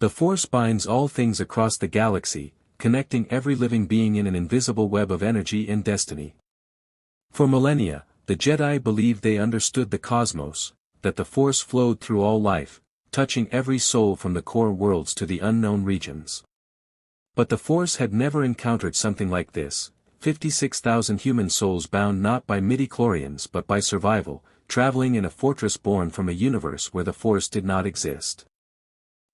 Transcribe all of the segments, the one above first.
The force binds all things across the galaxy, connecting every living being in an invisible web of energy and destiny. For millennia, the Jedi believed they understood the cosmos, that the force flowed through all life, touching every soul from the core worlds to the unknown regions. But the force had never encountered something like this, 56,000 human souls bound not by midichlorians but by survival, traveling in a fortress born from a universe where the force did not exist.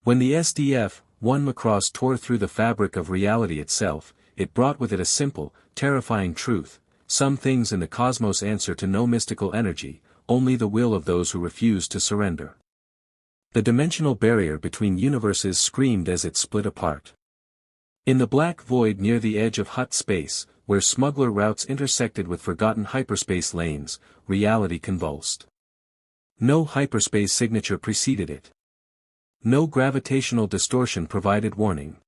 When the SDF-1 Macross tore through the fabric of reality itself, it brought with it a simple, terrifying truth: some things in the cosmos answer to no mystical energy, only the will of those who refuse to surrender. The dimensional barrier between universes screamed as it split apart. In the black void near the edge of Hutt space, where smuggler routes intersected with forgotten hyperspace lanes, reality convulsed. No hyperspace signature preceded it. No gravitational distortion provided warning.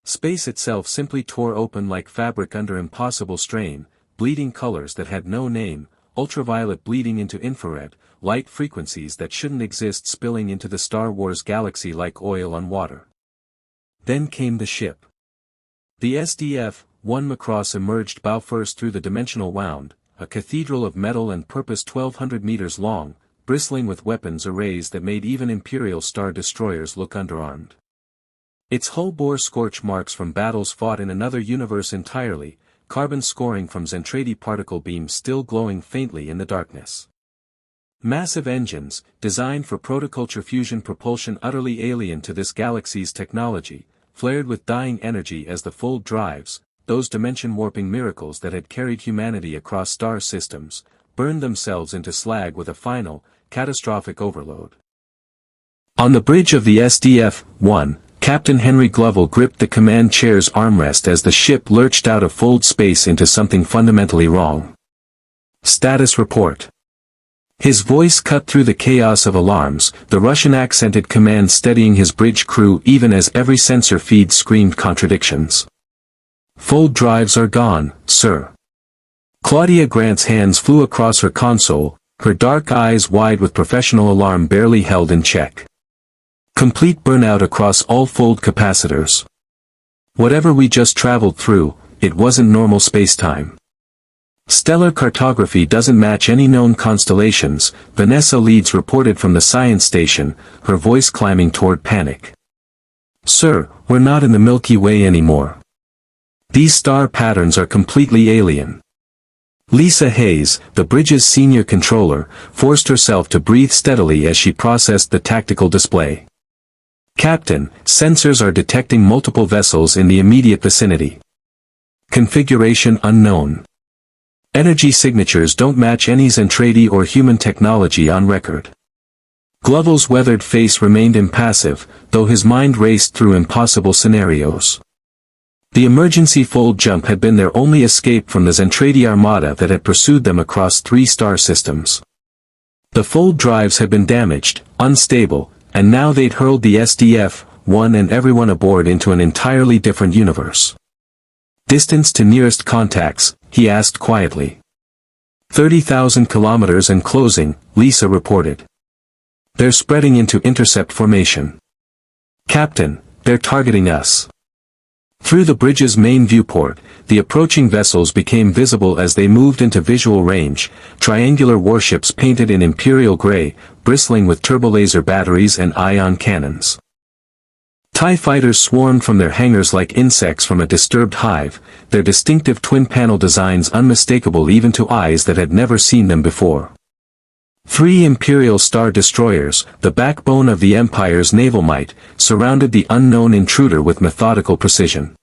Space itself simply tore open like fabric under impossible strain, bleeding colors that had no name, ultraviolet bleeding into infrared, light frequencies that shouldn't exist spilling into the Star Wars galaxy like oil on water. Then came the ship. The SDF-1 Macross emerged bow first through the dimensional wound, a cathedral of metal and purpose 1,200 meters long, bristling with weapons arrays that made even Imperial star destroyers look underarmed. Its hull bore scorch marks from battles fought in another universe entirely, carbon scoring from Zentradi particle beams still glowing faintly in the darkness. Massive engines, designed for protoculture fusion propulsion utterly alien to this galaxy's technology, flared with dying energy as the fold drives, those dimension-warping miracles that had carried humanity across star systems, burned themselves into slag with a final, catastrophic overload. On the bridge of the SDF-1, Captain Henry Gloval gripped the command chair's armrest as the ship lurched out of fold space into something fundamentally wrong. Status report. His voice cut through the chaos of alarms, the Russian-accented command steadying his bridge crew even as every sensor feed screamed contradictions. Fold drives are gone, sir. Claudia Grant's hands flew across her console, her dark eyes wide with professional alarm barely held in check. Complete burnout across all fold capacitors. Whatever we just traveled through, it wasn't normal spacetime. Stellar cartography doesn't match any known constellations, Vanessa Leeds reported from the science station, her voice climbing toward panic. Sir, we're not in the Milky Way anymore. These star patterns are completely alien. Lisa Hayes, the bridge's senior controller, forced herself to breathe steadily as she processed the tactical display. Captain, sensors are detecting multiple vessels in the immediate vicinity. Configuration unknown. Energy signatures don't match any Zentradi or human technology on record. Gloval's weathered face remained impassive, though his mind raced through impossible scenarios. The emergency fold jump had been their only escape from the Zentradi armada that had pursued them across 3 star systems. The fold drives had been damaged, unstable, and now they'd hurled the SDF-1 and everyone aboard into an entirely different universe. Distance to nearest contacts, he asked quietly. 30,000 kilometers and closing, Lisa reported. They're spreading into intercept formation. Captain, they're targeting us. Through the bridge's main viewport, the approaching vessels became visible as they moved into visual range, triangular warships painted in Imperial gray, bristling with turbolaser batteries and ion cannons. TIE fighters swarmed from their hangars like insects from a disturbed hive, their distinctive twin-panel designs unmistakable even to eyes that had never seen them before. 3 Imperial star destroyers, the backbone of the Empire's naval might, surrounded the unknown intruder with methodical precision.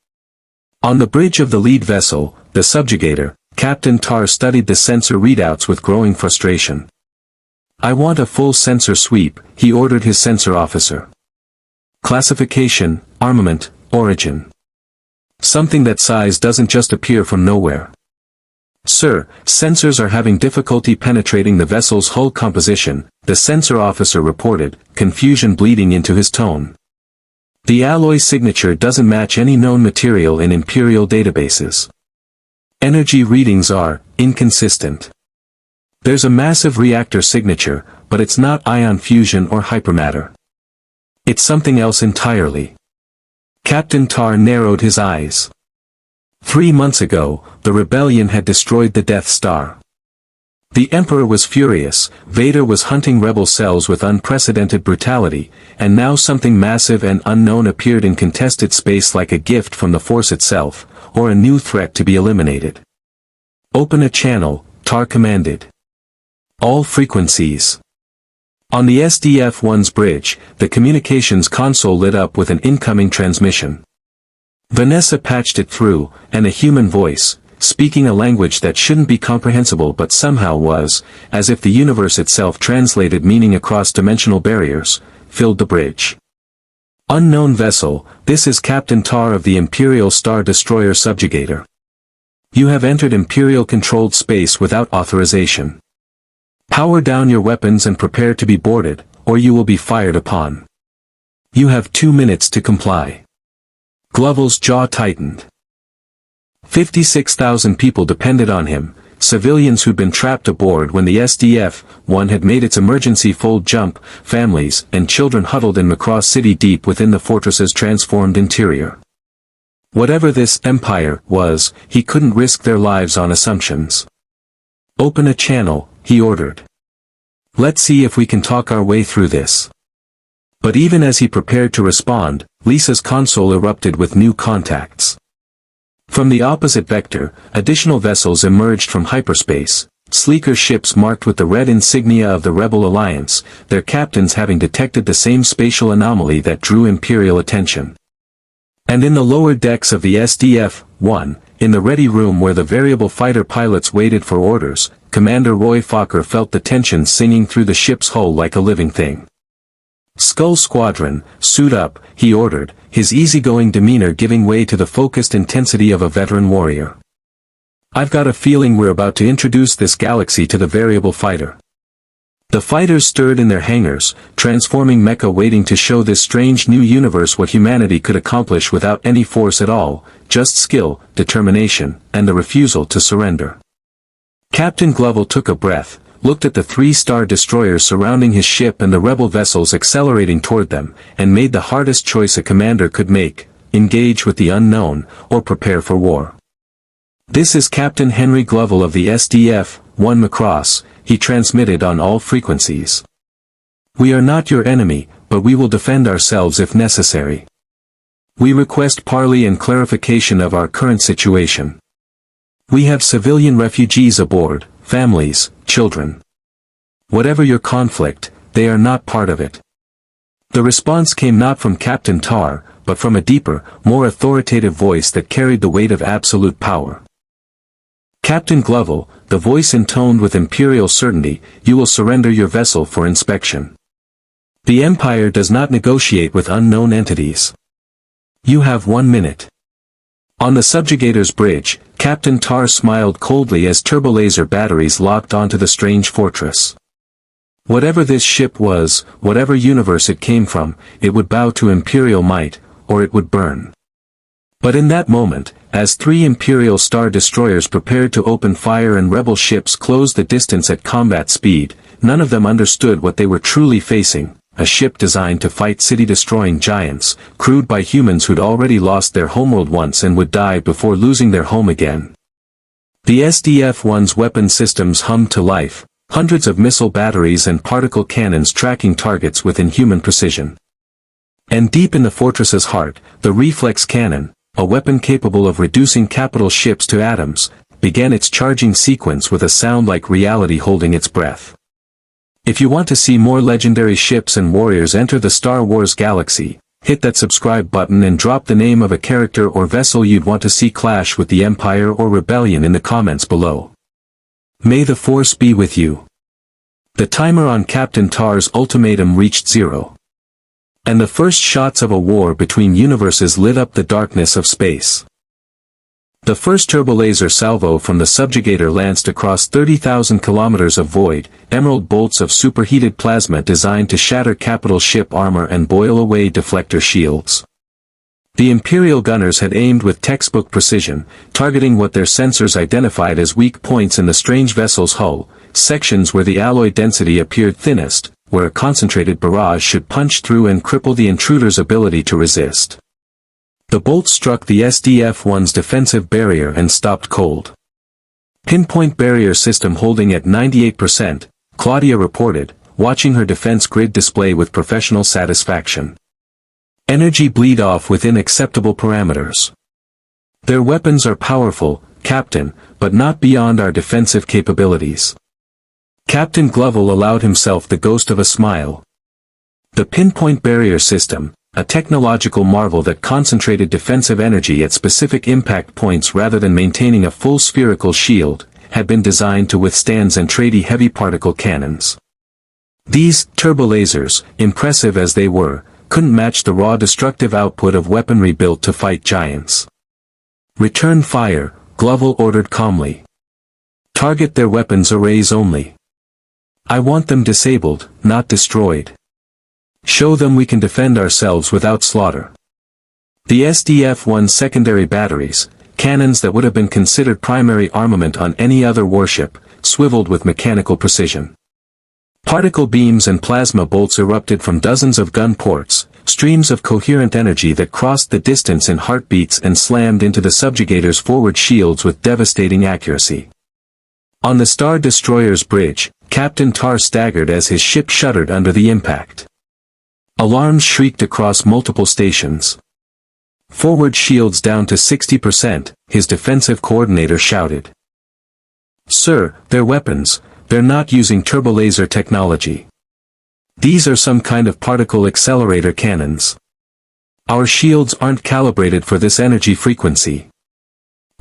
On the bridge of the lead vessel, the subjugator, Captain Tar studied the sensor readouts with growing frustration. I want a full sensor sweep, he ordered his sensor officer. Classification, armament, origin. Something that size doesn't just appear from nowhere. Sir, sensors are having difficulty penetrating the vessel's hull composition, the sensor officer reported, confusion bleeding into his tone. The alloy signature doesn't match any known material in Imperial databases. Energy readings are inconsistent. There's a massive reactor signature, but it's not ion fusion or hypermatter. It's something else entirely. Captain Tar narrowed his eyes. 3 months ago, the rebellion had destroyed the Death Star. The Emperor was furious, Vader was hunting rebel cells with unprecedented brutality, and now something massive and unknown appeared in contested space like a gift from the Force itself, or a new threat to be eliminated. Open a channel, Tar commanded. All frequencies. On the SDF-1's bridge, the communications console lit up with an incoming transmission. Vanessa patched it through, and a human voice, speaking a language that shouldn't be comprehensible but somehow was, as if the universe itself translated meaning across dimensional barriers, filled the bridge. Unknown vessel, this is Captain Tar of the Imperial Star Destroyer Subjugator. You have entered Imperial-controlled space without authorization. Power down your weapons and prepare to be boarded, or you will be fired upon. You have 2 minutes to comply. Gloval's jaw tightened. 56,000 people depended on him, civilians who'd been trapped aboard when the SDF-1 had made its emergency fold jump, families and children huddled in Macross City deep within the fortress's transformed interior. Whatever this empire was, he couldn't risk their lives on assumptions. Open a channel, he ordered. Let's see if we can talk our way through this. But even as he prepared to respond, Lisa's console erupted with new contacts. From the opposite vector, additional vessels emerged from hyperspace, sleeker ships marked with the red insignia of the Rebel Alliance, their captains having detected the same spatial anomaly that drew Imperial attention. And in the lower decks of the SDF-1, in the ready room where the variable fighter pilots waited for orders, Commander Roy Fokker felt the tension singing through the ship's hull like a living thing. Skull Squadron, suit up, he ordered, his easygoing demeanor giving way to the focused intensity of a veteran warrior. I've got a feeling we're about to introduce this galaxy to the variable fighter. The fighters stirred in their hangars, transforming Mecha waiting to show this strange new universe what humanity could accomplish without any force at all, just skill, determination, and the refusal to surrender. Captain Gloval took a breath, looked at the 3-star destroyers surrounding his ship and the rebel vessels accelerating toward them, and made the hardest choice a commander could make, engage with the unknown, or prepare for war. This is Captain Henry Gloval of the SDF-1 Macross, he transmitted on all frequencies. We are not your enemy, but we will defend ourselves if necessary. We request parley and clarification of our current situation. We have civilian refugees aboard, families, children. Whatever your conflict, they are not part of it. The response came not from Captain Tar, but from a deeper, more authoritative voice that carried the weight of absolute power. Captain Gloval, the voice intoned with imperial certainty, you will surrender your vessel for inspection. The Empire does not negotiate with unknown entities. You have 1 minute. On the subjugator's bridge, Captain Tar smiled coldly as turbolaser batteries locked onto the strange fortress. Whatever this ship was, whatever universe it came from, it would bow to Imperial might, or it would burn. But in that moment, as 3 Imperial Star Destroyers prepared to open fire and rebel ships closed the distance at combat speed, none of them understood what they were truly facing. A ship designed to fight city-destroying giants, crewed by humans who'd already lost their homeworld once and would die before losing their home again. The SDF-1's weapon systems hummed to life, hundreds of missile batteries and particle cannons tracking targets with inhuman precision. And deep in the fortress's heart, the Reflex Cannon, a weapon capable of reducing capital ships to atoms, began its charging sequence with a sound like reality holding its breath. If you want to see more legendary ships and warriors enter the Star Wars galaxy, hit that subscribe button and drop the name of a character or vessel you'd want to see clash with the Empire or Rebellion in the comments below. May the Force be with you. The timer on Captain Tar's ultimatum reached 0. And the first shots of a war between universes lit up the darkness of space. The first turbolaser salvo from the subjugator lanced across 30,000 kilometers of void, emerald bolts of superheated plasma designed to shatter capital ship armor and boil away deflector shields. The Imperial gunners had aimed with textbook precision, targeting what their sensors identified as weak points in the strange vessel's hull, sections where the alloy density appeared thinnest, where a concentrated barrage should punch through and cripple the intruder's ability to resist. The bolt struck the SDF-1's defensive barrier and stopped cold. Pinpoint barrier system holding at 98%, Claudia reported, watching her defense grid display with professional satisfaction. Energy bleed off within acceptable parameters. Their weapons are powerful, Captain, but not beyond our defensive capabilities. Captain Gloval allowed himself the ghost of a smile. The pinpoint barrier system, a technological marvel that concentrated defensive energy at specific impact points rather than maintaining a full spherical shield, had been designed to withstand Zentradi heavy particle cannons. These turbolasers, impressive as they were, couldn't match the raw destructive output of weaponry built to fight giants. Return fire, Gloval ordered calmly. Target their weapons arrays only. I want them disabled, not destroyed. Show them we can defend ourselves without slaughter. The SDF-1 secondary batteries, cannons that would have been considered primary armament on any other warship, swiveled with mechanical precision. Particle beams and plasma bolts erupted from dozens of gun ports, streams of coherent energy that crossed the distance in heartbeats and slammed into the subjugator's forward shields with devastating accuracy. On the Star Destroyer's bridge, Captain Tar staggered as his ship shuddered under the impact. Alarms shrieked across multiple stations. Forward shields down to 60%, his defensive coordinator shouted. Sir, their weapons, they're not using turbolaser technology. These are some kind of particle accelerator cannons. Our shields aren't calibrated for this energy frequency.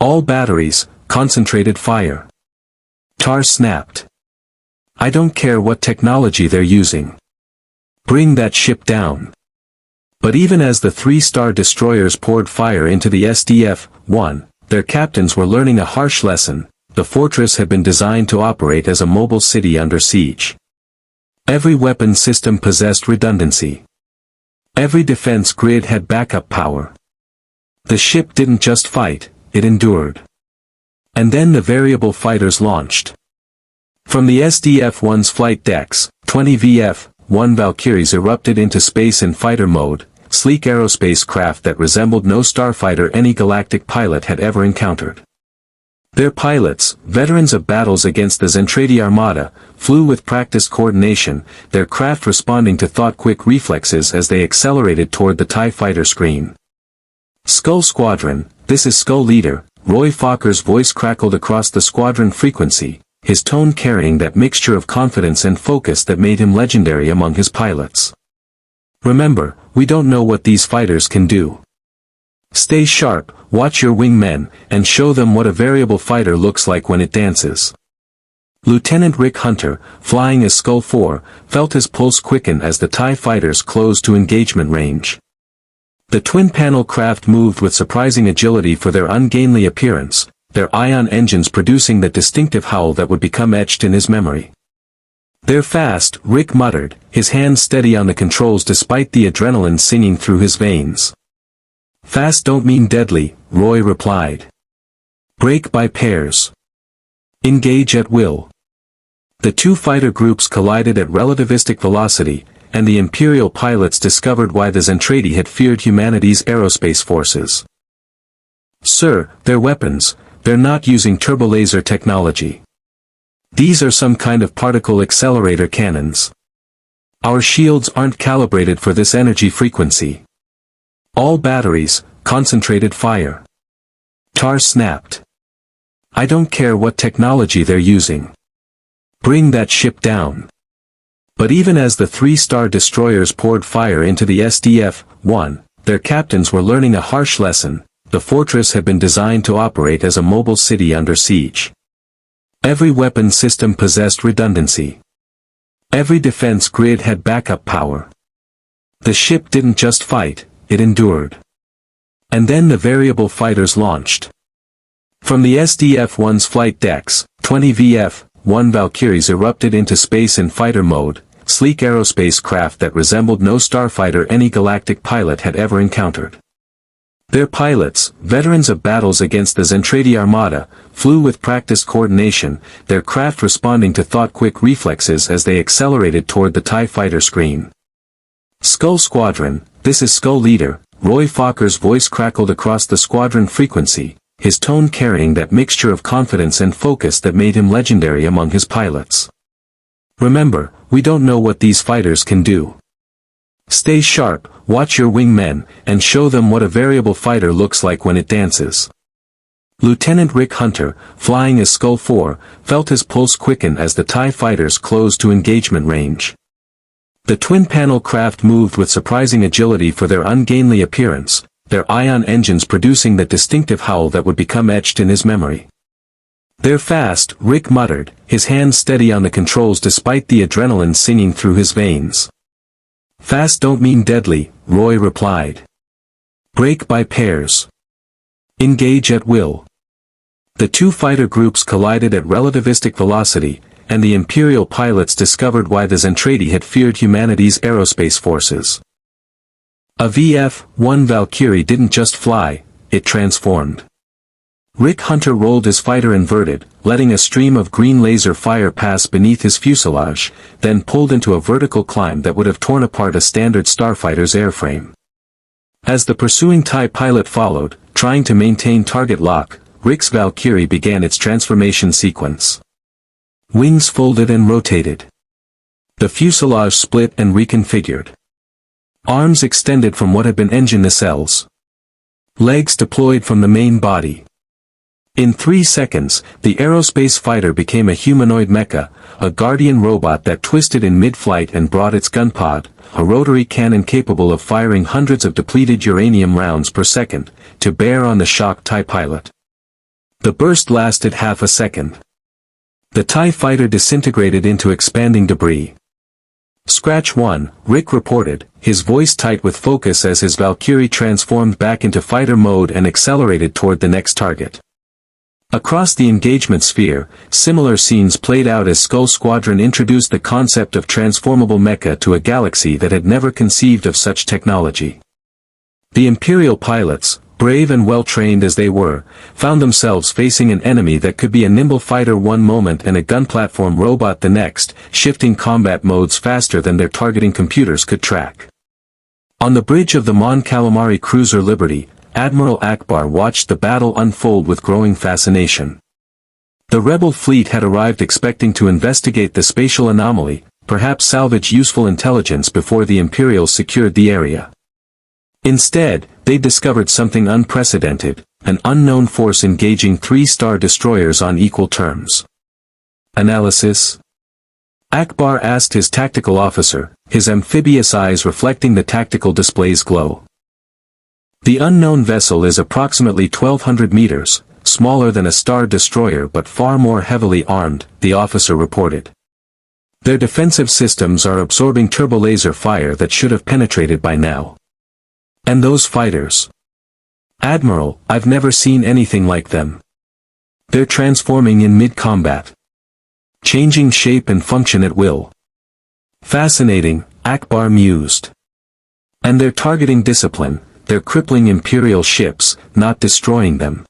All batteries, concentrated fire. Tar snapped. I don't care what technology they're using. Bring that ship down. But even as the 3-star destroyers poured fire into the SDF-1, their captains were learning a harsh lesson. The fortress had been designed to operate as a mobile city under siege. Every weapon system possessed redundancy. Every defense grid had backup power. The ship didn't just fight, it endured. And then the variable fighters launched. From the SDF-1's flight decks, 20 VF-1 Valkyries erupted into space in fighter mode, sleek aerospace craft that resembled no starfighter any galactic pilot had ever encountered. Their pilots, veterans of battles against the Zentradi Armada, flew with practiced coordination, their craft responding to thought-quick reflexes as they accelerated toward the TIE fighter screen. Skull Squadron, this is Skull Leader, Roy Fokker's voice crackled across the squadron frequency, his tone carrying that mixture of confidence and focus that made him legendary among his pilots. Remember, we don't know what these fighters can do. Stay sharp, watch your wingmen, and show them what a variable fighter looks like when it dances. Lieutenant Rick Hunter, flying as Skull 4, felt his pulse quicken as the TIE fighters closed to engagement range. The twin-panel craft moved with surprising agility for their ungainly appearance, their ion engines producing the distinctive howl that would become etched in his memory. They're fast, Rick muttered, his hands steady on the controls despite the adrenaline singing through his veins. Fast don't mean deadly, Roy replied. Break by pairs. Engage at will. The two fighter groups collided at relativistic velocity, and the Imperial pilots discovered why the Zentradi had feared humanity's aerospace forces. Sir, their weapons, they're not using turbolaser technology. These are some kind of particle accelerator cannons. Our shields aren't calibrated for this energy frequency. All batteries, concentrated fire. Tar snapped. I don't care what technology they're using. Bring that ship down. But even as the 3-star destroyers poured fire into the SDF-1, their captains were learning a harsh lesson. The fortress had been designed to operate as a mobile city under siege. Every weapon system possessed redundancy. Every defense grid had backup power. The ship didn't just fight, it endured. And then the variable fighters launched. From the SDF-1's flight decks, 20 VF-1 Valkyries erupted into space in fighter mode, sleek aerospace craft that resembled no starfighter any galactic pilot had ever encountered. Their pilots, veterans of battles against the Zentradi Armada, flew with practiced coordination, their craft responding to thought-quick reflexes as they accelerated toward the TIE fighter screen. Skull Squadron, this is Skull Leader. Roy Fokker's voice crackled across the squadron frequency, his tone carrying that mixture of confidence and focus that made him legendary among his pilots. Remember, we don't know what these fighters can do. Stay sharp, watch your wingmen, and show them what a variable fighter looks like when it dances. Lieutenant Rick Hunter, flying as Skull 4, felt his pulse quicken as the TIE fighters closed to engagement range. The twin-panel craft moved with surprising agility for their ungainly appearance, their ion engines producing the distinctive howl that would become etched in his memory. "They're fast," Rick muttered, his hands steady on the controls despite the adrenaline singing through his veins. "Fast don't mean deadly," Roy replied. "Break by pairs. Engage at will." The two fighter groups collided at relativistic velocity, and the Imperial pilots discovered why the Zentradi had feared humanity's aerospace forces. A VF-1 Valkyrie didn't just fly, it transformed. Rick Hunter rolled his fighter inverted, letting a stream of green laser fire pass beneath his fuselage, then pulled into a vertical climb that would have torn apart a standard starfighter's airframe. As the pursuing TIE pilot followed, trying to maintain target lock, Rick's Valkyrie began its transformation sequence. Wings folded and rotated. The fuselage split and reconfigured. Arms extended from what had been engine nacelles. Legs deployed from the main body. In 3 seconds, the aerospace fighter became a humanoid mecha, a guardian robot that twisted in mid-flight and brought its gunpod, a rotary cannon capable of firing hundreds of depleted uranium rounds per second, to bear on the shocked TIE pilot. The burst lasted half a second. The TIE fighter disintegrated into expanding debris. "Scratch 1, Rick reported, his voice tight with focus as his Valkyrie transformed back into fighter mode and accelerated toward the next target. Across the engagement sphere, similar scenes played out as Skull Squadron introduced the concept of transformable mecha to a galaxy that had never conceived of such technology. The Imperial pilots, brave and well-trained as they were, found themselves facing an enemy that could be a nimble fighter one moment and a gun platform robot the next, shifting combat modes faster than their targeting computers could track. On the bridge of the Mon Calamari cruiser Liberty, Admiral Akbar watched the battle unfold with growing fascination. The rebel fleet had arrived expecting to investigate the spatial anomaly, perhaps salvage useful intelligence before the Imperials secured the area. Instead, they discovered something unprecedented, an unknown force engaging 3-star destroyers on equal terms. Analysis? Akbar asked his tactical officer, his amphibious eyes reflecting the tactical display's glow. The unknown vessel is approximately 1,200 meters, smaller than a star destroyer but far more heavily armed, the officer reported. Their defensive systems are absorbing turbolaser fire that should have penetrated by now. And those fighters? Admiral, I've never seen anything like them. They're transforming in mid-combat. Changing shape and function at will. Fascinating, Akbar mused. And they're targeting discipline. They're crippling Imperial ships, not destroying them.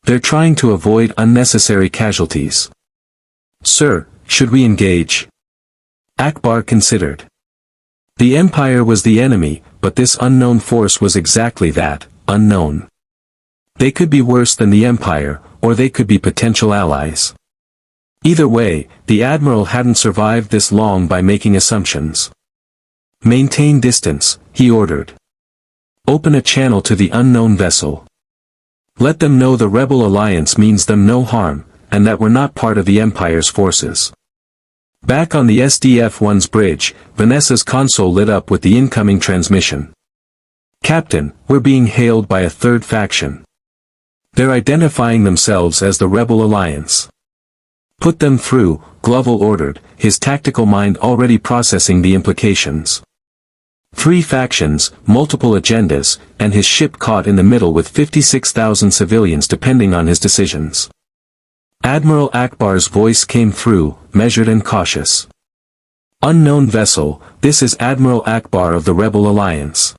They're trying to avoid unnecessary casualties. Sir, should we engage? Akbar considered. The Empire was the enemy, but this unknown force was exactly that, unknown. They could be worse than the Empire, or they could be potential allies. Either way, the Admiral hadn't survived this long by making assumptions. Maintain distance, he ordered. Open a channel to the unknown vessel. Let them know the Rebel Alliance means them no harm, and that we're not part of the Empire's forces. Back on the SDF-1's bridge, Vanessa's console lit up with the incoming transmission. Captain, we're being hailed by a third faction. They're identifying themselves as the Rebel Alliance. Put them through, Gloval ordered, his tactical mind already processing the implications. 3 factions, multiple agendas, and his ship caught in the middle with 56,000 civilians depending on his decisions. Admiral Akbar's voice came through, measured and cautious. Unknown vessel, this is Admiral Akbar of the Rebel Alliance.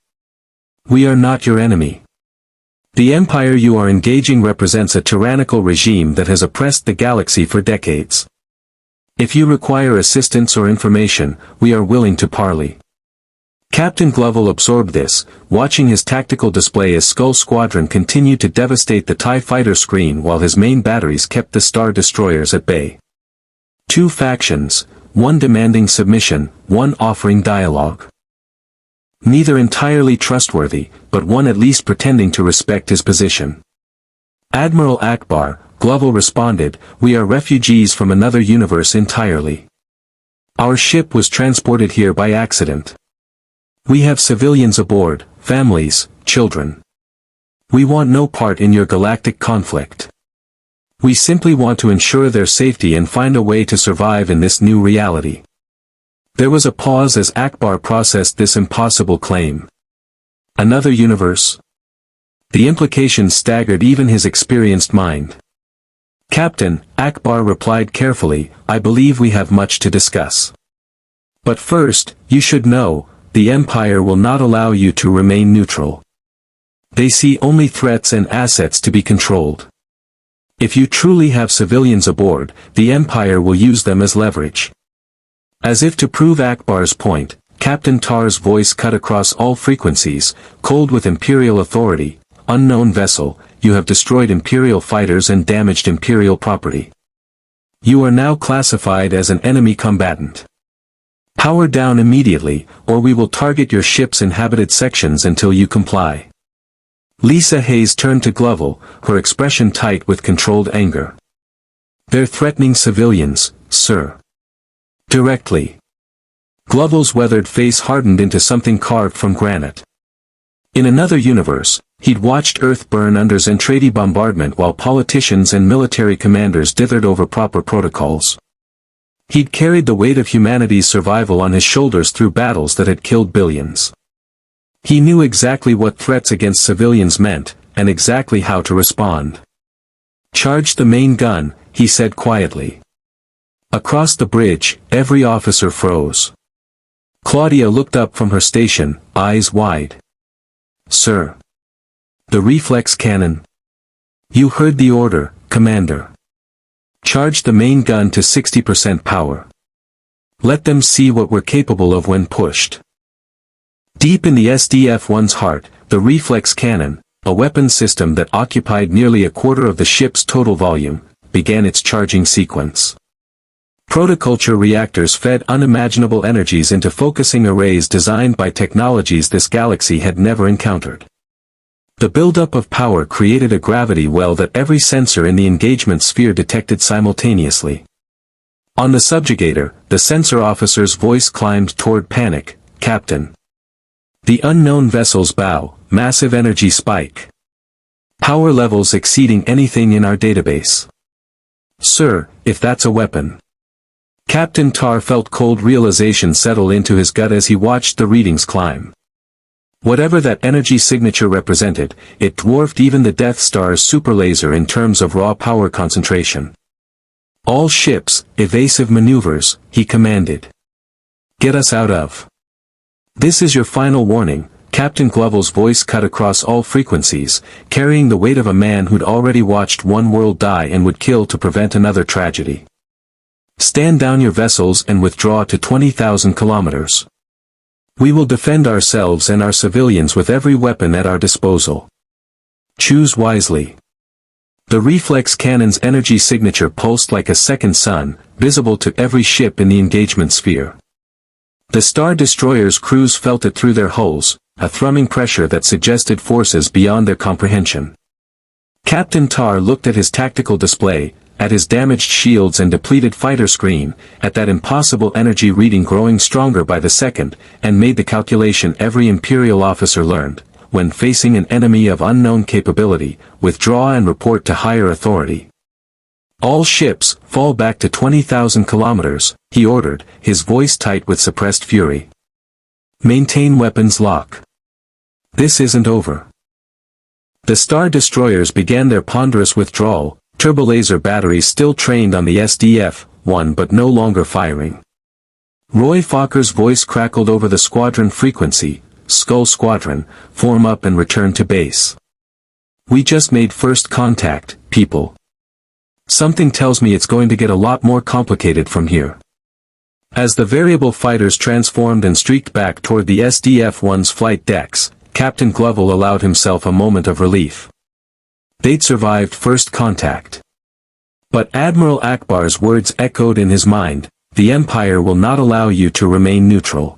We are not your enemy. The empire you are engaging represents a tyrannical regime that has oppressed the galaxy for decades. If you require assistance or information, we are willing to parley. Captain Gloval absorbed this, watching his tactical display as Skull Squadron continued to devastate the TIE fighter screen while his main batteries kept the Star Destroyers at bay. Two factions, one demanding submission, one offering dialogue. Neither entirely trustworthy, but one at least pretending to respect his position. Admiral Akbar, Gloval responded, we are refugees from another universe entirely. Our ship was transported here by accident. We have civilians aboard, families, children. We want no part in your galactic conflict. We simply want to ensure their safety and find a way to survive in this new reality. There was a pause as Akbar processed this impossible claim. Another universe? The implications staggered even his experienced mind. Captain, Akbar replied carefully, I believe we have much to discuss. But first, you should know, the Empire will not allow you to remain neutral. They see only threats and assets to be controlled. If you truly have civilians aboard, the Empire will use them as leverage. As if to prove Akbar's point, Captain Tar's voice cut across all frequencies, cold with Imperial authority, unknown vessel, you have destroyed Imperial fighters and damaged Imperial property. You are now classified as an enemy combatant. Power down immediately, or we will target your ship's inhabited sections until you comply. Lisa Hayes turned to Gloval, her expression tight with controlled anger. They're threatening civilians, sir. Directly. Gloval's weathered face hardened into something carved from granite. In another universe, he'd watched Earth burn under Zentradi bombardment while politicians and military commanders dithered over proper protocols. He'd carried the weight of humanity's survival on his shoulders through battles that had killed billions. He knew exactly what threats against civilians meant, and exactly how to respond. Charge the main gun, he said quietly. Across the bridge, every officer froze. Claudia looked up from her station, eyes wide. Sir. The reflex cannon. You heard the order, Commander. Charge the main gun to 60% power. Let them see what we're capable of when pushed. Deep in the SDF-1's heart, the reflex cannon, a weapon system that occupied nearly a quarter of the ship's total volume, began its charging sequence. Protoculture reactors fed unimaginable energies into focusing arrays designed by technologies this galaxy had never encountered. The buildup of power created a gravity well that every sensor in the engagement sphere detected simultaneously. On the subjugator, the sensor officer's voice climbed toward panic, Captain. The unknown vessel's bow, massive energy spike. Power levels exceeding anything in our database. Sir, if that's a weapon. Captain Tar felt cold realization settle into his gut as he watched the readings climb. Whatever that energy signature represented, it dwarfed even the Death Star's superlaser in terms of raw power concentration. All ships, evasive maneuvers, he commanded. Get us out of. This is your final warning, Captain Gloval's voice cut across all frequencies, carrying the weight of a man who'd already watched one world die and would kill to prevent another tragedy. Stand down your vessels and withdraw to 20,000 kilometers. We will defend ourselves and our civilians with every weapon at our disposal. Choose wisely. The reflex cannon's energy signature pulsed like a second sun, visible to every ship in the engagement sphere. The Star Destroyer's crews felt it through their hulls, a thrumming pressure that suggested forces beyond their comprehension. Captain Tar looked at his tactical display, at his damaged shields and depleted fighter screen, at that impossible energy reading growing stronger by the second, and made the calculation every Imperial officer learned: when facing an enemy of unknown capability, withdraw and report to higher authority. All ships, fall back to 20,000 kilometers, he ordered, his voice tight with suppressed fury. Maintain weapons lock. This isn't over. The Star Destroyers began their ponderous withdrawal, turbolaser batteries still trained on the SDF-1 but no longer firing. Roy Fokker's voice crackled over the squadron frequency, Skull Squadron, form up and return to base. We just made first contact, people. Something tells me it's going to get a lot more complicated from here. As the variable fighters transformed and streaked back toward the SDF-1's flight decks, Captain Gloval allowed himself a moment of relief. They'd survived first contact. But Admiral Akbar's words echoed in his mind, "The Empire will not allow you to remain neutral."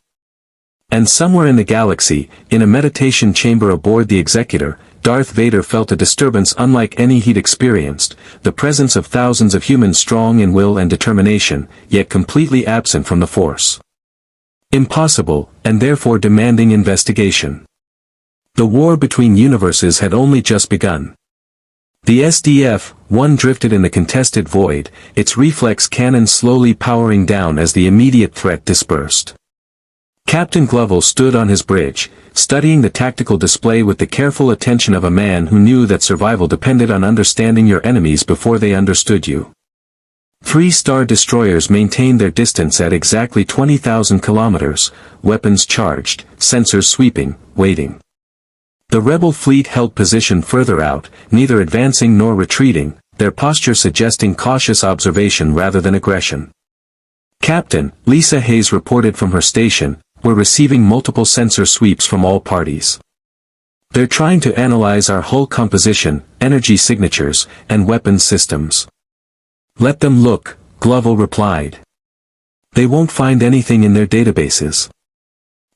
And somewhere in the galaxy, in a meditation chamber aboard the Executor, Darth Vader felt a disturbance unlike any he'd experienced, the presence of thousands of humans strong in will and determination, yet completely absent from the Force. Impossible, and therefore demanding investigation. The war between universes had only just begun. The SDF-1 drifted in the contested void, its reflex cannon slowly powering down as the immediate threat dispersed. Captain Gloval stood on his bridge, studying the tactical display with the careful attention of a man who knew that survival depended on understanding your enemies before they understood you. 3 Star destroyers maintained their distance at exactly 20,000 kilometers, weapons charged, sensors sweeping, waiting. The rebel fleet held position further out, neither advancing nor retreating, their posture suggesting cautious observation rather than aggression. Captain, Lisa Hayes reported from her station, "We're receiving multiple sensor sweeps from all parties. They're trying to analyze our hull composition, energy signatures, and weapons systems." "Let them look," Gloval replied. "They won't find anything in their databases."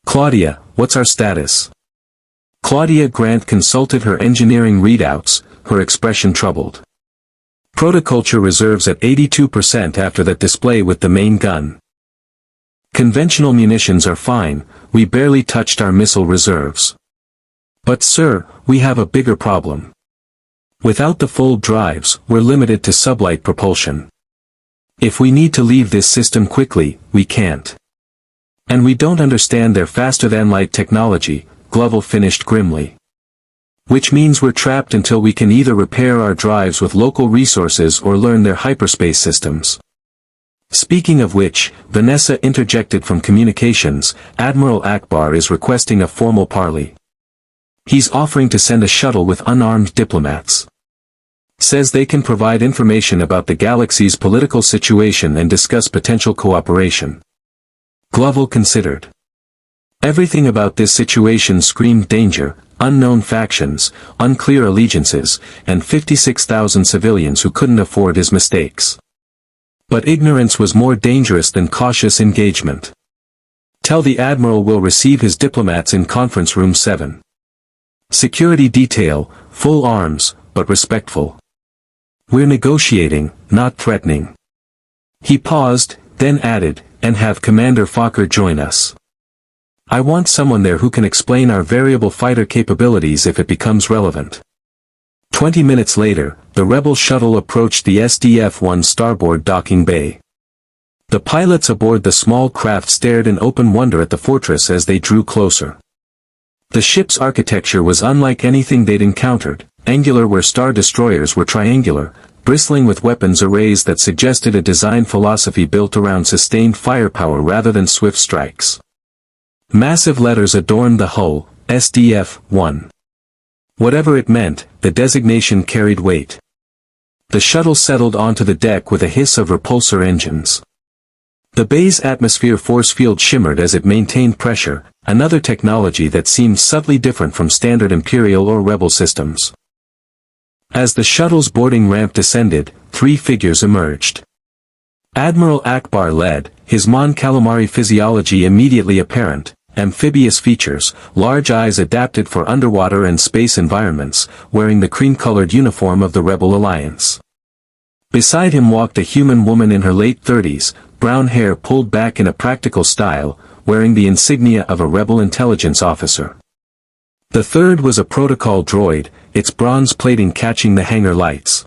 "Claudia, what's our status?" Claudia Grant consulted her engineering readouts, her expression troubled. "Protoculture reserves at 82% after that display with the main gun. Conventional munitions are fine, we barely touched our missile reserves. But sir, we have a bigger problem. Without the full drives, we're limited to sublight propulsion. If we need to leave this system quickly, we can't. And we don't understand their faster-than-light technology," Gloval finished grimly. "Which means we're trapped until we can either repair our drives with local resources or learn their hyperspace systems." Speaking of which, Vanessa interjected from communications, "Admiral Akbar is requesting a formal parley. He's offering to send a shuttle with unarmed diplomats. Says they can provide information about the galaxy's political situation and discuss potential cooperation." Gloval considered. Everything about this situation screamed danger, unknown factions, unclear allegiances, and 56,000 civilians who couldn't afford his mistakes. But ignorance was more dangerous than cautious engagement. "Tell the Admiral we'll receive his diplomats in Conference Room 7. Security detail, full arms, but respectful. We're negotiating, not threatening." He paused, then added, "And have Commander Fokker join us. I want someone there who can explain our variable fighter capabilities if it becomes relevant." 20 minutes later, the rebel shuttle approached the SDF-1 starboard docking bay. The pilots aboard the small craft stared in open wonder at the fortress as they drew closer. The ship's architecture was unlike anything they'd encountered, angular where star destroyers were triangular, bristling with weapons arrays that suggested a design philosophy built around sustained firepower rather than swift strikes. Massive letters adorned the hull, SDF-1. Whatever it meant, the designation carried weight. The shuttle settled onto the deck with a hiss of repulsor engines. The bay's atmosphere force field shimmered as it maintained pressure, another technology that seemed subtly different from standard Imperial or Rebel systems. As the shuttle's boarding ramp descended, 3 figures emerged. Admiral Akbar led, his Mon Calamari physiology immediately apparent, amphibious features, large eyes adapted for underwater and space environments, wearing the cream-colored uniform of the Rebel Alliance. Beside him walked a human woman in her late 30s, brown hair pulled back in a practical style, wearing the insignia of a Rebel intelligence officer. The third was a protocol droid, its bronze plating catching the hangar lights.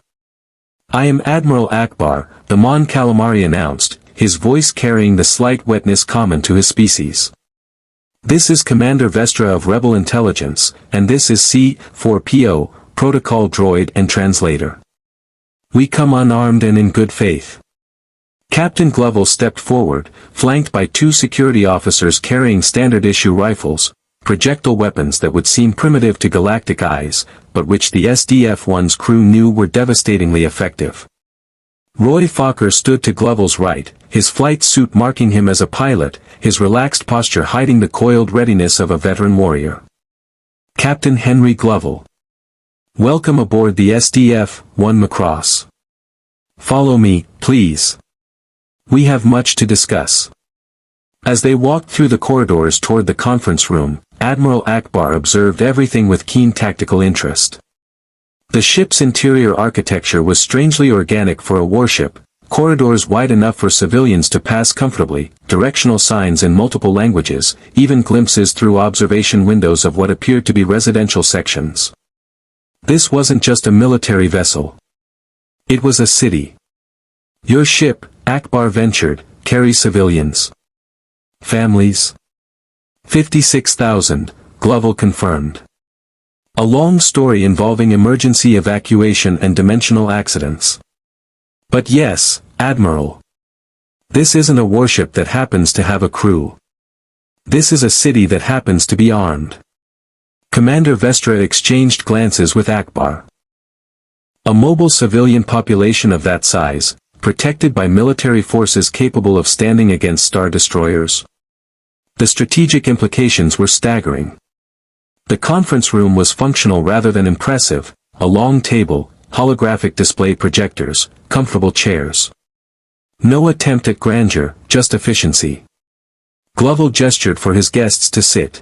"I am Admiral Akbar," the Mon Calamari announced, his voice carrying the slight wetness common to his species. "This is Commander Vestra of Rebel Intelligence, and this is C-4PO, Protocol Droid and Translator. We come unarmed and in good faith." Captain Gloval stepped forward, flanked by 2 security officers carrying standard-issue rifles, projectile weapons that would seem primitive to galactic eyes, but which the SDF-1's crew knew were devastatingly effective. Roy Fokker stood to Gloval's right, his flight suit marking him as a pilot, his relaxed posture hiding the coiled readiness of a veteran warrior. Captain Henry Gloval. Welcome aboard the SDF-1 Macross. Follow me, please. We have much to discuss. As they walked through the corridors toward the conference room, Admiral Akbar observed everything with keen tactical interest. The ship's interior architecture was strangely organic for a warship, corridors wide enough for civilians to pass comfortably, directional signs in multiple languages, even glimpses through observation windows of what appeared to be residential sections. This wasn't just a military vessel. It was a city. Your ship, Akbar ventured, carries civilians. Families? 56,000, Gloval confirmed. A long story involving emergency evacuation and dimensional accidents. But yes, Admiral. This isn't a warship that happens to have a crew. This is a city that happens to be armed. Commander Vestra exchanged glances with Akbar. A mobile civilian population of that size, protected by military forces capable of standing against star destroyers. The strategic implications were staggering. The conference room was functional rather than impressive, a long table, holographic display projectors, comfortable chairs. No attempt at grandeur, just efficiency. Gloval gestured for his guests to sit.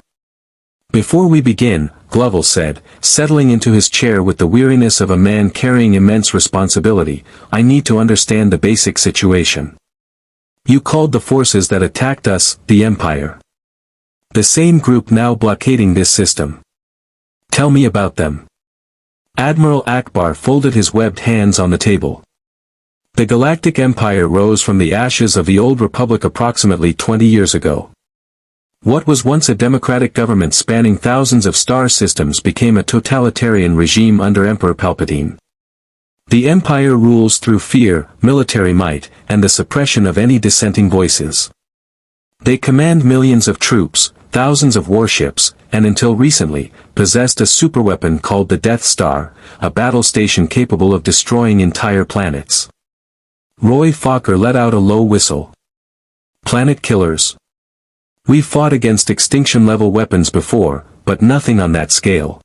Before we begin, Gloval said, settling into his chair with the weariness of a man carrying immense responsibility, I need to understand the basic situation. You called the forces that attacked us, the Empire. The same group now blockading this system. Tell me about them. Admiral Akbar folded his webbed hands on the table. The Galactic Empire rose from the ashes of the old Republic approximately 20 years ago. What was once a democratic government spanning thousands of star systems became a totalitarian regime under Emperor Palpatine. The Empire rules through fear, military might, and the suppression of any dissenting voices. They command millions of troops, thousands of warships, and until recently, possessed a superweapon called the Death Star, a battle station capable of destroying entire planets. Roy Fokker let out a low whistle. Planet killers. We've fought against extinction-level weapons before, but nothing on that scale.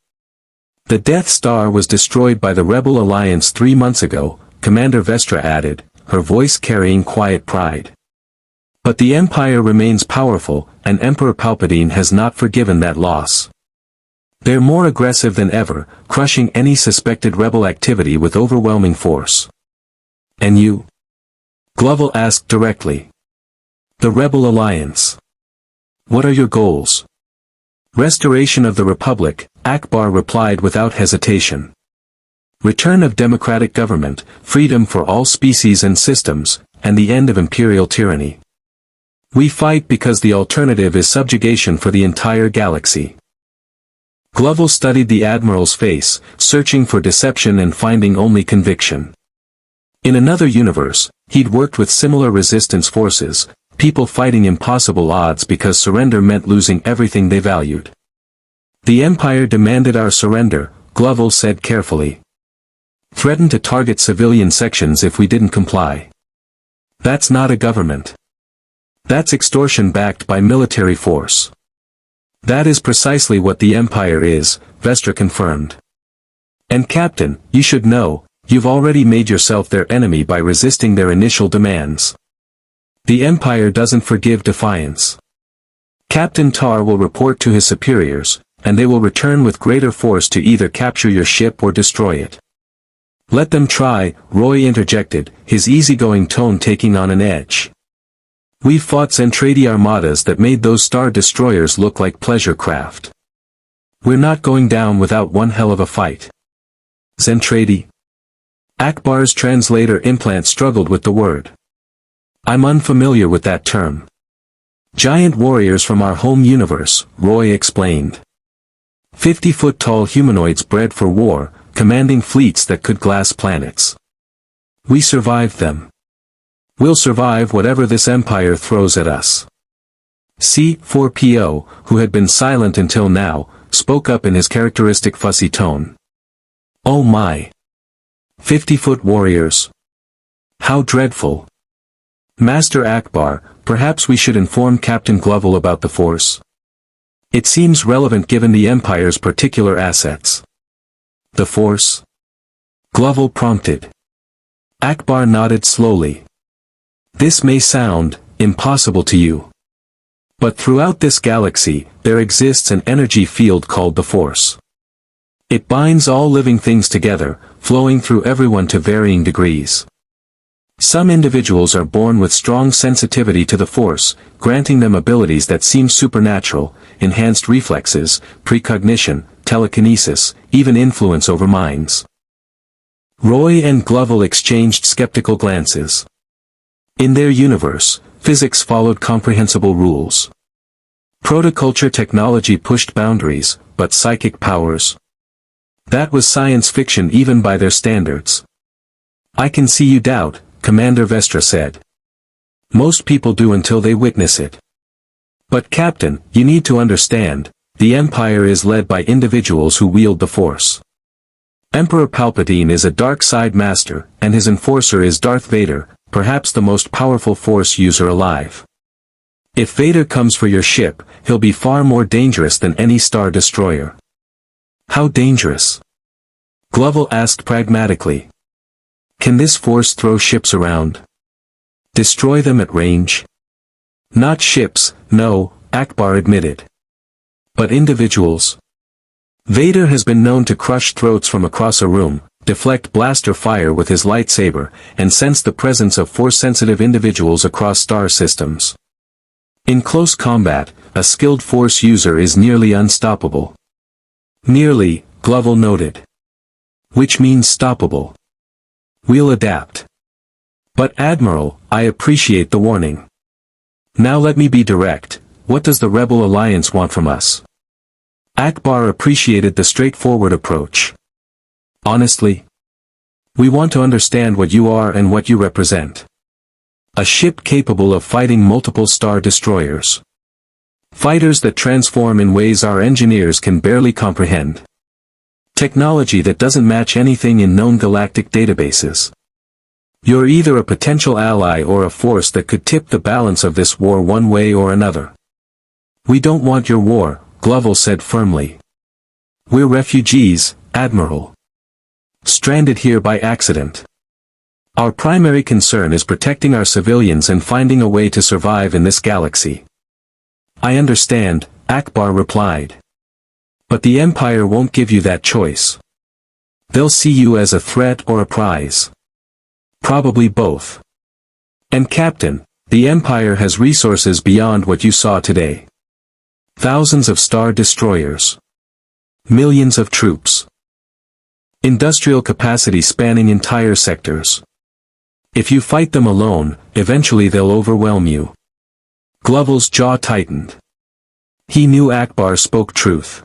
The Death Star was destroyed by the Rebel Alliance 3 months ago, Commander Vestra added, her voice carrying quiet pride. But the Empire remains powerful, and Emperor Palpatine has not forgiven that loss. They're more aggressive than ever, crushing any suspected rebel activity with overwhelming force. And you? Gloval asked directly. The Rebel Alliance. What are your goals? Restoration of the Republic, Akbar replied without hesitation. Return of democratic government, freedom for all species and systems, and the end of Imperial tyranny. We fight because the alternative is subjugation for the entire galaxy. Gloval studied the Admiral's face, searching for deception and finding only conviction. In another universe, he'd worked with similar resistance forces, people fighting impossible odds because surrender meant losing everything they valued. The Empire demanded our surrender, Gloval said carefully. Threatened to target civilian sections if we didn't comply. That's not a government. That's extortion backed by military force. That is precisely what the Empire is, Vestra confirmed. And Captain, you should know, you've already made yourself their enemy by resisting their initial demands. The Empire doesn't forgive defiance. Captain Tar will report to his superiors, and they will return with greater force to either capture your ship or destroy it. Let them try, Roy interjected, his easygoing tone taking on an edge. We've fought Zentradi armadas that made those star destroyers look like pleasure craft. We're not going down without one hell of a fight. Zentradi? Akbar's translator implant struggled with the word. I'm unfamiliar with that term. Giant warriors from our home universe, Roy explained. 50-foot-tall humanoids bred for war, commanding fleets that could glass planets. We survived them. We'll survive whatever this Empire throws at us. C-4PO, who had been silent until now, spoke up in his characteristic fussy tone. "Oh my! 50-foot warriors! How dreadful! Master Akbar, perhaps we should inform Captain Gloval about the Force. It seems relevant given the Empire's particular assets." "The Force?" Gloval prompted. Akbar nodded slowly. "This may sound impossible to you. But throughout this galaxy, there exists an energy field called the Force. It binds all living things together, flowing through everyone to varying degrees. Some individuals are born with strong sensitivity to the Force, granting them abilities that seem supernatural, enhanced reflexes, precognition, telekinesis, even influence over minds." Roy and Gloval exchanged skeptical glances. In their universe, physics followed comprehensible rules. Protoculture technology pushed boundaries, but psychic powers? That was science fiction even by their standards. "I can see you doubt," Commander Vestra said. "Most people do until they witness it. But Captain, you need to understand, the Empire is led by individuals who wield the Force. Emperor Palpatine is a dark side master, and his enforcer is Darth Vader, perhaps the most powerful Force user alive. If Vader comes for your ship, he'll be far more dangerous than any Star Destroyer." "How dangerous?" Gloval asked pragmatically. "Can this Force throw ships around? Destroy them at range?" "Not ships, no," Akbar admitted. "But individuals? Vader has been known to crush throats from across a room, deflect blaster fire with his lightsaber, and sense the presence of Force-sensitive individuals across star systems. In close combat, a skilled Force user is nearly unstoppable." "Nearly," Gloval noted. "Which means stoppable. We'll adapt. But Admiral, I appreciate the warning. Now let me be direct, what does the Rebel Alliance want from us?" Akbar appreciated the straightforward approach. "Honestly? We want to understand what you are and what you represent. A ship capable of fighting multiple Star Destroyers. Fighters that transform in ways our engineers can barely comprehend. Technology that doesn't match anything in known galactic databases. You're either a potential ally or a force that could tip the balance of this war one way or another." "We don't want your war," Gloval said firmly. "We're refugees, Admiral. Stranded here by accident. Our primary concern is protecting our civilians and finding a way to survive in this galaxy." "I understand," Akbar replied. "But the Empire won't give you that choice. They'll see you as a threat or a prize. Probably both. And Captain, the Empire has resources beyond what you saw today. Thousands of Star Destroyers. Millions of troops. Industrial capacity spanning entire sectors. If you fight them alone, eventually they'll overwhelm you." Gloval's jaw tightened. He knew Akbar spoke truth.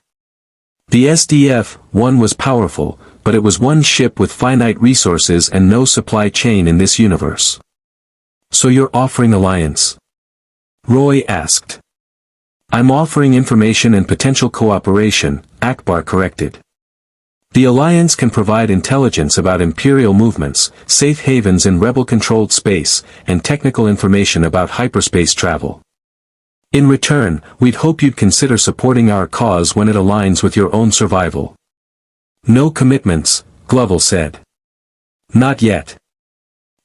The SDF-1 was powerful, but it was one ship with finite resources and no supply chain in this universe. "So you're offering alliance?" Roy asked. "I'm offering information and potential cooperation," Akbar corrected. "The Alliance can provide intelligence about Imperial movements, safe havens in rebel-controlled space, and technical information about hyperspace travel. In return, we'd hope you'd consider supporting our cause when it aligns with your own survival." "No commitments," Gloval said. "Not yet.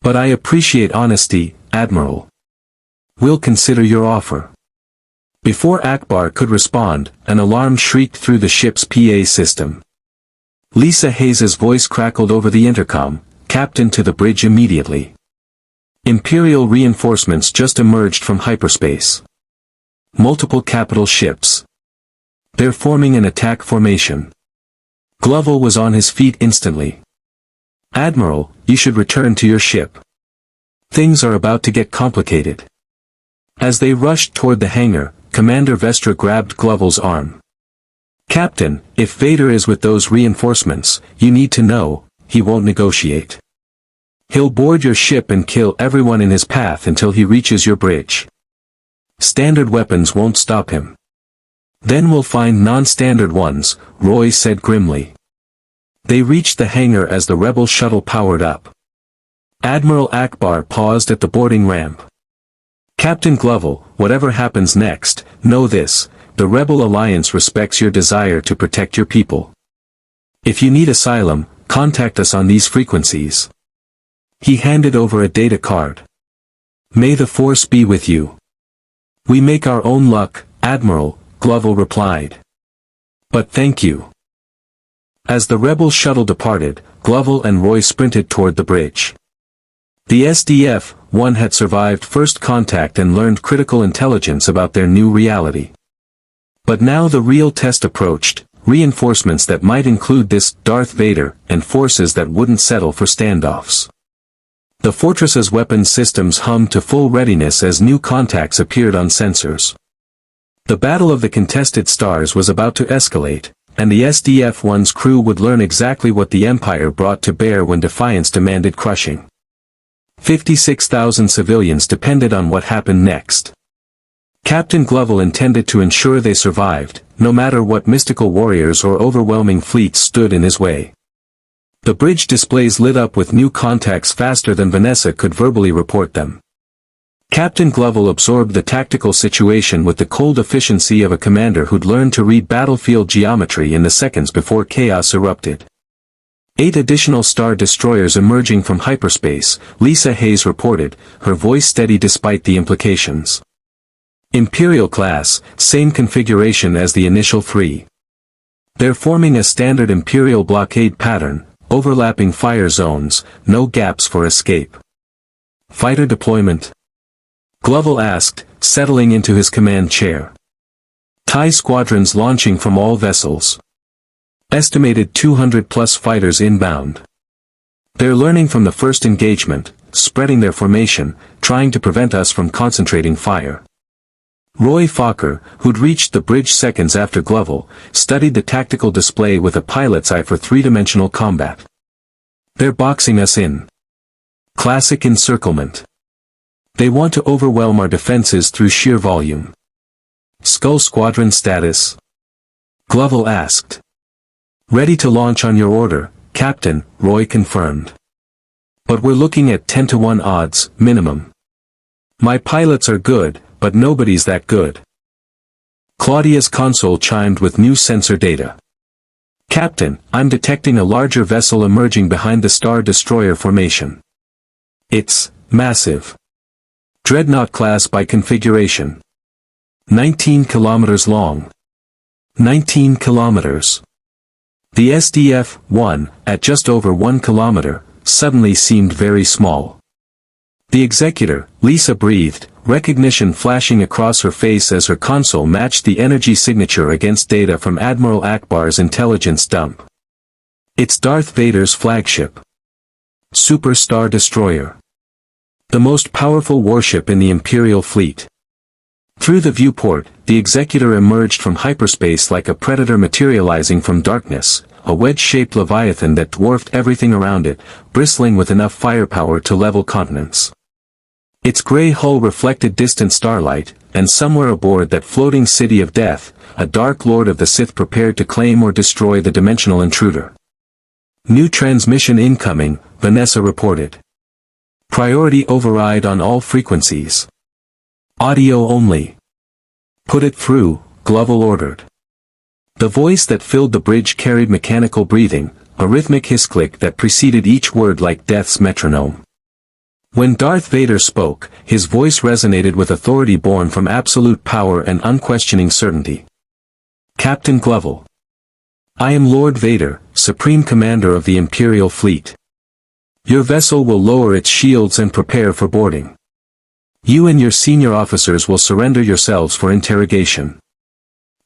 But I appreciate honesty, Admiral. We'll consider your offer." Before Akbar could respond, an alarm shrieked through the ship's PA system. Lisa Hayes's voice crackled over the intercom, "Captain to the bridge immediately. Imperial reinforcements just emerged from hyperspace. Multiple capital ships. They're forming an attack formation." Gloval was on his feet instantly. "Admiral, you should return to your ship. Things are about to get complicated." As they rushed toward the hangar, Commander Vestra grabbed Gloval's arm. "Captain, if Vader is with those reinforcements, you need to know, he won't negotiate. He'll board your ship and kill everyone in his path until he reaches your bridge. Standard weapons won't stop him. Then we'll find non-standard ones, Roy said grimly. They reached the hangar as the rebel shuttle powered up. Admiral Akbar paused at the boarding ramp. Captain Gloval, whatever happens next, know this, the Rebel Alliance respects your desire to protect your people. If you need asylum, contact us on these frequencies. He handed over a data card. May the Force be with you. We make our own luck, Admiral, Gloval replied. But thank you. As the Rebel shuttle departed, Gloval and Roy sprinted toward the bridge. The SDF-1 had survived first contact and learned critical intelligence about their new reality. But now the real test approached, reinforcements that might include this Darth Vader, and forces that wouldn't settle for standoffs. The fortress's weapon systems hummed to full readiness as new contacts appeared on sensors. The Battle of the Contested Stars was about to escalate, and the SDF-1's crew would learn exactly what the Empire brought to bear when defiance demanded crushing. 56,000 civilians depended on what happened next. Captain Gloval intended to ensure they survived, no matter what mystical warriors or overwhelming fleets stood in his way. The bridge displays lit up with new contacts faster than Vanessa could verbally report them. Captain Gloval absorbed the tactical situation with the cold efficiency of a commander who'd learned to read battlefield geometry in the seconds before chaos erupted. 8 additional Star Destroyers emerging from hyperspace, Lisa Hayes reported, her voice steady despite the implications. Imperial class, same configuration as the initial 3. They're forming a standard Imperial blockade pattern, overlapping fire zones, no gaps for escape. Fighter deployment? Gloval asked, settling into his command chair. TIE squadrons launching from all vessels. Estimated 200+ fighters inbound. They're learning from the first engagement, spreading their formation, trying to prevent us from concentrating fire. Roy Fokker, who'd reached the bridge seconds after Gloval, studied the tactical display with a pilot's eye for three-dimensional combat. They're boxing us in. Classic encirclement. They want to overwhelm our defenses through sheer volume. Skull Squadron status? Gloval asked. Ready to launch on your order, Captain, Roy confirmed. But we're looking at 10-to-1 odds, minimum. My pilots are good, but nobody's that good. Claudia's console chimed with new sensor data. Captain, I'm detecting a larger vessel emerging behind the Star Destroyer formation. It's massive. Dreadnought class by configuration. 19 kilometers long. 19 kilometers. The SDF-1, at just over 1 kilometer, suddenly seemed very small. The executor, Lisa breathed, recognition flashing across her face as her console matched the energy signature against data from Admiral Akbar's intelligence dump. It's Darth Vader's flagship. Super Star Destroyer. The most powerful warship in the Imperial fleet. Through the viewport, the executor emerged from hyperspace like a predator materializing from darkness, a wedge-shaped leviathan that dwarfed everything around it, bristling with enough firepower to level continents. Its gray hull reflected distant starlight, and somewhere aboard that floating city of death, a dark lord of the Sith prepared to claim or destroy the dimensional intruder. New transmission incoming, Vanessa reported. Priority override on all frequencies. Audio only. Put it through, Gloval ordered. The voice that filled the bridge carried mechanical breathing, a rhythmic hiss-click that preceded each word like death's metronome. When Darth Vader spoke, his voice resonated with authority born from absolute power and unquestioning certainty. Captain Gloval. I am Lord Vader, Supreme Commander of the Imperial Fleet. Your vessel will lower its shields and prepare for boarding. You and your senior officers will surrender yourselves for interrogation.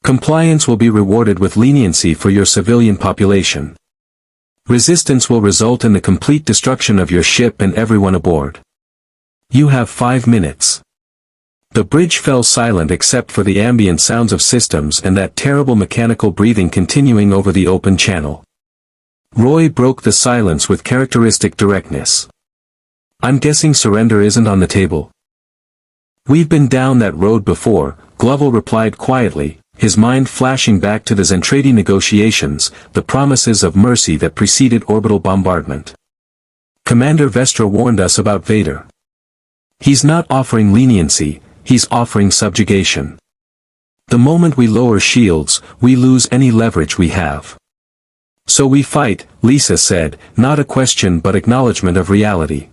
Compliance will be rewarded with leniency for your civilian population. Resistance will result in the complete destruction of your ship and everyone aboard. You have 5 minutes. The bridge fell silent except for the ambient sounds of systems and that terrible mechanical breathing continuing over the open channel. Roy broke the silence with characteristic directness. I'm guessing surrender isn't on the table. We've been down that road before, Gloval replied quietly, his mind flashing back to the Zentradi negotiations, the promises of mercy that preceded orbital bombardment. Commander Vestra warned us about Vader. He's not offering leniency, he's offering subjugation. The moment we lower shields, we lose any leverage we have. So we fight, Lisa said, not a question but acknowledgement of reality.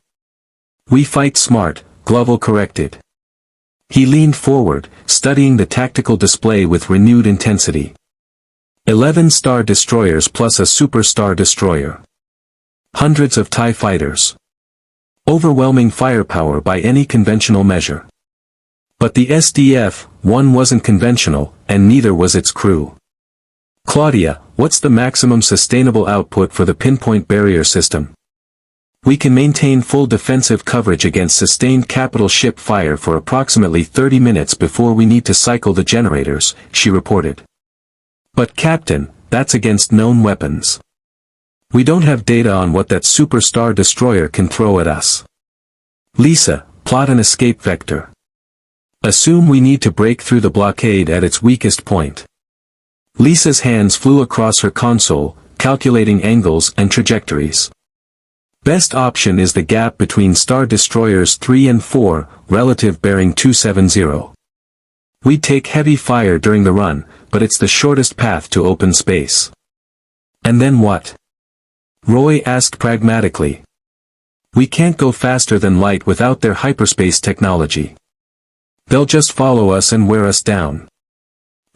We fight smart, Gloval corrected. He leaned forward, studying the tactical display with renewed intensity. 11 Star Destroyers plus a Super Star Destroyer. Hundreds of TIE fighters. Overwhelming firepower by any conventional measure. But the SDF-1 wasn't conventional, and neither was its crew. Claudia, what's the maximum sustainable output for the pinpoint barrier system? We can maintain full defensive coverage against sustained capital ship fire for approximately 30 minutes before we need to cycle the generators, she reported. But Captain, that's against known weapons. We don't have data on what that Super Star Destroyer can throw at us. Lisa, plot an escape vector. Assume we need to break through the blockade at its weakest point. Lisa's hands flew across her console, calculating angles and trajectories. Best option is the gap between Star Destroyers 3 and 4, relative bearing 270. We'd take heavy fire during the run, but it's the shortest path to open space. And then what? Roy asked pragmatically. We can't go faster than light without their hyperspace technology. They'll just follow us and wear us down.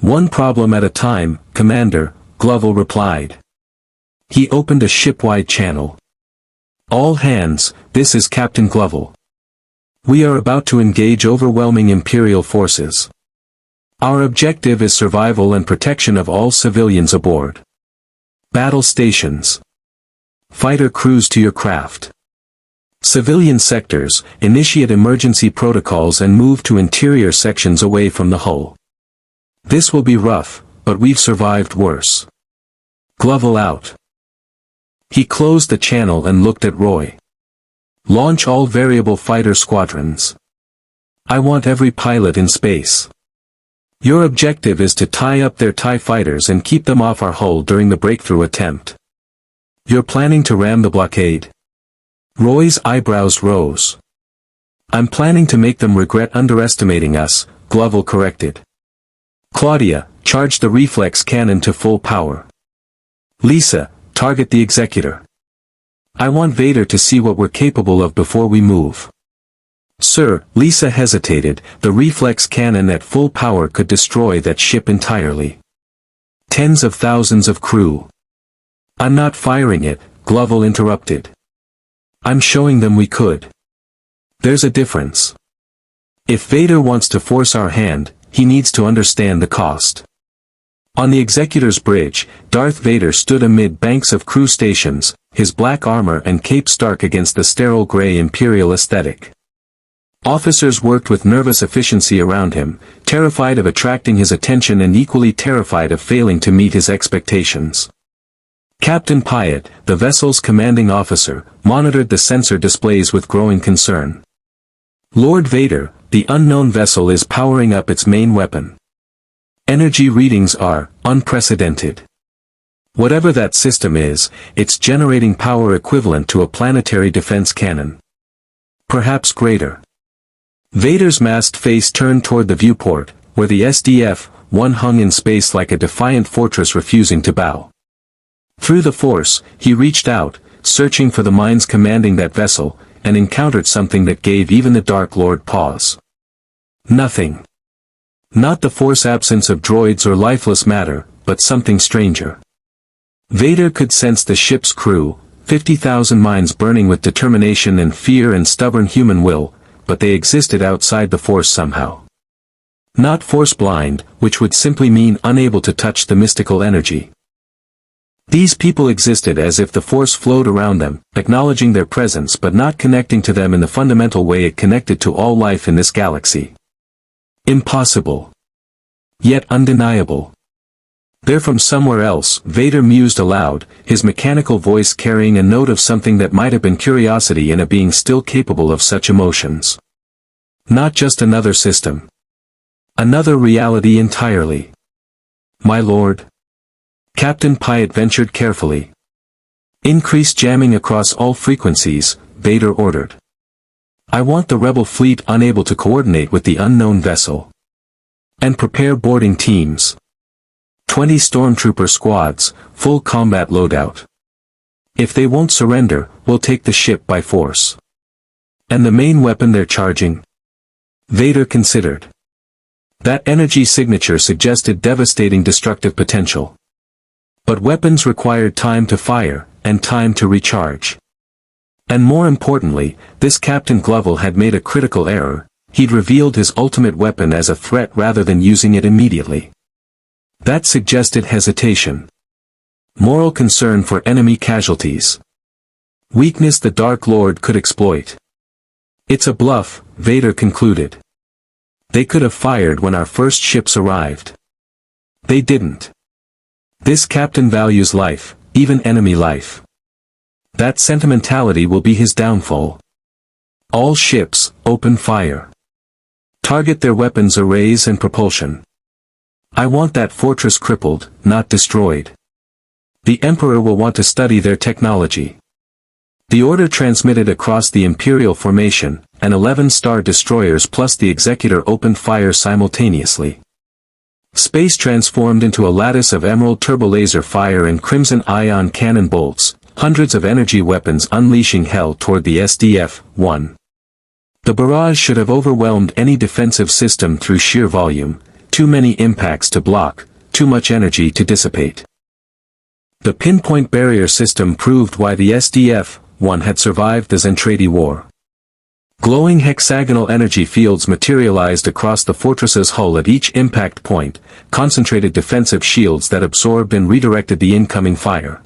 One problem at a time, Commander, Gloval replied. He opened a ship-wide channel. All hands, this is Captain Gloval. We are about to engage overwhelming Imperial forces. Our objective is survival and protection of all civilians aboard. Battle stations. Fighter crews to your craft. Civilian sectors, initiate emergency protocols and move to interior sections away from the hull. This will be rough, but we've survived worse. Gloval out. He closed the channel and looked at Roy. Launch all variable fighter squadrons. I want every pilot in space. Your objective is to tie up their TIE fighters and keep them off our hull during the breakthrough attempt. You're planning to ram the blockade? Roy's eyebrows rose. I'm planning to make them regret underestimating us, Gloval corrected. Claudia, charge the Reflex Cannon to full power. Lisa, target the Executor. I want Vader to see what we're capable of before we move. Sir, Lisa hesitated, the Reflex Cannon at full power could destroy that ship entirely. Tens of thousands of crew. I'm not firing it, Gloval interrupted. I'm showing them we could. There's a difference. If Vader wants to force our hand, he needs to understand the cost. On the Executor's bridge, Darth Vader stood amid banks of crew stations, his black armor and cape stark against the sterile gray Imperial aesthetic. Officers worked with nervous efficiency around him, terrified of attracting his attention and equally terrified of failing to meet his expectations. Captain Pyatt, the vessel's commanding officer, monitored the sensor displays with growing concern. Lord Vader, the unknown vessel is powering up its main weapon. Energy readings are unprecedented. Whatever that system is, it's generating power equivalent to a planetary defense cannon. Perhaps greater. Vader's masked face turned toward the viewport, where the SDF-1 hung in space like a defiant fortress refusing to bow. Through the Force, he reached out, searching for the minds commanding that vessel, and encountered something that gave even the Dark Lord pause. Nothing. Not the Force absence of droids or lifeless matter, but something stranger. Vader could sense the ship's crew, 50,000 minds burning with determination and fear and stubborn human will, but they existed outside the Force somehow. Not Force-blind, which would simply mean unable to touch the mystical energy. These people existed as if the Force flowed around them, acknowledging their presence but not connecting to them in the fundamental way it connected to all life in this galaxy. Impossible. Yet undeniable. They're from somewhere else, Vader mused aloud, his mechanical voice carrying a note of something that might have been curiosity in a being still capable of such emotions. Not just another system. Another reality entirely. My lord. Captain Pyatt ventured carefully. Increase jamming across all frequencies, Vader ordered. I want the rebel fleet unable to coordinate with the unknown vessel. And prepare boarding teams. 20 stormtrooper squads, full combat loadout. If they won't surrender, we'll take the ship by force. And the main weapon they're charging? Vader considered. That energy signature suggested devastating destructive potential. But weapons required time to fire, and time to recharge. And more importantly, this Captain Gloval had made a critical error. He'd revealed his ultimate weapon as a threat rather than using it immediately. That suggested hesitation. Moral concern for enemy casualties. Weakness the Dark Lord could exploit. It's a bluff, Vader concluded. They could have fired when our first ships arrived. They didn't. This captain values life, even enemy life. That sentimentality will be his downfall. All ships, open fire. Target their weapons arrays and propulsion. I want that fortress crippled, not destroyed. The Emperor will want to study their technology. The order transmitted across the Imperial formation, and 11 star destroyers plus the Executor opened fire simultaneously. Space transformed into a lattice of emerald turbolaser fire and crimson ion cannon bolts, hundreds of energy weapons unleashing hell toward the SDF-1. The barrage should have overwhelmed any defensive system through sheer volume, too many impacts to block, too much energy to dissipate. The pinpoint barrier system proved why the SDF-1 had survived the Zentradi War. Glowing hexagonal energy fields materialized across the fortress's hull at each impact point, concentrated defensive shields that absorbed and redirected the incoming fire.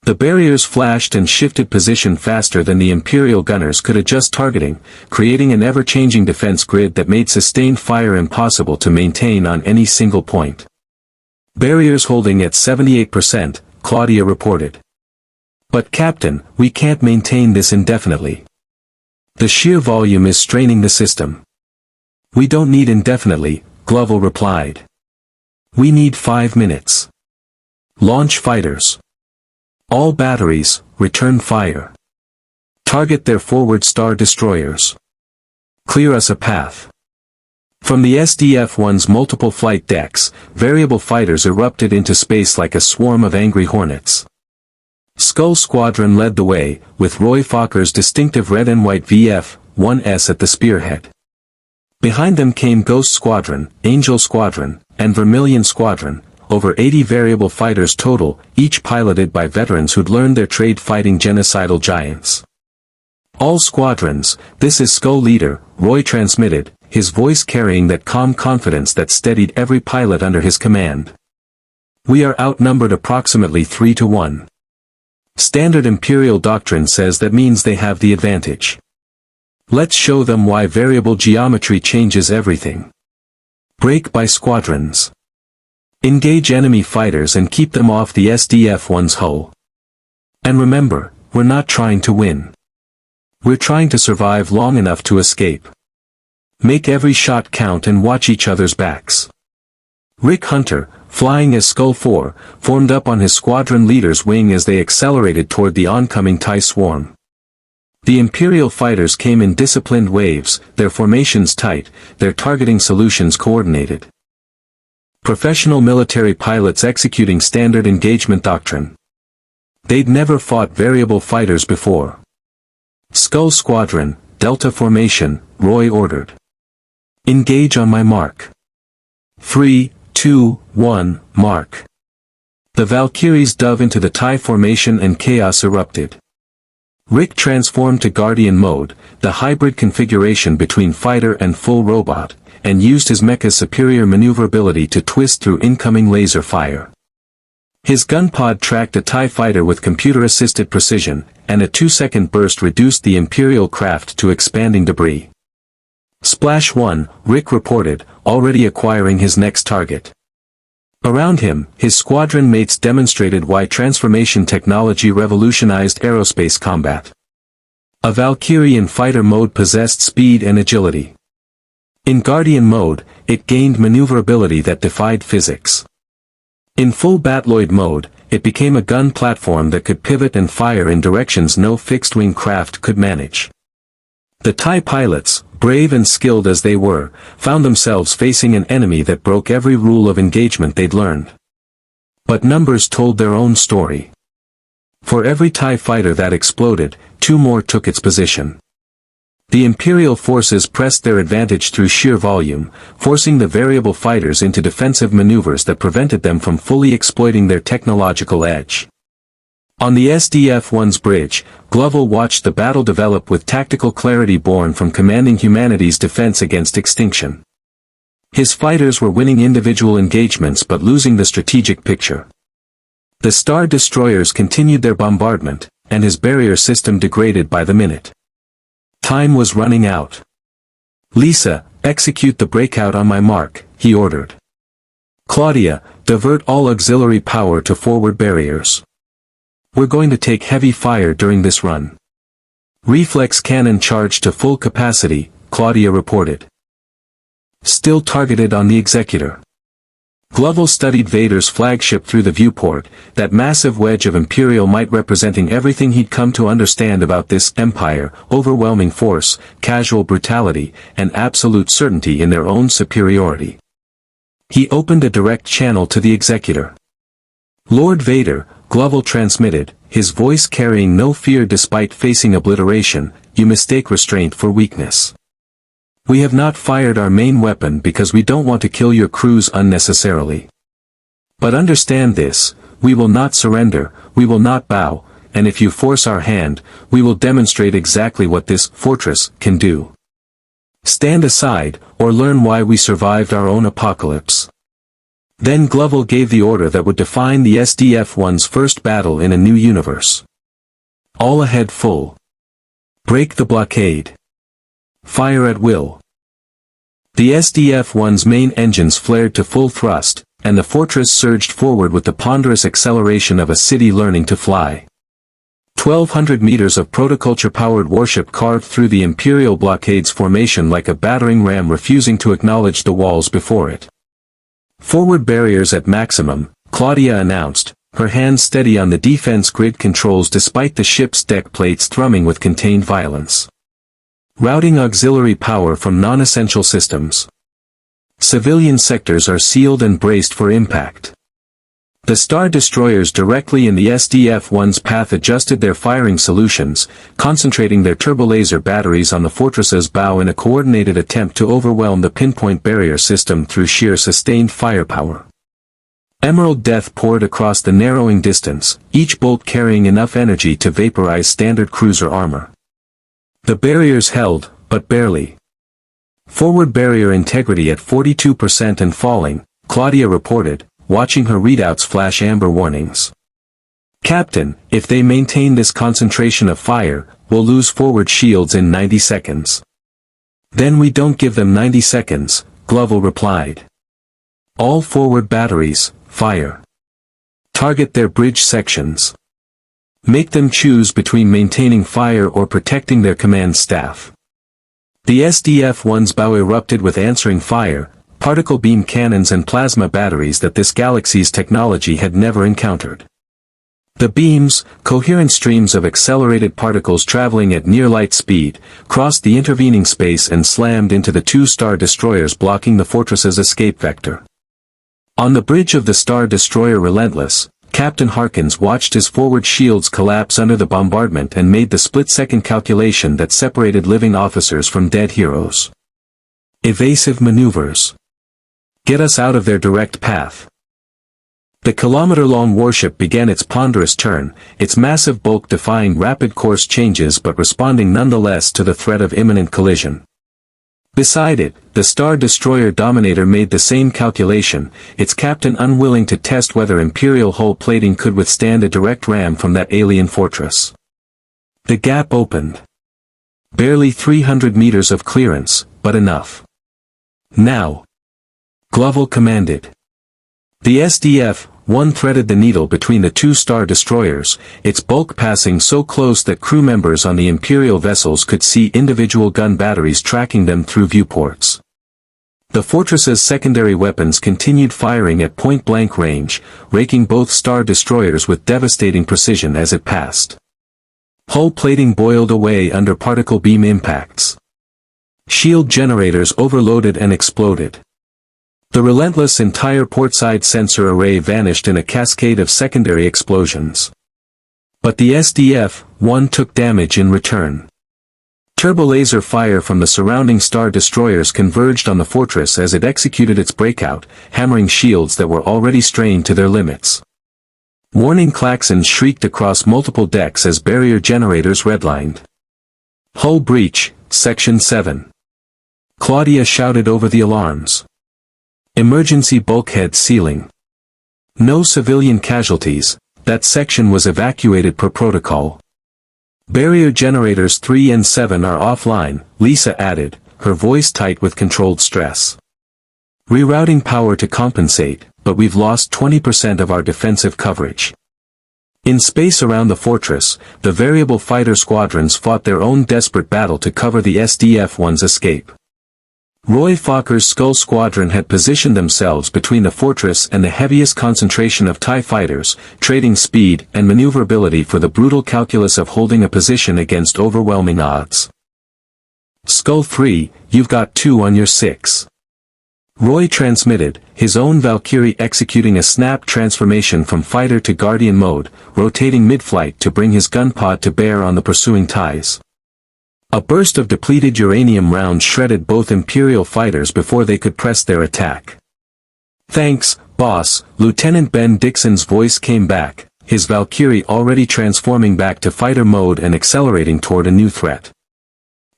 The barriers flashed and shifted position faster than the Imperial gunners could adjust targeting, creating an ever-changing defense grid that made sustained fire impossible to maintain on any single point. Barriers holding at 78%, Claudia reported. But Captain, we can't maintain this indefinitely. The sheer volume is straining the system. We don't need indefinitely, Gloval replied. We need 5 minutes. Launch fighters. All batteries, return fire. Target their forward star destroyers. Clear us a path. From the SDF-1's multiple flight decks, variable fighters erupted into space like a swarm of angry hornets. Skull Squadron led the way, with Roy Fokker's distinctive red and white VF-1S at the spearhead. Behind them came Ghost Squadron, Angel Squadron, and Vermilion Squadron, over 80 variable fighters total, each piloted by veterans who'd learned their trade fighting genocidal giants. All squadrons, this is Skull Leader, Roy transmitted, his voice carrying that calm confidence that steadied every pilot under his command. We are outnumbered approximately 3-1. Standard Imperial doctrine says that means they have the advantage. Let's show them why variable geometry changes everything. Break by squadrons. Engage enemy fighters and keep them off the SDF-1's hull. And remember, we're not trying to win. We're trying to survive long enough to escape. Make every shot count and watch each other's backs. Rick Hunter, flying as Skull 4, formed up on his squadron leader's wing as they accelerated toward the oncoming TIE swarm. The Imperial fighters came in disciplined waves, their formations tight, their targeting solutions coordinated. Professional military pilots executing standard engagement doctrine. They'd never fought variable fighters before. Skull Squadron, Delta Formation, Roy ordered. Engage on my mark. 3, 2, 1, mark. The Valkyries dove into the TIE formation and chaos erupted. Rick transformed to Guardian mode, the hybrid configuration between fighter and full robot, and used his Mecha's superior maneuverability to twist through incoming laser fire. His gun pod tracked a TIE fighter with computer-assisted precision, and a 2-second burst reduced the Imperial craft to expanding debris. Splash 1, Rick reported, already acquiring his next target. Around him, his squadron mates demonstrated why transformation technology revolutionized aerospace combat. A Valkyrie in fighter mode possessed speed and agility. In Guardian mode, it gained maneuverability that defied physics. In full Batloid mode, it became a gun platform that could pivot and fire in directions no fixed-wing craft could manage. The TIE pilots, brave and skilled as they were, found themselves facing an enemy that broke every rule of engagement they'd learned. But numbers told their own story. For every TIE fighter that exploded, 2 more took its position. The Imperial forces pressed their advantage through sheer volume, forcing the variable fighters into defensive maneuvers that prevented them from fully exploiting their technological edge. On the SDF-1's bridge, Gloval watched the battle develop with tactical clarity born from commanding humanity's defense against extinction. His fighters were winning individual engagements but losing the strategic picture. The Star Destroyers continued their bombardment, and his barrier system degraded by the minute. Time was running out. "Lisa, execute the breakout on my mark," he ordered. "Claudia, divert all auxiliary power to forward barriers. We're going to take heavy fire during this run." "Reflex Cannon charged to full capacity," Claudia reported. "Still targeted on the Executor." Gloval studied Vader's flagship through the viewport, that massive wedge of Imperial might representing everything he'd come to understand about this empire: overwhelming force, casual brutality, and absolute certainty in their own superiority. He opened a direct channel to the Executor. "Lord Vader," Gloval transmitted, his voice carrying no fear despite facing obliteration, "you mistake restraint for weakness. We have not fired our main weapon because we don't want to kill your crews unnecessarily. But understand this, we will not surrender, we will not bow, and if you force our hand, we will demonstrate exactly what this fortress can do. Stand aside, or learn why we survived our own apocalypse." Then Gloval gave the order that would define the SDF-1's first battle in a new universe. "All ahead full. Break the blockade. Fire at will." The SDF-1's main engines flared to full thrust, and the fortress surged forward with the ponderous acceleration of a city learning to fly. 1,200 meters of Protoculture-powered warship carved through the Imperial blockade's formation like a battering ram refusing to acknowledge the walls before it. "Forward barriers at maximum," Claudia announced, her hands steady on the defense grid controls despite the ship's deck plates thrumming with contained violence. "Routing auxiliary power from non-essential systems. Civilian sectors are sealed and braced for impact." The Star Destroyers directly in the SDF-1's path adjusted their firing solutions, concentrating their turbolaser batteries on the fortress's bow in a coordinated attempt to overwhelm the pinpoint barrier system through sheer sustained firepower. Emerald death poured across the narrowing distance, each bolt carrying enough energy to vaporize standard cruiser armor. The barriers held, but barely. "Forward barrier integrity at 42% and falling," Claudia reported, watching her readouts flash amber warnings. "Captain, if they maintain this concentration of fire, we'll lose forward shields in 90 seconds. "Then we don't give them 90 seconds, Gloval replied. "All forward batteries, fire. Target their bridge sections. Make them choose between maintaining fire or protecting their command staff." The SDF-1's bow erupted with answering fire, particle beam cannons and plasma batteries that this galaxy's technology had never encountered. The beams, coherent streams of accelerated particles traveling at near light speed, crossed the intervening space and slammed into the 2 Star Destroyers blocking the fortress's escape vector. On the bridge of the Star Destroyer Relentless, Captain Harkins watched his forward shields collapse under the bombardment and made the split-second calculation that separated living officers from dead heroes. Evasive maneuvers. Get us out of their direct path. The kilometer-long warship began its ponderous turn, its massive bulk defying rapid course changes but responding nonetheless to the threat of imminent collision. Beside it, the Star Destroyer Dominator made the same calculation, its captain unwilling to test whether Imperial hull plating could withstand a direct ram from that alien fortress. The gap opened. Barely 300 meters of clearance, but enough. "Now!" Gloval commanded. The SDF-1 threaded the needle between the 2 Star Destroyers, its bulk passing so close that crew members on the Imperial vessels could see individual gun batteries tracking them through viewports. The fortress's secondary weapons continued firing at point-blank range, raking both Star Destroyers with devastating precision as it passed. Hull plating boiled away under particle beam impacts. Shield generators overloaded and exploded. The relentless entire portside sensor array vanished in a cascade of secondary explosions. But the SDF-1 took damage in return. Turbolaser fire from the surrounding Star Destroyers converged on the fortress as it executed its breakout, hammering shields that were already strained to their limits. Warning klaxons shrieked across multiple decks as barrier generators redlined. Hull breach, Section 7. Claudia shouted over the alarms. Emergency bulkhead sealing. No civilian casualties, that section was evacuated per protocol. Barrier generators 3 and 7 are offline, Lisa added, her voice tight with controlled stress. Rerouting power to compensate, but we've lost 20% of our defensive coverage. In space around the fortress, the variable fighter squadrons fought their own desperate battle to cover the SDF-1's escape. Roy Fokker's Skull Squadron had positioned themselves between the fortress and the heaviest concentration of TIE fighters, trading speed and maneuverability for the brutal calculus of holding a position against overwhelming odds. Skull 3, you've got 2 on your 6. Roy transmitted, his own Valkyrie executing a snap transformation from fighter to guardian mode, rotating mid-flight to bring his gun pod to bear on the pursuing TIEs. A burst of depleted uranium rounds shredded both Imperial fighters before they could press their attack. "Thanks, boss," Lieutenant Ben Dixon's voice came back, his Valkyrie already transforming back to fighter mode and accelerating toward a new threat.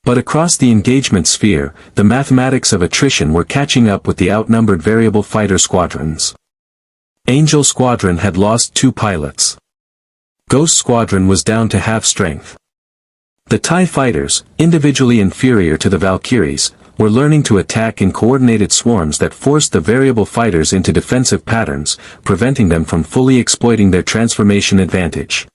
But across the engagement sphere, the mathematics of attrition were catching up with the outnumbered variable fighter squadrons. Angel Squadron had lost 2 pilots. Ghost Squadron was down to half strength. The TIE fighters, individually inferior to the Valkyries, were learning to attack in coordinated swarms that forced the variable fighters into defensive patterns, preventing them from fully exploiting their transformation advantage.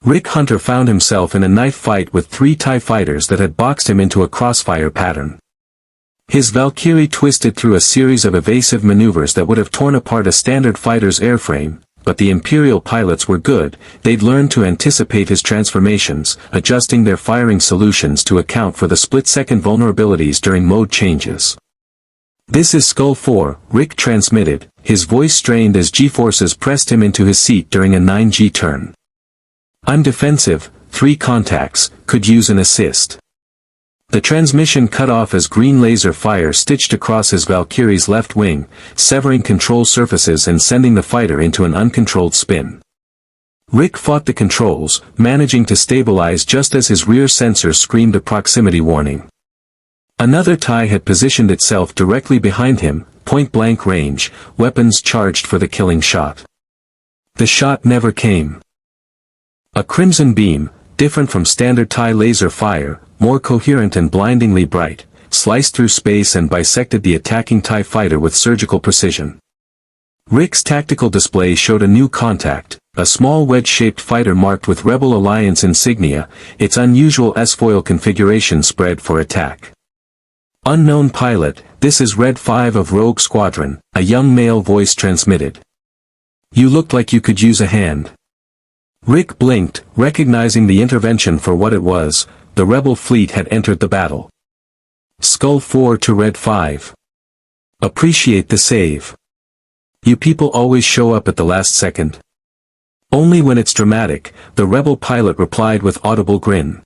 Rick Hunter found himself in a knife fight with 3 TIE fighters that had boxed him into a crossfire pattern. His Valkyrie twisted through a series of evasive maneuvers that would have torn apart a standard fighter's airframe, but the Imperial pilots were good, they'd learned to anticipate his transformations, adjusting their firing solutions to account for the split-second vulnerabilities during mode changes. "This is Skull 4, Rick transmitted, his voice strained as G-forces pressed him into his seat during a 9G turn. "I'm defensive, 3 contacts, could use an assist." The transmission cut off as green laser fire stitched across his Valkyrie's left wing, severing control surfaces and sending the fighter into an uncontrolled spin. Rick fought the controls, managing to stabilize just as his rear sensor screamed a proximity warning. Another TIE had positioned itself directly behind him, point-blank range, weapons charged for the killing shot. The shot never came. A crimson beam, different from standard TIE laser fire, more coherent and blindingly bright, sliced through space and bisected the attacking TIE fighter with surgical precision. Rick's tactical display showed a new contact, a small wedge-shaped fighter marked with Rebel Alliance insignia, its unusual S-foil configuration spread for attack. "Unknown pilot, this is Red 5 of Rogue Squadron," a young male voice transmitted. "You looked like you could use a hand." Rick blinked, recognizing the intervention for what it was. The rebel fleet had entered the battle. Skull 4 to Red 5. "Appreciate the save. You people always show up at the last second." "Only when it's dramatic," the rebel pilot replied with audible grin.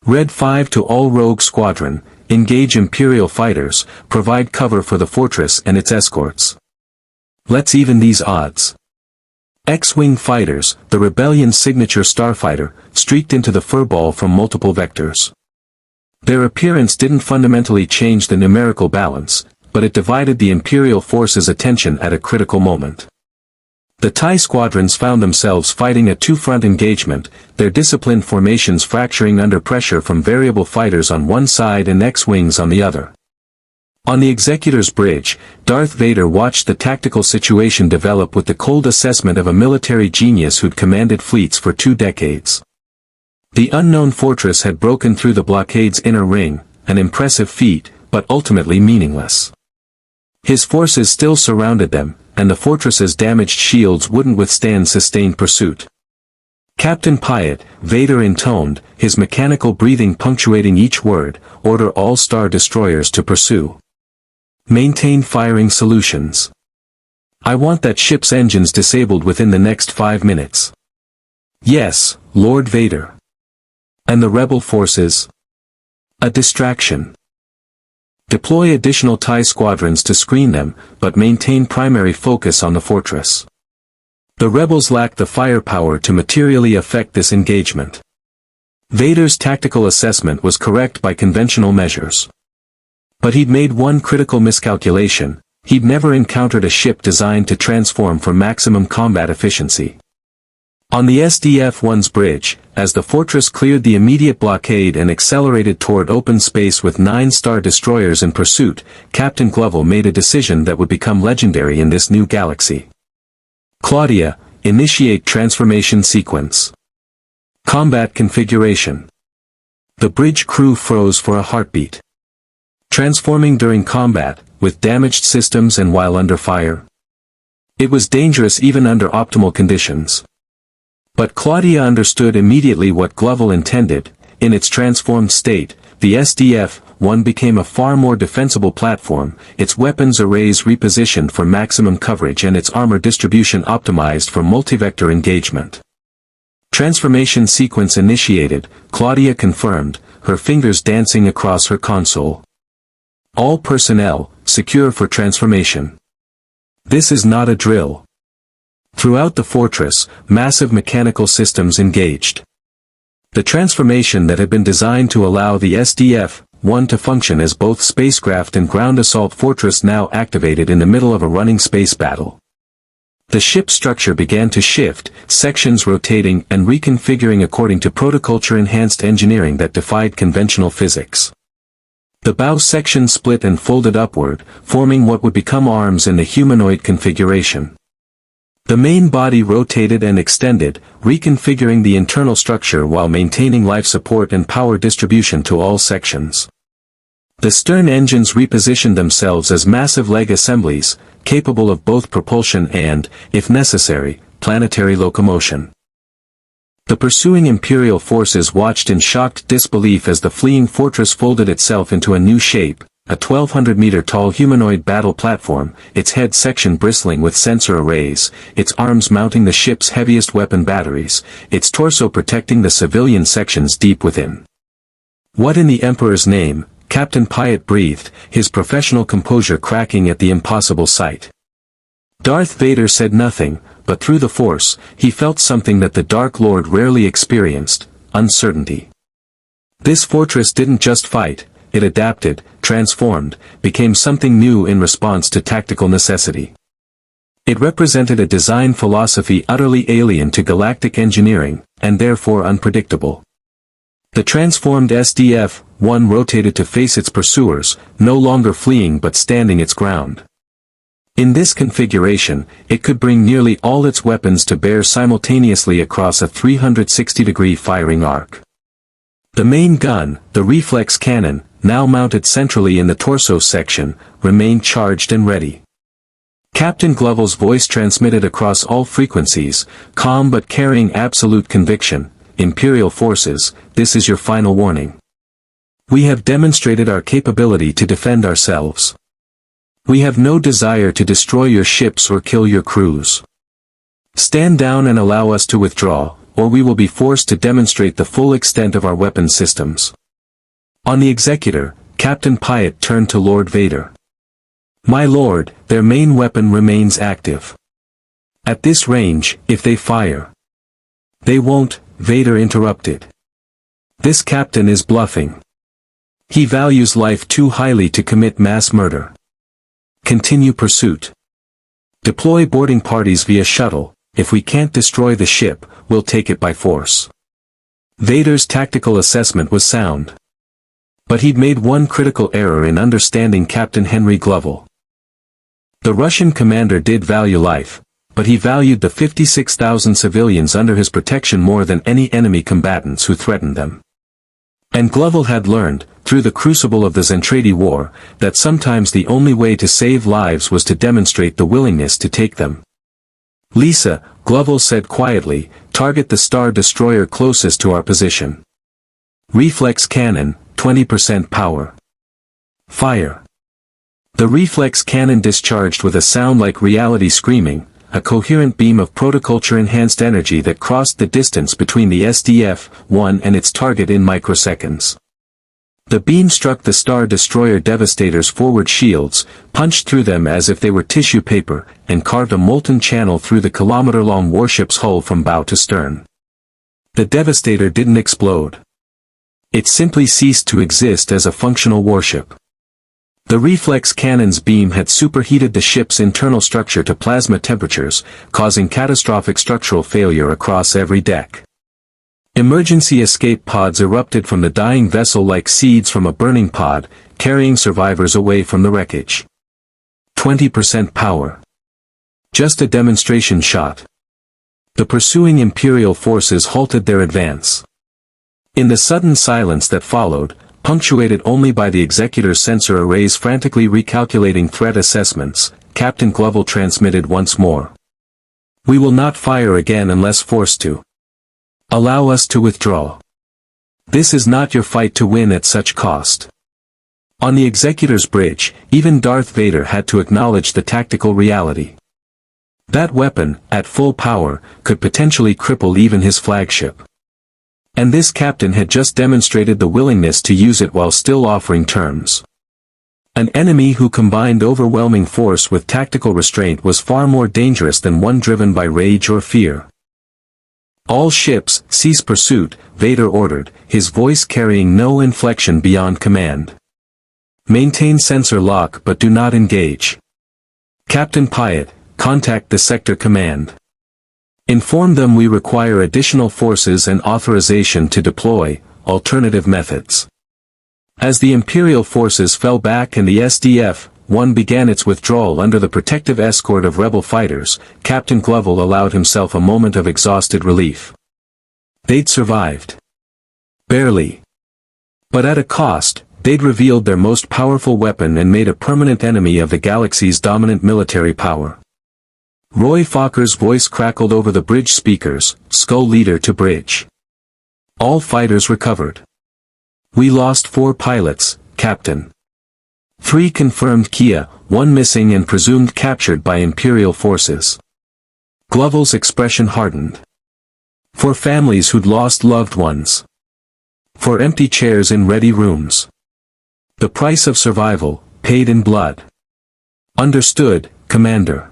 Red 5 to all Rogue Squadron, engage Imperial fighters, provide cover for the fortress and its escorts. Let's even these odds. X-Wing fighters, the Rebellion's signature starfighter, streaked into the furball from multiple vectors. Their appearance didn't fundamentally change the numerical balance, but it divided the Imperial force's attention at a critical moment. The TIE squadrons found themselves fighting a 2-front engagement, their disciplined formations fracturing under pressure from variable fighters on one side and X-Wings on the other. On the Executor's Bridge, Darth Vader watched the tactical situation develop with the cold assessment of a military genius who'd commanded fleets for 2 decades. The unknown fortress had broken through the blockade's inner ring, an impressive feat, but ultimately meaningless. His forces still surrounded them, and the fortress's damaged shields wouldn't withstand sustained pursuit. Captain Piet, Vader intoned, his mechanical breathing punctuating each word, order all Star Destroyers to pursue. Maintain firing solutions. I want that ship's engines disabled within the next 5 minutes. Yes, Lord Vader. And the rebel forces? A distraction. Deploy additional TIE squadrons to screen them, but maintain primary focus on the fortress. The rebels lack the firepower to materially affect this engagement. Vader's tactical assessment was correct by conventional measures. But he'd made one critical miscalculation: he'd never encountered a ship designed to transform for maximum combat efficiency. On the SDF-1's bridge, as the fortress cleared the immediate blockade and accelerated toward open space with 9 Star Destroyers in pursuit, Captain Gloval made a decision that would become legendary in this new galaxy. Claudia, initiate transformation sequence. Combat configuration. The bridge crew froze for a heartbeat. Transforming during combat, with damaged systems and while under fire. It was dangerous even under optimal conditions. But Claudia understood immediately what Gloval intended. In its transformed state, the SDF-1 became a far more defensible platform, its weapons arrays repositioned for maximum coverage and its armor distribution optimized for multi-vector engagement. Transformation sequence initiated, Claudia confirmed, her fingers dancing across her console. All personnel, secure for transformation. This is not a drill. Throughout the fortress, massive mechanical systems engaged. The transformation that had been designed to allow the SDF-1 to function as both spacecraft and ground assault fortress now activated in the middle of a running space battle. The ship's structure began to shift, sections rotating and reconfiguring according to protoculture enhanced engineering that defied conventional physics. The bow section split and folded upward, forming what would become arms in the humanoid configuration. The main body rotated and extended, reconfiguring the internal structure while maintaining life support and power distribution to all sections. The stern engines repositioned themselves as massive leg assemblies, capable of both propulsion and, if necessary, planetary locomotion. The pursuing Imperial forces watched in shocked disbelief as the fleeing fortress folded itself into a new shape, a 1,200-meter-tall humanoid battle platform, its head section bristling with sensor arrays, its arms mounting the ship's heaviest weapon batteries, its torso protecting the civilian sections deep within. What in the Emperor's name? Captain Piet breathed, his professional composure cracking at the impossible sight. Darth Vader said nothing, but through the Force, he felt something that the Dark Lord rarely experienced: uncertainty. This fortress didn't just fight, it adapted, transformed, became something new in response to tactical necessity. It represented a design philosophy utterly alien to galactic engineering, and therefore unpredictable. The transformed SDF-1 rotated to face its pursuers, no longer fleeing but standing its ground. In this configuration, it could bring nearly all its weapons to bear simultaneously across a 360-degree firing arc. The main gun, the Reflex Cannon, now mounted centrally in the torso section, remained charged and ready. Captain Gloval's voice transmitted across all frequencies, calm but carrying absolute conviction: Imperial forces, this is your final warning. We have demonstrated our capability to defend ourselves. We have no desire to destroy your ships or kill your crews. Stand down and allow us to withdraw, or we will be forced to demonstrate the full extent of our weapon systems. On the Executor, Captain Piet turned to Lord Vader. My lord, their main weapon remains active. At this range, if they fire. They won't, Vader interrupted. This captain is bluffing. He values life too highly to commit mass murder. Continue pursuit. Deploy boarding parties via shuttle. If we can't destroy the ship, we'll take it by force. Vader's tactical assessment was sound. But he'd made one critical error in understanding Captain Henry Gloval. The Russian commander did value life, but he valued the 56,000 civilians under his protection more than any enemy combatants who threatened them. And Gloval had learned, through the crucible of the Zentradi War, that sometimes the only way to save lives was to demonstrate the willingness to take them. Lisa, Gloval said quietly, target the Star Destroyer closest to our position. Reflex Cannon, 20% power. Fire. The Reflex Cannon discharged with a sound like reality screaming, a coherent beam of Protoculture enhanced energy that crossed the distance between the SDF-1 and its target in microseconds. The beam struck the Star Destroyer Devastator's forward shields, punched through them as if they were tissue paper, and carved a molten channel through the kilometer-long warship's hull from bow to stern. The Devastator didn't explode. It simply ceased to exist as a functional warship. The Reflex Cannon's beam had superheated the ship's internal structure to plasma temperatures, causing catastrophic structural failure across every deck. Emergency escape pods erupted from the dying vessel like seeds from a burning pod, carrying survivors away from the wreckage. 20% power. Just a demonstration shot. The pursuing Imperial forces halted their advance. In the sudden silence that followed, punctuated only by the Executor's sensor arrays frantically recalculating threat assessments, Captain Gloval transmitted once more. We will not fire again unless forced to. Allow us to withdraw. This is not your fight to win at such cost. On the Executor's bridge, even Darth Vader had to acknowledge the tactical reality. That weapon, at full power, could potentially cripple even his flagship. And this captain had just demonstrated the willingness to use it while still offering terms. An enemy who combined overwhelming force with tactical restraint was far more dangerous than one driven by rage or fear. All ships, cease pursuit, Vader ordered, his voice carrying no inflection beyond command. Maintain sensor lock but do not engage. Captain Pyatt, contact the sector command. Inform them we require additional forces and authorization to deploy alternative methods. As the Imperial forces fell back and the SDF-1 began its withdrawal under the protective escort of rebel fighters, Captain Gloval allowed himself a moment of exhausted relief. They'd survived. Barely. But at a cost, they'd revealed their most powerful weapon and made a permanent enemy of the galaxy's dominant military power. Roy Fokker's voice crackled over the bridge speakers, Skull Leader to bridge. All fighters recovered. We lost 4 pilots, Captain. 3 confirmed Kia, 1 missing and presumed captured by Imperial forces. Gloval's expression hardened. For families who'd lost loved ones. For empty chairs in ready rooms. The price of survival, paid in blood. Understood, Commander.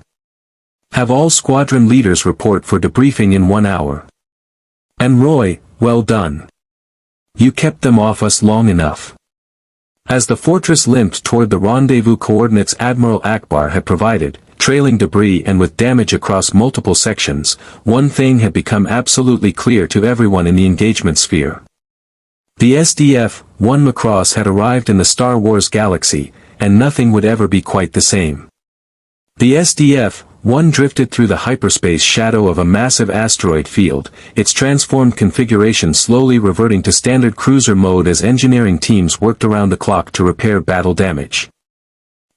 Have all squadron leaders report for debriefing in 1 hour. And Roy, well done. You kept them off us long enough. As the fortress limped toward the rendezvous coordinates Admiral Akbar had provided, trailing debris and with damage across multiple sections, one thing had become absolutely clear to everyone in the engagement sphere. The SDF-1 Macross had arrived in the Star Wars galaxy, and nothing would ever be quite the same. The SDF-1 drifted through the hyperspace shadow of a massive asteroid field, its transformed configuration slowly reverting to standard cruiser mode as engineering teams worked around the clock to repair battle damage.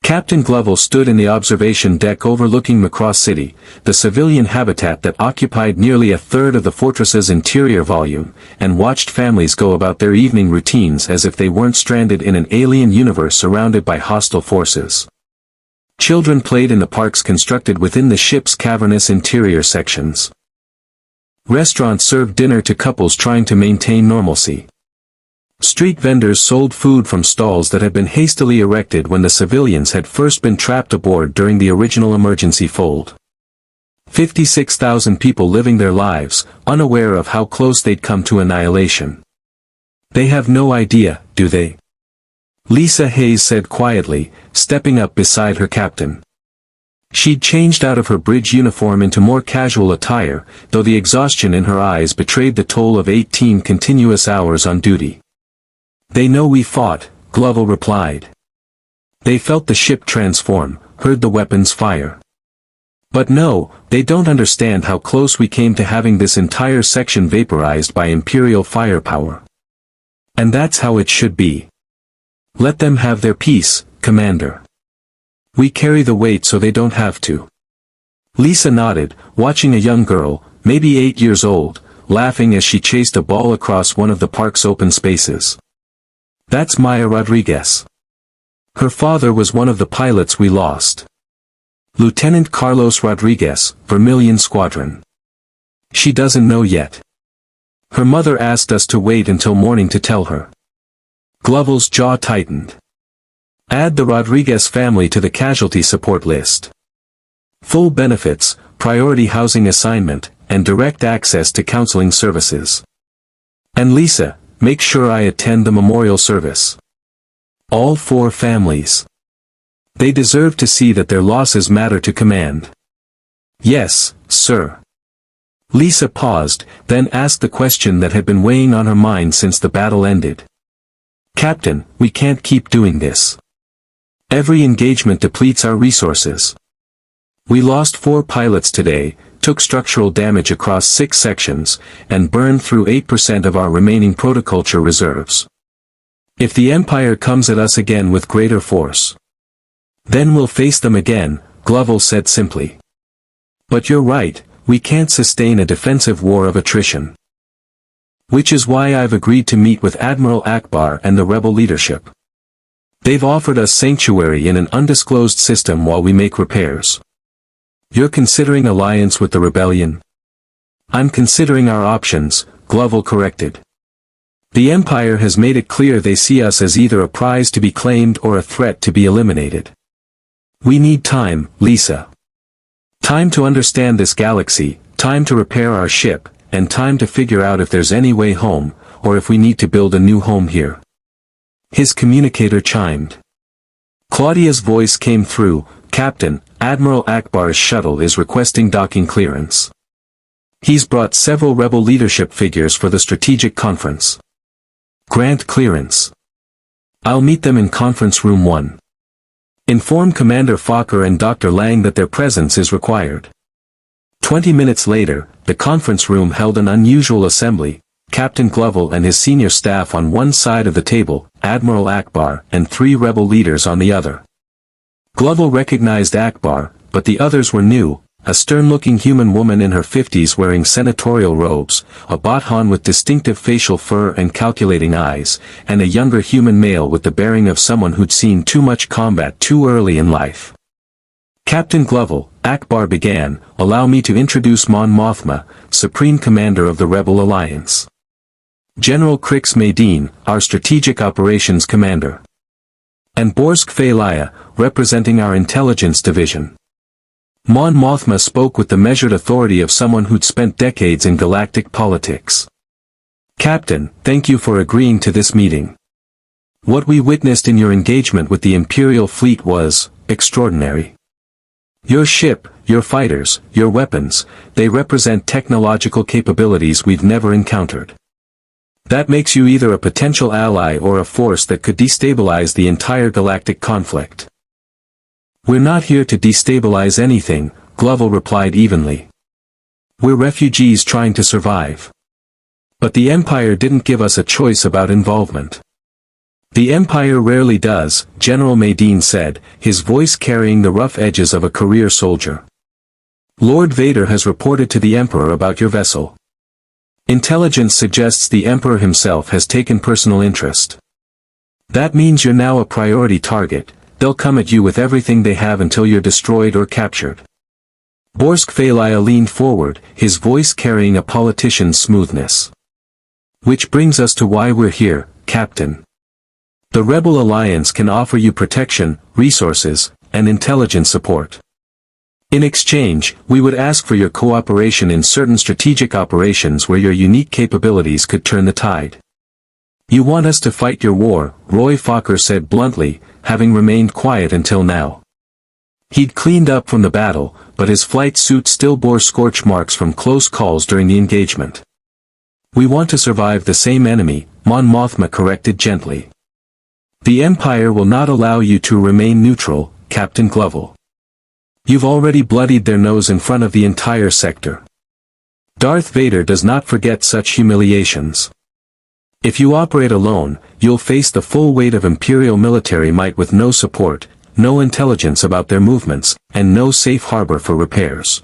Captain Gloval stood in the observation deck overlooking Macross City, the civilian habitat that occupied nearly a third of the fortress's interior volume, and watched families go about their evening routines as if they weren't stranded in an alien universe surrounded by hostile forces. Children played in the parks constructed within the ship's cavernous interior sections. Restaurants served dinner to couples trying to maintain normalcy. Street vendors sold food from stalls that had been hastily erected when the civilians had first been trapped aboard during the original emergency fold. 56,000 people living their lives, unaware of how close they'd come to annihilation. They have no idea, do they? Lisa Hayes said quietly, stepping up beside her captain. She'd changed out of her bridge uniform into more casual attire, though the exhaustion in her eyes betrayed the toll of 18 continuous hours on duty. They know we fought, Gloval replied. They felt the ship transform, heard the weapons fire. But no, they don't understand how close we came to having this entire section vaporized by Imperial firepower. And that's how it should be. Let them have their peace, Commander. We carry the weight so they don't have to. Lisa nodded, watching a young girl, maybe 8 years old, laughing as she chased a ball across one of the park's open spaces. That's Maya Rodriguez. Her father was one of the pilots we lost. Lieutenant Carlos Rodriguez, Vermilion Squadron. She doesn't know yet. Her mother asked us to wait until morning to tell her. Gloval's jaw tightened. Add the Rodriguez family to the casualty support list. Full benefits, priority housing assignment, and direct access to counseling services. And Lisa, make sure I attend the memorial service. All 4 families. They deserve to see that their losses matter to command. Yes, sir. Lisa paused, then asked the question that had been weighing on her mind since the battle ended. Captain, we can't keep doing this. Every engagement depletes our resources. We lost 4 pilots today, took structural damage across 6 sections, and burned through 8% of our remaining protoculture reserves. If the Empire comes at us again with greater force, then we'll face them again, Gloval said simply. But you're right, we can't sustain a defensive war of attrition. Which is why I've agreed to meet with Admiral Akbar and the rebel leadership. They've offered us sanctuary in an undisclosed system while we make repairs. You're considering alliance with the rebellion? I'm considering our options, Gloval corrected. The Empire has made it clear they see us as either a prize to be claimed or a threat to be eliminated. We need time, Lisa. Time to understand this galaxy, time to repair our ship, and time to figure out if there's any way home, or if we need to build a new home here. His communicator chimed. Claudia's voice came through, Captain, Admiral Akbar's shuttle is requesting docking clearance. He's brought several rebel leadership figures for the strategic conference. Grant clearance. I'll meet them in conference room 1. Inform Commander Fokker and Dr. Lang that their presence is required. 20 minutes later, the conference room held an unusual assembly, Captain Gloval and his senior staff on one side of the table, Admiral Akbar and 3 rebel leaders on the other. Gloval recognized Akbar, but the others were new, a stern-looking human woman in her 50s wearing senatorial robes, a Bothan with distinctive facial fur and calculating eyes, and a younger human male with the bearing of someone who'd seen too much combat too early in life. Captain Gloval, Akbar began, allow me to introduce Mon Mothma, Supreme Commander of the Rebel Alliance. General Krix Maydeen, our Strategic Operations Commander. And Borsk Failaya, representing our Intelligence Division. Mon Mothma spoke with the measured authority of someone who'd spent decades in galactic politics. Captain, thank you for agreeing to this meeting. What we witnessed in your engagement with the Imperial fleet was extraordinary. Your ship, your fighters, your weapons, they represent technological capabilities we've never encountered. That makes you either a potential ally or a force that could destabilize the entire galactic conflict. We're not here to destabilize anything, Gloval replied evenly. We're refugees trying to survive. But the Empire didn't give us a choice about involvement. The Empire rarely does, General Maydeen said, his voice carrying the rough edges of a career soldier. Lord Vader has reported to the Emperor about your vessel. Intelligence suggests the Emperor himself has taken personal interest. That means you're now a priority target. They'll come at you with everything they have until you're destroyed or captured. Borsk Failaya leaned forward, his voice carrying a politician's smoothness. Which brings us to why we're here, Captain. The Rebel Alliance can offer you protection, resources, and intelligence support. In exchange, we would ask for your cooperation in certain strategic operations where your unique capabilities could turn the tide. You want us to fight your war, Roy Fokker said bluntly, having remained quiet until now. He'd cleaned up from the battle, but his flight suit still bore scorch marks from close calls during the engagement. We want to survive the same enemy, Mon Mothma corrected gently. The Empire will not allow you to remain neutral, Captain Gloval. You've already bloodied their nose in front of the entire sector. Darth Vader does not forget such humiliations. If you operate alone, you'll face the full weight of Imperial military might with no support, no intelligence about their movements, and no safe harbor for repairs.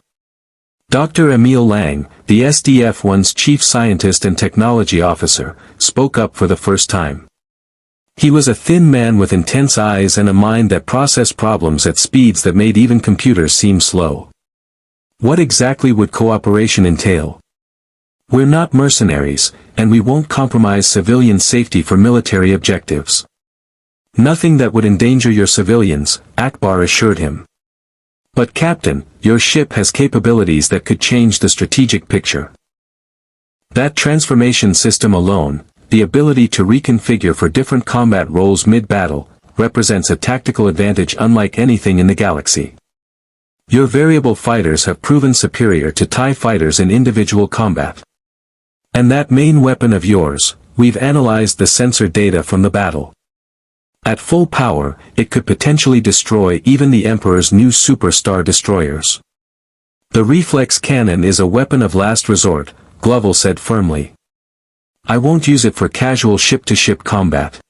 Dr. Emil Lang, the SDF-1's chief scientist and technology officer, spoke up for the first time. He was a thin man with intense eyes and a mind that processed problems at speeds that made even computers seem slow. What exactly would cooperation entail? We're not mercenaries, and we won't compromise civilian safety for military objectives. Nothing that would endanger your civilians, Akbar assured him. But Captain, your ship has capabilities that could change the strategic picture. That transformation system alone, the ability to reconfigure for different combat roles mid-battle, represents a tactical advantage unlike anything in the galaxy. Your variable fighters have proven superior to TIE fighters in individual combat. And that main weapon of yours, we've analyzed the sensor data from the battle. At full power, it could potentially destroy even the Emperor's new superstar destroyers. The Reflex Cannon is a weapon of last resort, Gloval said firmly. I won't use it for casual ship-to-ship combat.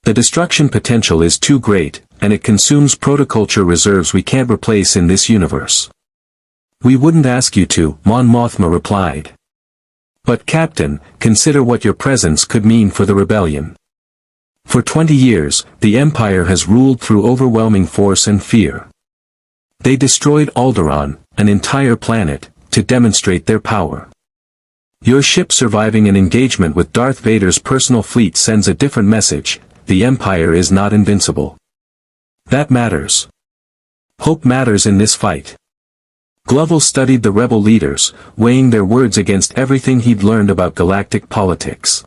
The destruction potential is too great, and it consumes protoculture reserves we can't replace in this universe. We wouldn't ask you to, Mon Mothma replied. But Captain, consider what your presence could mean for the rebellion. For 20 years, the Empire has ruled through overwhelming force and fear. They destroyed Alderaan, an entire planet, to demonstrate their power. Your ship surviving an engagement with Darth Vader's personal fleet sends a different message: the Empire is not invincible. That matters. Hope matters in this fight. Gloval studied the rebel leaders, weighing their words against everything he'd learned about galactic politics.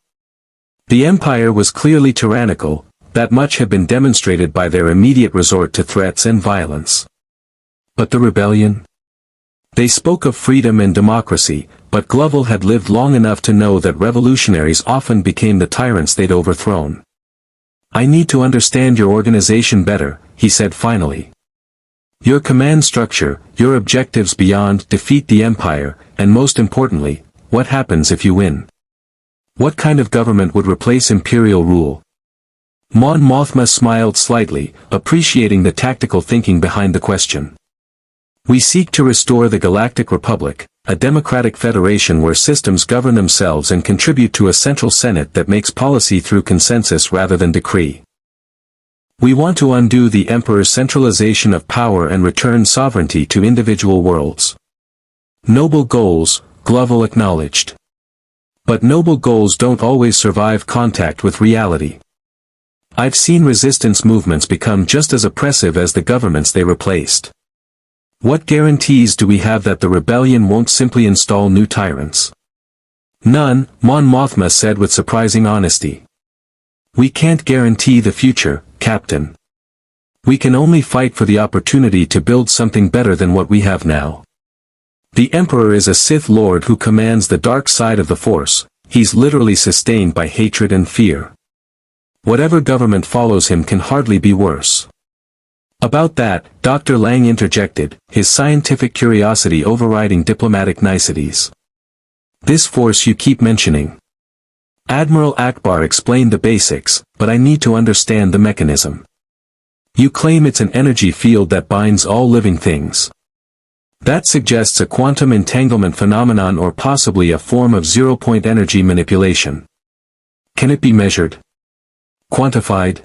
The Empire was clearly tyrannical, that much had been demonstrated by their immediate resort to threats and violence. But the rebellion? They spoke of freedom and democracy, but Gloval had lived long enough to know that revolutionaries often became the tyrants they'd overthrown. I need to understand your organization better, he said finally. Your command structure, your objectives beyond defeat the Empire, and most importantly, what happens if you win? What kind of government would replace Imperial rule? Mon Mothma smiled slightly, appreciating the tactical thinking behind the question. We seek to restore the Galactic Republic, a democratic federation where systems govern themselves and contribute to a central senate that makes policy through consensus rather than decree. We want to undo the Emperor's centralization of power and return sovereignty to individual worlds. Noble goals, Gloval acknowledged. But noble goals don't always survive contact with reality. I've seen resistance movements become just as oppressive as the governments they replaced. What guarantees do we have that the rebellion won't simply install new tyrants? None, Mon Mothma said with surprising honesty. We can't guarantee the future, Captain. We can only fight for the opportunity to build something better than what we have now. The Emperor is a Sith Lord who commands the dark side of the Force. He's literally sustained by hatred and fear. Whatever government follows him can hardly be worse. About that, Dr. Lang interjected, his scientific curiosity overriding diplomatic niceties. This force you keep mentioning. Admiral Akbar explained the basics, but I need to understand the mechanism. You claim it's an energy field that binds all living things. That suggests a quantum entanglement phenomenon or possibly a form of zero-point energy manipulation. Can it be measured? Quantified?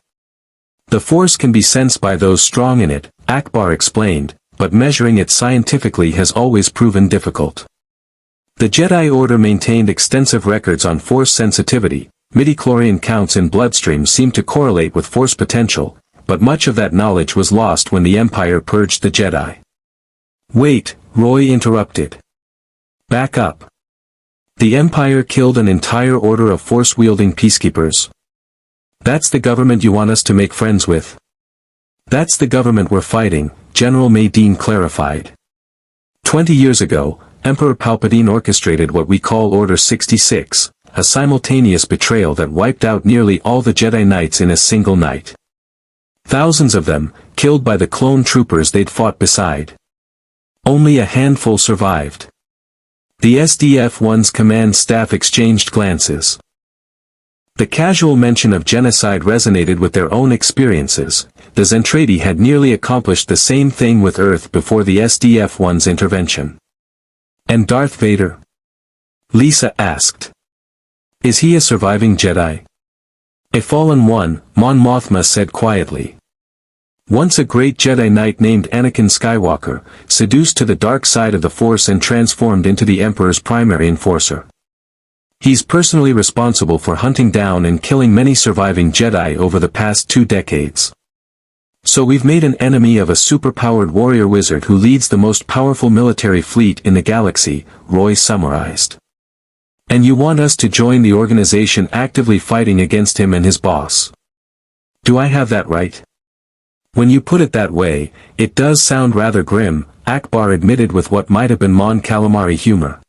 The force can be sensed by those strong in it, Akbar explained, but measuring it scientifically has always proven difficult. The Jedi Order maintained extensive records on force sensitivity. Midichlorian counts in bloodstream seemed to correlate with force potential, but much of that knowledge was lost when the Empire purged the Jedi. Wait, Roy interrupted. Back up. The Empire killed an entire order of force-wielding peacekeepers. That's the government you want us to make friends with? That's the government we're fighting, General Maydean clarified. 20 years ago, Emperor Palpatine orchestrated what we call Order 66, a simultaneous betrayal that wiped out nearly all the Jedi Knights in a single night. Thousands of them, killed by the clone troopers they'd fought beside. Only a handful survived. The SDF-1's command staff exchanged glances. The casual mention of genocide resonated with their own experiences. The Zentradi had nearly accomplished the same thing with Earth before the SDF-1's intervention. And Darth Vader? Lisa asked. Is he a surviving Jedi? A fallen one, Mon Mothma said quietly. Once a great Jedi Knight named Anakin Skywalker, seduced to the dark side of the Force and transformed into the Emperor's primary enforcer. He's personally responsible for hunting down and killing many surviving Jedi over the past 2 decades. So we've made an enemy of a super-powered warrior wizard who leads the most powerful military fleet in the galaxy, Roy summarized. And you want us to join the organization actively fighting against him and his boss. Do I have that right? When you put it that way, it does sound rather grim, Akbar admitted with what might have been Mon Calamari humor.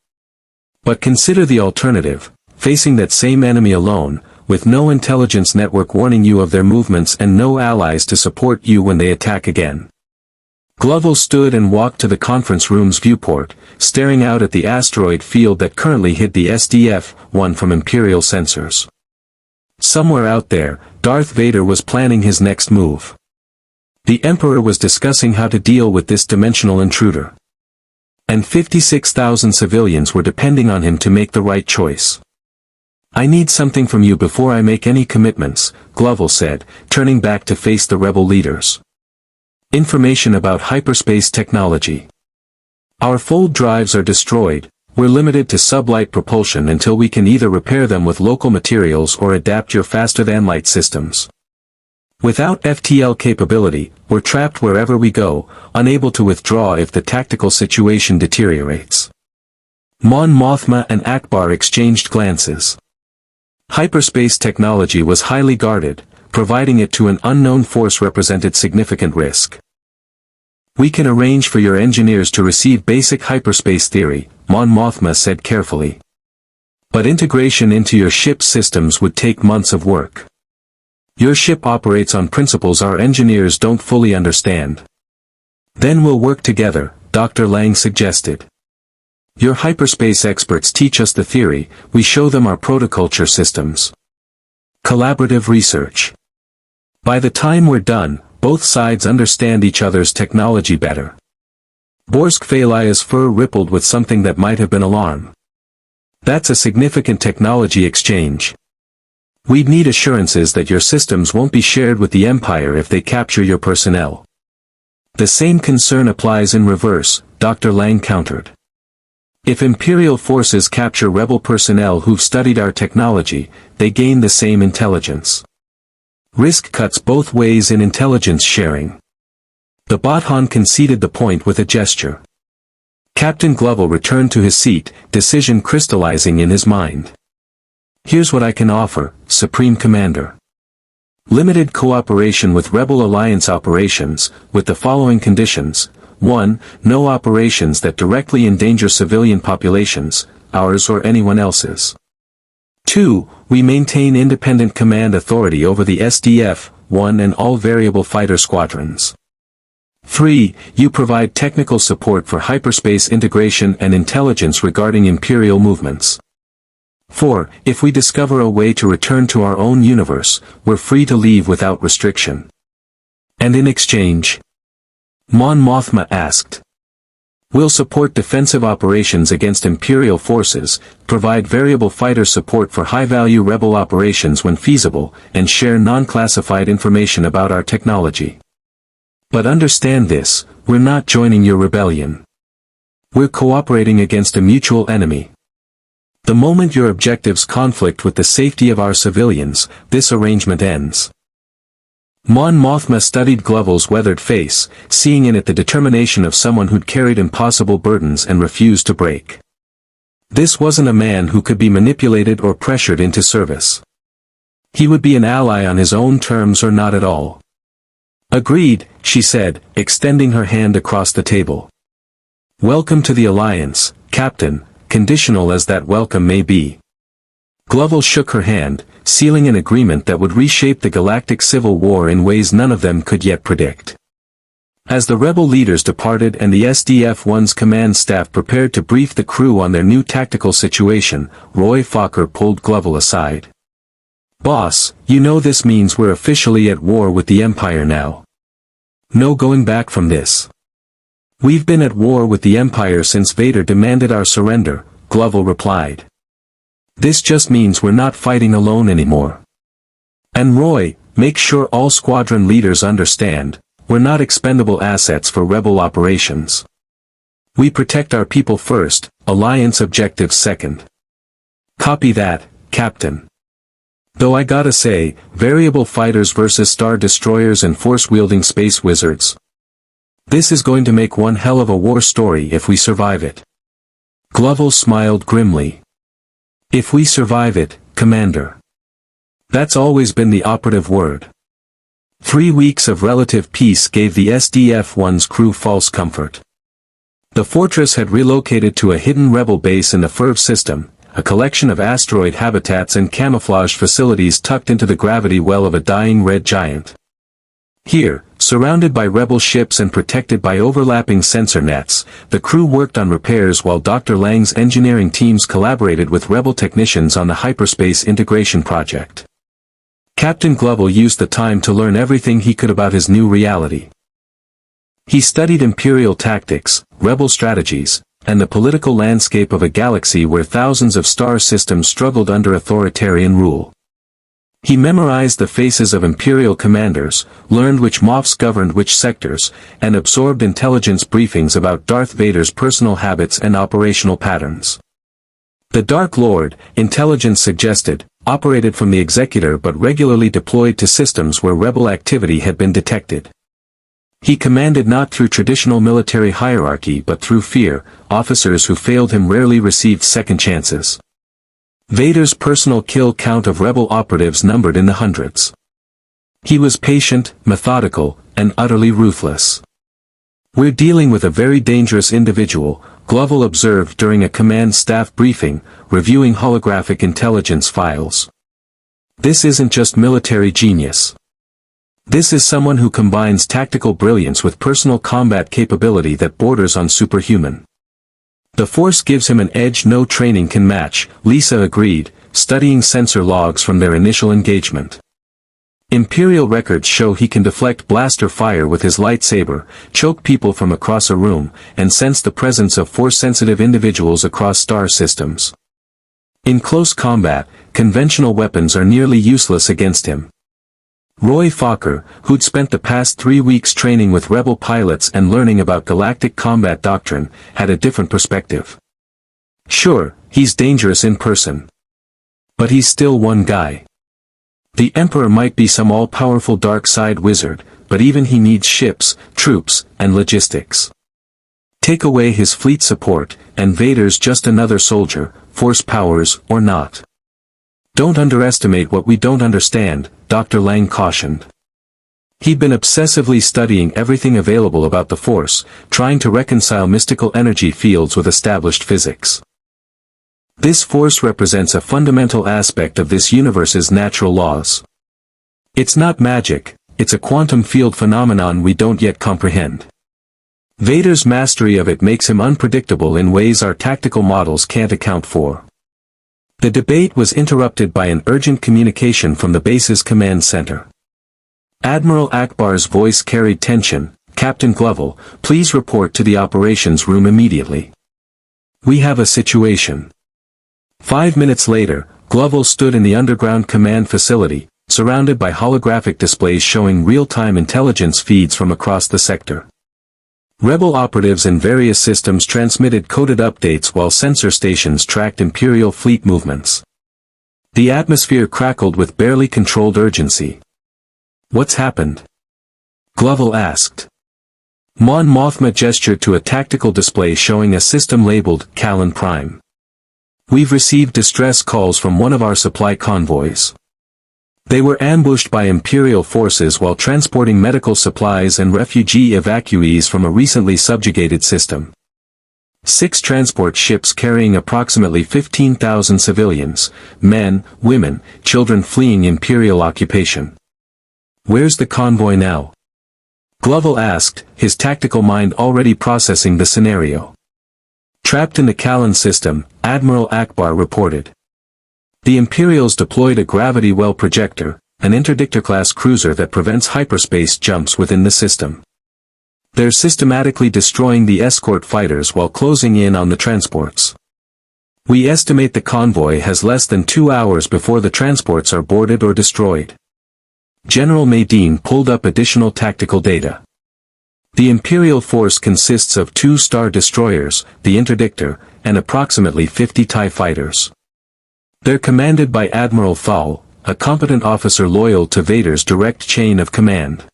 But consider the alternative, facing that same enemy alone, with no intelligence network warning you of their movements and no allies to support you when they attack again. Gloval stood and walked to the conference room's viewport, staring out at the asteroid field that currently hid the SDF-1 from Imperial sensors. Somewhere out there, Darth Vader was planning his next move. The Emperor was discussing how to deal with this dimensional intruder. And 56,000 civilians were depending on him to make the right choice. I need something from you before I make any commitments, Gloval said, turning back to face the rebel leaders. Information about hyperspace technology. Our fold drives are destroyed, we're limited to sublight propulsion until we can either repair them with local materials or adapt your faster-than-light systems. Without FTL capability, we're trapped wherever we go, unable to withdraw if the tactical situation deteriorates. Mon Mothma and Akbar exchanged glances. Hyperspace technology was highly guarded, providing it to an unknown force represented significant risk. We can arrange for your engineers to receive basic hyperspace theory, Mon Mothma said carefully. But integration into your ship's systems would take months of work. Your ship operates on principles our engineers don't fully understand. Then we'll work together, Dr. Lang suggested. Your hyperspace experts teach us the theory, we show them our protoculture systems. Collaborative research. By the time we're done, both sides understand each other's technology better. Borsk Phalaya's fur rippled with something that might have been alarm. That's a significant technology exchange. We'd need assurances that your systems won't be shared with the Empire if they capture your personnel. The same concern applies in reverse, Dr. Lang countered. If Imperial forces capture rebel personnel who've studied our technology, they gain the same intelligence. Risk cuts both ways in intelligence sharing. The Bothan conceded the point with a gesture. Captain Gloval returned to his seat, decision crystallizing in his mind. Here's what I can offer, Supreme Commander. Limited cooperation with Rebel Alliance operations, with the following conditions. 1. No operations that directly endanger civilian populations, ours or anyone else's. 2. We maintain independent command authority over the SDF-1 and all variable fighter squadrons. 3. You provide technical support for hyperspace integration and intelligence regarding Imperial movements. 4. If we discover a way to return to our own universe, we're free to leave without restriction. And in exchange? Mon Mothma asked. We'll support defensive operations against Imperial forces, provide variable fighter support for high-value rebel operations when feasible, and share non-classified information about our technology. But understand this, we're not joining your rebellion. We're cooperating against a mutual enemy. The moment your objectives conflict with the safety of our civilians, this arrangement ends. Mon Mothma studied Gloval's weathered face, seeing in it the determination of someone who'd carried impossible burdens and refused to break. This wasn't a man who could be manipulated or pressured into service. He would be an ally on his own terms or not at all. Agreed, she said, extending her hand across the table. Welcome to the Alliance, Captain, conditional as that welcome may be. Gloval shook her hand, sealing an agreement that would reshape the galactic civil war in ways none of them could yet predict. As the rebel leaders departed and the SDF-1's command staff prepared to brief the crew on their new tactical situation, Roy Fokker pulled Gloval aside. Boss, you know this means we're officially at war with the Empire now. No going back from this. We've been at war with the Empire since Vader demanded our surrender, Gloval replied. This just means we're not fighting alone anymore. And Roy, make sure all squadron leaders understand, we're not expendable assets for rebel operations. We protect our people first, Alliance objectives second. Copy that, Captain. Though I gotta say, variable fighters versus star destroyers and force-wielding space wizards. This is going to make one hell of a war story if we survive it. Gloval smiled grimly. If we survive it, Commander. That's always been the operative word. 3 weeks of relative peace gave the SDF-1's crew false comfort. The fortress had relocated to a hidden rebel base in the FERV system, a collection of asteroid habitats and camouflage facilities tucked into the gravity well of a dying red giant. Here, surrounded by rebel ships and protected by overlapping sensor nets, the crew worked on repairs while Dr. Lang's engineering teams collaborated with rebel technicians on the hyperspace integration project. Captain Gloval used the time to learn everything he could about his new reality. He studied Imperial tactics, rebel strategies, and the political landscape of a galaxy where thousands of star systems struggled under authoritarian rule. He memorized the faces of Imperial commanders, learned which MOFs governed which sectors, and absorbed intelligence briefings about Darth Vader's personal habits and operational patterns. The Dark Lord, intelligence suggested, operated from the Executor but regularly deployed to systems where rebel activity had been detected. He commanded not through traditional military hierarchy but through fear. Officers who failed him rarely received second chances. Vader's personal kill count of rebel operatives numbered in the hundreds. He was patient, methodical, and utterly ruthless. We're dealing with a very dangerous individual, Gloval observed during a command staff briefing, reviewing holographic intelligence files. This isn't just military genius. This is someone who combines tactical brilliance with personal combat capability that borders on superhuman. The Force gives him an edge no training can match, Lisa agreed, studying sensor logs from their initial engagement. Imperial records show he can deflect blaster fire with his lightsaber, choke people from across a room, and sense the presence of Force-sensitive individuals across star systems. In close combat, conventional weapons are nearly useless against him. Roy Fokker, who'd spent the past 3 weeks training with rebel pilots and learning about galactic combat doctrine, had a different perspective. Sure, he's dangerous in person. But he's still one guy. The Emperor might be some all-powerful dark side wizard, but even he needs ships, troops, and logistics. Take away his fleet support, and Vader's just another soldier, Force powers or not. Don't underestimate what we don't understand, Dr. Lang cautioned. He'd been obsessively studying everything available about the Force, trying to reconcile mystical energy fields with established physics. This Force represents a fundamental aspect of this universe's natural laws. It's not magic, it's a quantum field phenomenon we don't yet comprehend. Vader's mastery of it makes him unpredictable in ways our tactical models can't account for. The debate was interrupted by an urgent communication from the base's command center. Admiral Akbar's voice carried tension. Captain Gloval, please report to the operations room immediately. We have a situation. 5 minutes later, Gloval stood in the underground command facility, surrounded by holographic displays showing real-time intelligence feeds from across the sector. Rebel operatives in various systems transmitted coded updates while sensor stations tracked Imperial fleet movements. The atmosphere crackled with barely controlled urgency. What's happened? Gloval asked. Mon Mothma gestured to a tactical display showing a system labeled Callan Prime. We've received distress calls from one of our supply convoys. They were ambushed by Imperial forces while transporting medical supplies and refugee evacuees from a recently subjugated system. 6 transport ships carrying approximately 15,000 civilians, men, women, children fleeing Imperial occupation. Where's the convoy now? Gloval asked, his tactical mind already processing the scenario. Trapped in the Callan system, Admiral Akbar reported. The Imperials deployed a gravity well projector, an interdictor-class cruiser that prevents hyperspace jumps within the system. They're systematically destroying the escort fighters while closing in on the transports. We estimate the convoy has less than 2 hours before the transports are boarded or destroyed. General Madine pulled up additional tactical data. The Imperial force consists of 2 Star Destroyers, the Interdictor, and approximately 50 TIE fighters. They're commanded by Admiral Thal, a competent officer loyal to Vader's direct chain of command.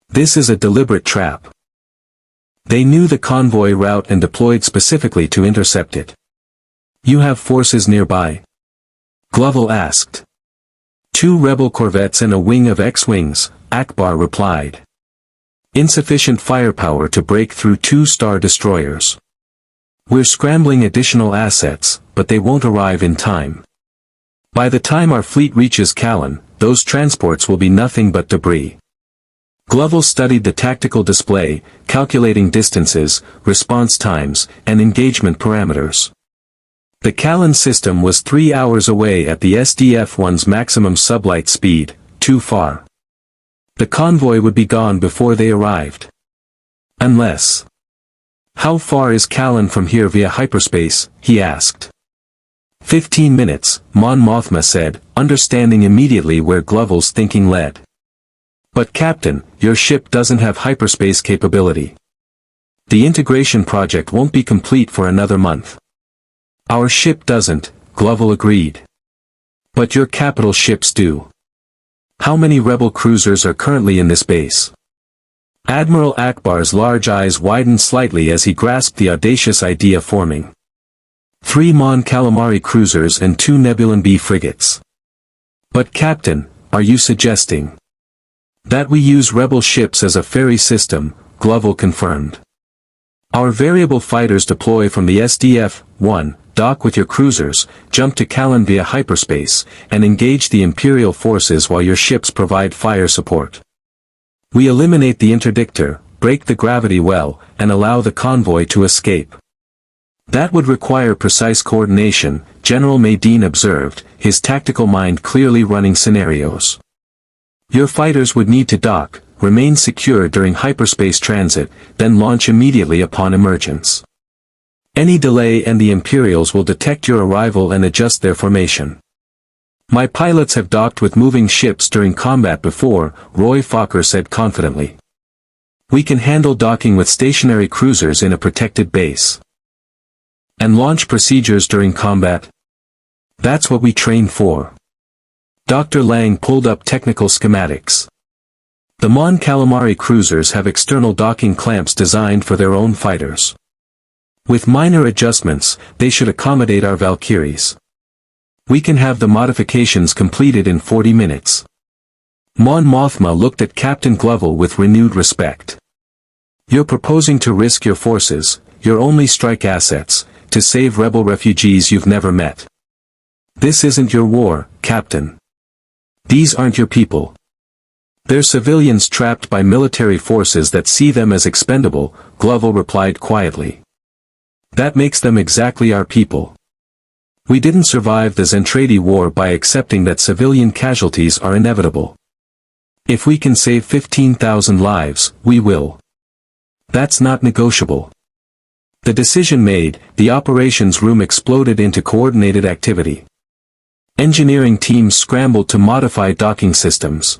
This is a deliberate trap. They knew the convoy route and deployed specifically to intercept it. You have forces nearby? Gloval asked. 2 rebel corvettes and a wing of X-Wings, Akbar replied. Insufficient firepower to break through 2 Star Destroyers. We're scrambling additional assets, but they won't arrive in time. By the time our fleet reaches Callan, those transports will be nothing but debris. Gloval studied the tactical display, calculating distances, response times, and engagement parameters. The Callan system was 3 hours away at the SDF-1's maximum sublight speed, too far. The convoy would be gone before they arrived. Unless. How far is Callan from here via hyperspace? He asked. 15 minutes, Mon Mothma said, understanding immediately where Gloval's thinking led. But Captain, your ship doesn't have hyperspace capability. The integration project won't be complete for another month. Our ship doesn't, Gloval agreed. But your capital ships do. How many rebel cruisers are currently in this base? Admiral Akbar's large eyes widened slightly as he grasped the audacious idea forming. 3 Mon Calamari cruisers and 2 Nebulan B frigates. But Captain, are you suggesting that we use rebel ships as a ferry system? Gloval confirmed. Our variable fighters deploy from the SDF-1, dock with your cruisers, jump to Callan via hyperspace, and engage the Imperial forces while your ships provide fire support. We eliminate the interdictor, break the gravity well, and allow the convoy to escape. That would require precise coordination, General Madine observed, his tactical mind clearly running scenarios. Your fighters would need to dock, remain secure during hyperspace transit, then launch immediately upon emergence. Any delay and the Imperials will detect your arrival and adjust their formation. My pilots have docked with moving ships during combat before, Roy Fokker said confidently. We can handle docking with stationary cruisers in a protected base. And launch procedures during combat? That's what we train for. Dr. Lang pulled up technical schematics. The Mon Calamari cruisers have external docking clamps designed for their own fighters. With minor adjustments, they should accommodate our Valkyries. We can have the modifications completed in 40 minutes. Mon Mothma looked at Captain Gloval with renewed respect. You're proposing to risk your forces, your only strike assets, to save rebel refugees you've never met. This isn't your war, Captain. These aren't your people. They're civilians trapped by military forces that see them as expendable, Gloval replied quietly. That makes them exactly our people. We didn't survive the Zentradi war by accepting that civilian casualties are inevitable. If we can save 15,000 lives, we will. That's not negotiable. The decision made, the operations room exploded into coordinated activity. Engineering teams scrambled to modify docking systems.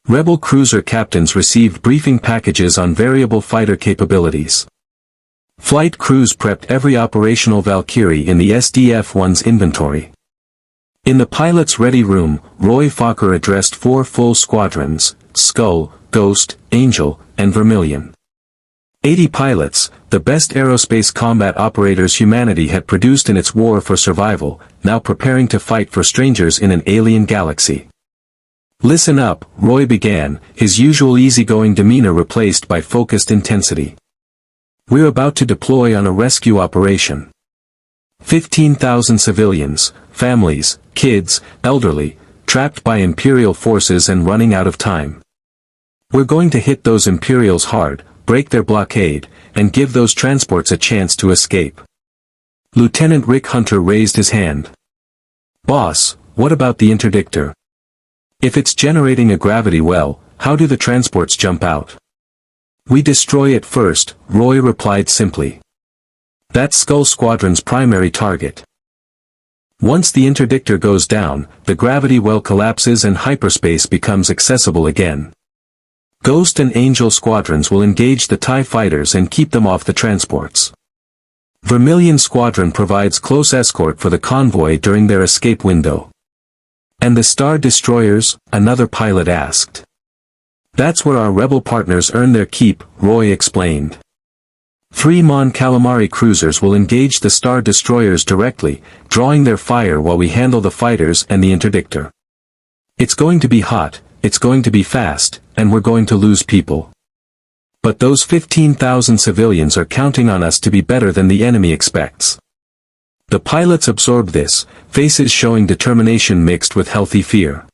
Rebel cruiser captains received briefing packages on variable fighter capabilities. Flight crews prepped every operational Valkyrie in the SDF-1's inventory. In the pilot's ready room, Roy Fokker addressed 4 full squadrons, Skull, Ghost, Angel, and Vermilion. 80 pilots, the best aerospace combat operators humanity had produced in its war for survival, now preparing to fight for strangers in an alien galaxy. Listen up, Roy began, his usual easygoing demeanor replaced by focused intensity. We're about to deploy on a rescue operation. 15,000 civilians, families, kids, elderly, trapped by Imperial forces and running out of time. We're going to hit those Imperials hard, break their blockade, and give those transports a chance to escape. Lieutenant Rick Hunter raised his hand. Boss, what about the interdictor? If it's generating a gravity well, how do the transports jump out? We destroy it first, Roy replied simply. That's Skull Squadron's primary target. Once the interdictor goes down, the gravity well collapses and hyperspace becomes accessible again. Ghost and Angel squadrons will engage the TIE fighters and keep them off the transports. Vermilion Squadron provides close escort for the convoy during their escape window. And the Star Destroyers? Another pilot asked. That's where our rebel partners earn their keep, Roy explained. 3 Mon Calamari cruisers will engage the Star Destroyers directly, drawing their fire while we handle the fighters and the interdictor. It's going to be hot, it's going to be fast, and we're going to lose people. But those 15,000 civilians are counting on us to be better than the enemy expects. The pilots absorbed this, faces showing determination mixed with healthy fear.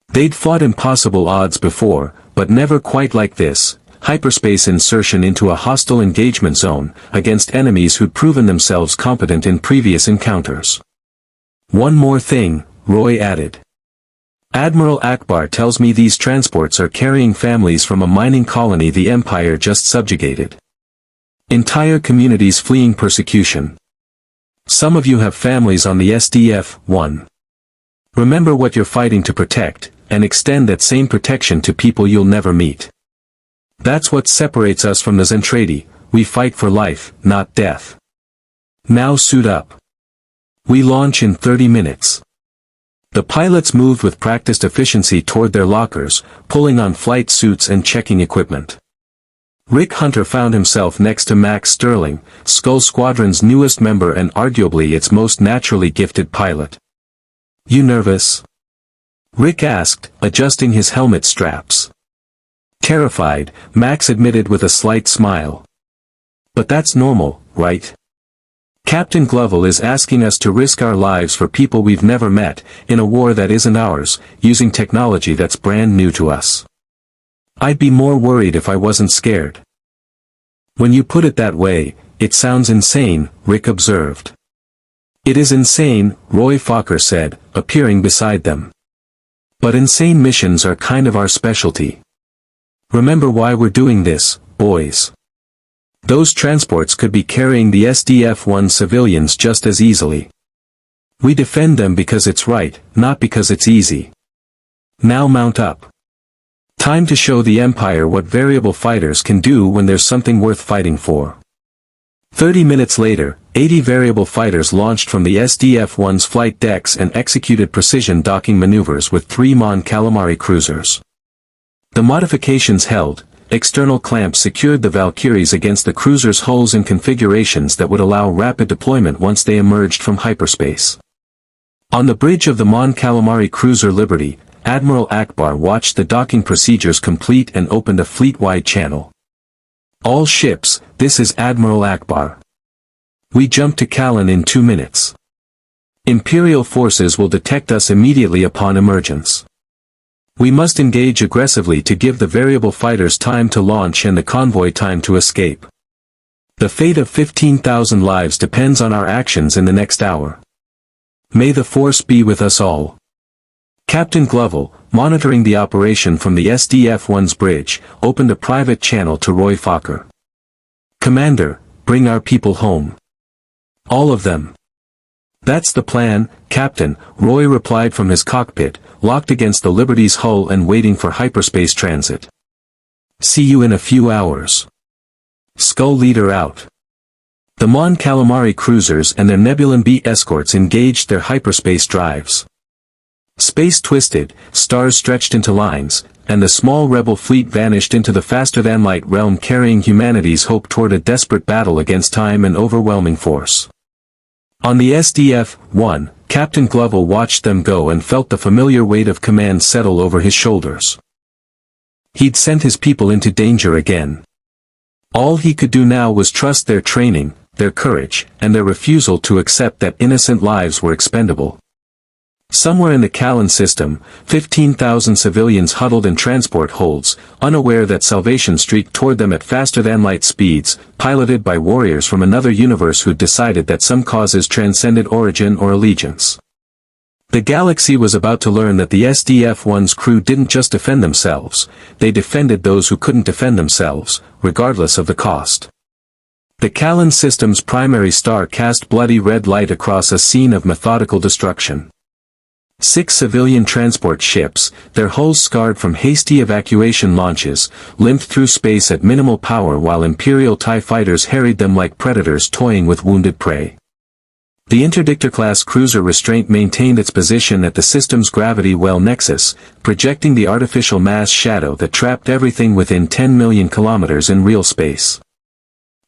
They'd fought impossible odds before, but never quite like this, hyperspace insertion into a hostile engagement zone, against enemies who'd proven themselves competent in previous encounters. One more thing, Roy added. Admiral Akbar tells me these transports are carrying families from a mining colony the Empire just subjugated. Entire communities fleeing persecution. Some of you have families on the SDF-1. Remember what you're fighting to protect, and extend that same protection to people you'll never meet. That's what separates us from the Zentradi. We fight for life, not death. Now suit up. We launch in 30 minutes. The pilots moved with practiced efficiency toward their lockers, pulling on flight suits and checking equipment. Rick Hunter found himself next to Max Sterling, Skull Squadron's newest member and arguably its most naturally gifted pilot. You nervous? Rick asked, adjusting his helmet straps. Terrified, Max admitted with a slight smile. But that's normal, right? Captain Gloval is asking us to risk our lives for people we've never met, in a war that isn't ours, using technology that's brand new to us. I'd be more worried if I wasn't scared. When you put it that way, it sounds insane, Rick observed. It is insane, Roy Fokker said, appearing beside them. But insane missions are kind of our specialty. Remember why we're doing this, boys. Those transports could be carrying the SDF-1 civilians just as easily. We defend them because it's right, not because it's easy. Now mount up. Time to show the Empire what variable fighters can do when there's something worth fighting for. 30 minutes later, 80 variable fighters launched from the SDF-1's flight decks and executed precision docking maneuvers with 3 Mon Calamari cruisers. The modifications held, external clamps secured the Valkyries against the cruisers' hulls in configurations that would allow rapid deployment once they emerged from hyperspace. On the bridge of the Mon Calamari cruiser Liberty, Admiral Akbar watched the docking procedures complete and opened a fleet-wide channel. All ships, this is Admiral Akbar. We jump to Callan in 2 minutes. Imperial forces will detect us immediately upon emergence. We must engage aggressively to give the variable fighters time to launch and the convoy time to escape. The fate of 15,000 lives depends on our actions in the next hour. May the Force be with us all. Captain Gloval, monitoring the operation from the SDF-1's bridge, opened a private channel to Roy Fokker. Commander, bring our people home. All of them. That's the plan, Captain, Roy replied from his cockpit, locked against the Liberty's hull and waiting for hyperspace transit. See you in a few hours. Skull Leader out. The Mon Calamari cruisers and their Nebulan B escorts engaged their hyperspace drives. Space twisted, stars stretched into lines, and the small rebel fleet vanished into the faster-than-light realm carrying humanity's hope toward a desperate battle against time and overwhelming force. On the SDF-1, Captain Gloval watched them go and felt the familiar weight of command settle over his shoulders. He'd sent his people into danger again. All he could do now was trust their training, their courage, and their refusal to accept that innocent lives were expendable. Somewhere in the Callan system, 15,000 civilians huddled in transport holds, unaware that salvation streaked toward them at faster-than-light speeds, piloted by warriors from another universe who'd decided that some causes transcended origin or allegiance. The galaxy was about to learn that the SDF-1's crew didn't just defend themselves, they defended those who couldn't defend themselves, regardless of the cost. The Callan system's primary star cast bloody red light across a scene of methodical destruction. 6 civilian transport ships, their hulls scarred from hasty evacuation launches, limped through space at minimal power while Imperial TIE fighters harried them like predators toying with wounded prey. The Interdictor-class cruiser restraint maintained its position at the system's gravity well nexus, projecting the artificial mass shadow that trapped everything within 10 million kilometers in real space.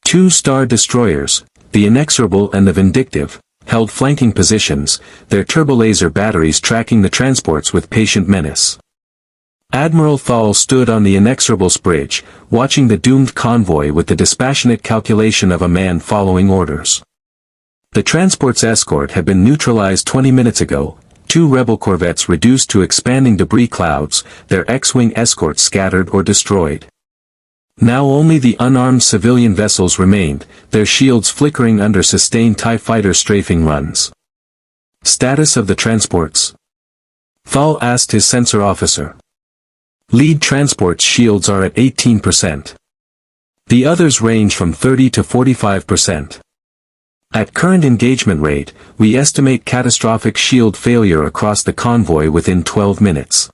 2 star destroyers, the Inexorable and the Vindictive, held flanking positions, their turbolaser batteries tracking the transports with patient menace. Admiral Thal stood on the Inexorable's bridge, watching the doomed convoy with the dispassionate calculation of a man following orders. The transport's escort had been neutralized 20 minutes ago, 2 rebel corvettes reduced to expanding debris clouds, their X-wing escorts scattered or destroyed. Now only the unarmed civilian vessels remained, their shields flickering under sustained TIE fighter strafing runs. Status of the transports? Thal asked his sensor officer. Lead transport's shields are at 18%. The others range from 30 to 45%. At current engagement rate, we estimate catastrophic shield failure across the convoy within 12 minutes.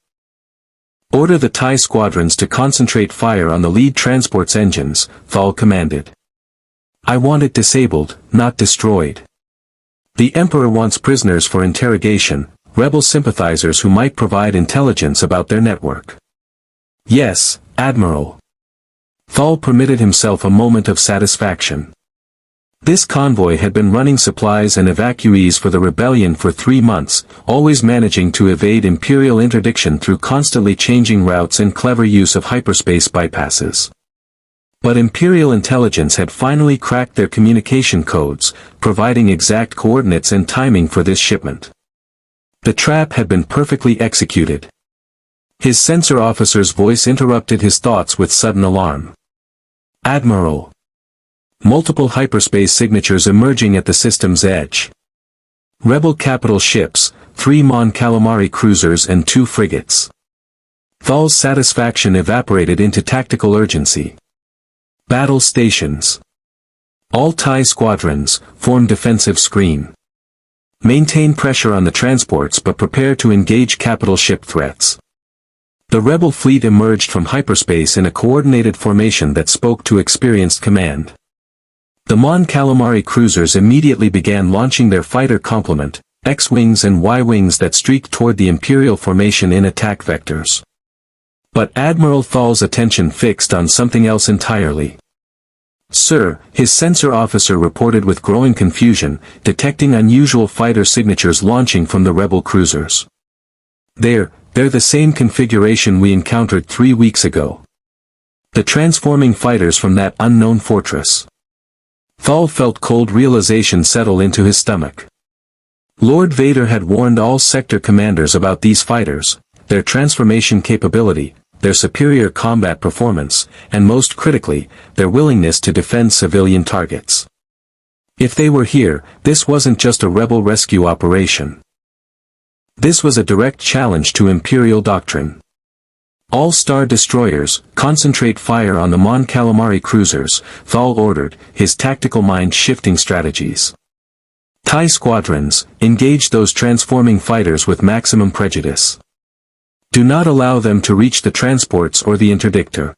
Order the TIE squadrons to concentrate fire on the lead transport's engines, Thal commanded. I want it disabled, not destroyed. The Emperor wants prisoners for interrogation, rebel sympathizers who might provide intelligence about their network. Yes, Admiral. Thal permitted himself a moment of satisfaction. This convoy had been running supplies and evacuees for the rebellion for 3 months, always managing to evade Imperial interdiction through constantly changing routes and clever use of hyperspace bypasses. But Imperial intelligence had finally cracked their communication codes, providing exact coordinates and timing for this shipment. The trap had been perfectly executed. His sensor officer's voice interrupted his thoughts with sudden alarm. Admiral. Multiple hyperspace signatures emerging at the system's edge. Rebel capital ships, 3 Mon Calamari cruisers and 2 frigates. Thal's satisfaction evaporated into tactical urgency. Battle stations. All TIE squadrons, form defensive screen. Maintain pressure on the transports but prepare to engage capital ship threats. The rebel fleet emerged from hyperspace in a coordinated formation that spoke to experienced command. The Mon Calamari cruisers immediately began launching their fighter complement, X-wings and Y-wings that streaked toward the Imperial formation in attack vectors. But Admiral Thal's attention fixed on something else entirely. Sir, his sensor officer reported with growing confusion, detecting unusual fighter signatures launching from the rebel cruisers. They're the same configuration we encountered 3 weeks ago. The transforming fighters from that unknown fortress. Thal felt cold realization settle into his stomach. Lord Vader had warned all sector commanders about these fighters, their transformation capability, their superior combat performance, and most critically, their willingness to defend civilian targets. If they were here, this wasn't just a rebel rescue operation. This was a direct challenge to Imperial doctrine. All Star destroyers, concentrate fire on the Mon Calamari cruisers, Thal ordered, his tactical mind shifting strategies. TIE squadrons, engage those transforming fighters with maximum prejudice. Do not allow them to reach the transports or the interdictor.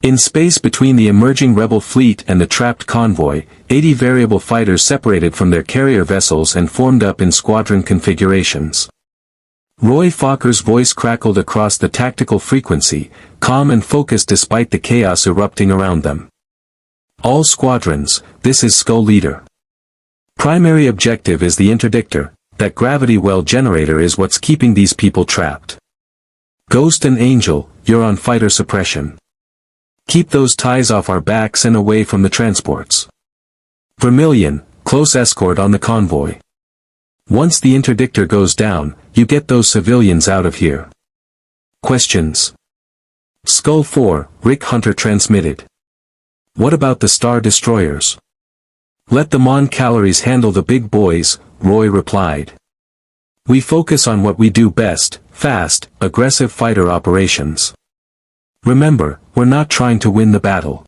In space between the emerging rebel fleet and the trapped convoy, 80 variable fighters separated from their carrier vessels and formed up in squadron configurations. Roy Fokker's voice crackled across the tactical frequency, calm and focused despite the chaos erupting around them. All squadrons, this is Skull Leader. Primary objective is the interdictor, that gravity well generator is what's keeping these people trapped. Ghost and Angel, you're on fighter suppression. Keep those ties off our backs and away from the transports. Vermilion, close escort on the convoy. Once the interdictor goes down, you get those civilians out of here. Questions. Skull 4, Rick Hunter transmitted. What about the Star Destroyers? Let the Mon Calaries handle the big boys, Roy replied. We focus on what we do best, fast, aggressive fighter operations. Remember, we're not trying to win the battle.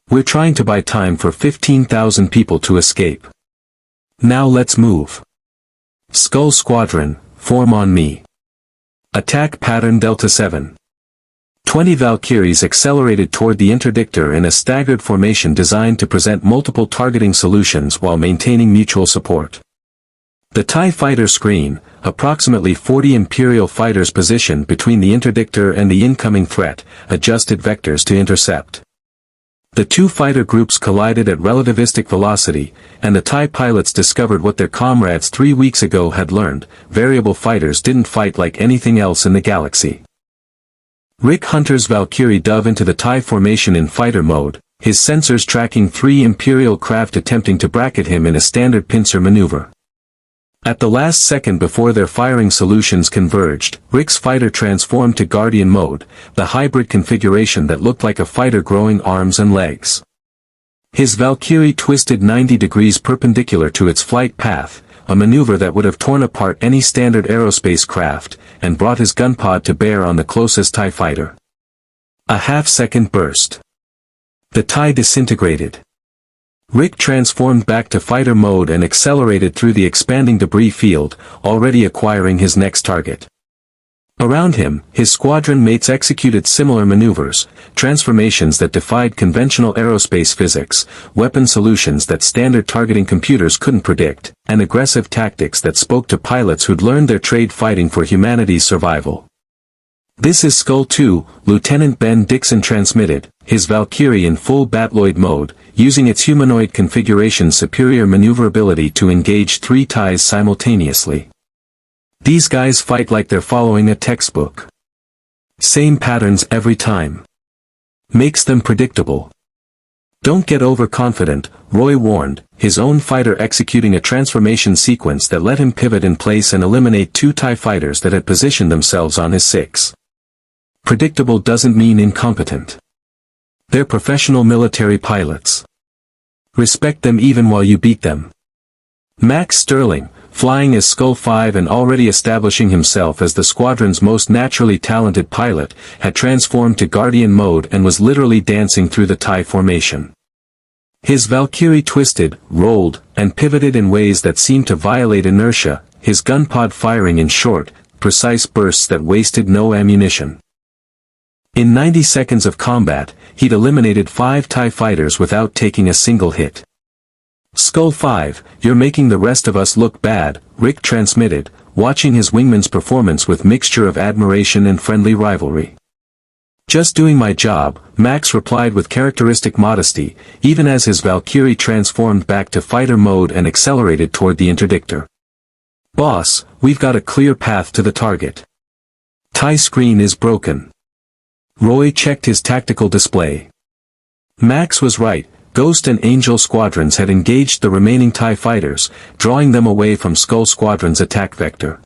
We're trying to buy time for 15,000 people to escape. Now let's move. Skull Squadron, form on me. Attack pattern Delta 7. 20 Valkyries accelerated toward the interdictor in a staggered formation designed to present multiple targeting solutions while maintaining mutual support. The TIE fighter screen, approximately 40 Imperial fighters positioned between the interdictor and the incoming threat, adjusted vectors to intercept. The two fighter groups collided at relativistic velocity, and the TIE pilots discovered what their comrades 3 weeks ago had learned: variable fighters didn't fight like anything else in the galaxy. Rick Hunter's Valkyrie dove into the TIE formation in fighter mode, his sensors tracking 3 Imperial craft attempting to bracket him in a standard pincer maneuver. At the last second before their firing solutions converged, Rick's fighter transformed to Guardian mode, the hybrid configuration that looked like a fighter growing arms and legs. His Valkyrie twisted 90 degrees perpendicular to its flight path, a maneuver that would have torn apart any standard aerospace craft, and brought his gunpod to bear on the closest TIE fighter. A half-second burst. The TIE disintegrated. Rick transformed back to fighter mode and accelerated through the expanding debris field, already acquiring his next target. Around him, his squadron mates executed similar maneuvers, transformations that defied conventional aerospace physics, weapon solutions that standard targeting computers couldn't predict, and aggressive tactics that spoke to pilots who'd learned their trade fighting for humanity's survival. "This is Skull 2, Lieutenant Ben Dixon transmitted, his Valkyrie in full Batloid mode, using its humanoid configuration's superior maneuverability to engage 3 TIEs simultaneously. These guys fight like they're following a textbook. Same patterns every time. Makes them predictable. Don't get overconfident," Roy warned, his own fighter executing a transformation sequence that let him pivot in place and eliminate 2 TIE fighters that had positioned themselves on his 6. Predictable doesn't mean incompetent. They're professional military pilots. Respect them even while you beat them. Max Sterling, flying as Skull 5 and already establishing himself as the squadron's most naturally talented pilot, had transformed to Guardian mode and was literally dancing through the TIE formation. His Valkyrie twisted, rolled, and pivoted in ways that seemed to violate inertia, his gunpod firing in short, precise bursts that wasted no ammunition. In 90 seconds of combat, he'd eliminated 5 TIE fighters without taking a single hit. "Skull 5, you're making the rest of us look bad," Rick transmitted, watching his wingman's performance with mixture of admiration and friendly rivalry. "Just doing my job," Max replied with characteristic modesty, even as his Valkyrie transformed back to fighter mode and accelerated toward the interdictor. "Boss, we've got a clear path to the target. TIE screen is broken." Roy checked his tactical display. Max was right. Ghost and Angel squadrons had engaged the remaining TIE fighters, drawing them away from Skull Squadron's attack vector.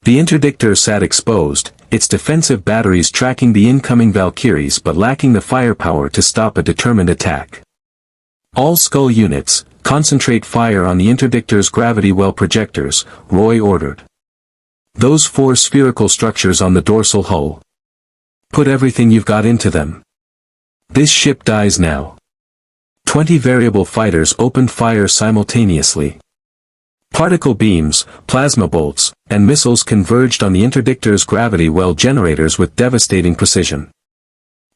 The interdictor sat exposed, its defensive batteries tracking the incoming Valkyries but lacking the firepower to stop a determined attack. "All Skull units, concentrate fire on the interdictor's gravity well projectors," Roy ordered. "Those 4 spherical structures on the dorsal hull. Put everything you've got into them. This ship dies now." 20 variable fighters opened fire simultaneously. Particle beams, plasma bolts, and missiles converged on the interdictor's gravity well generators with devastating precision.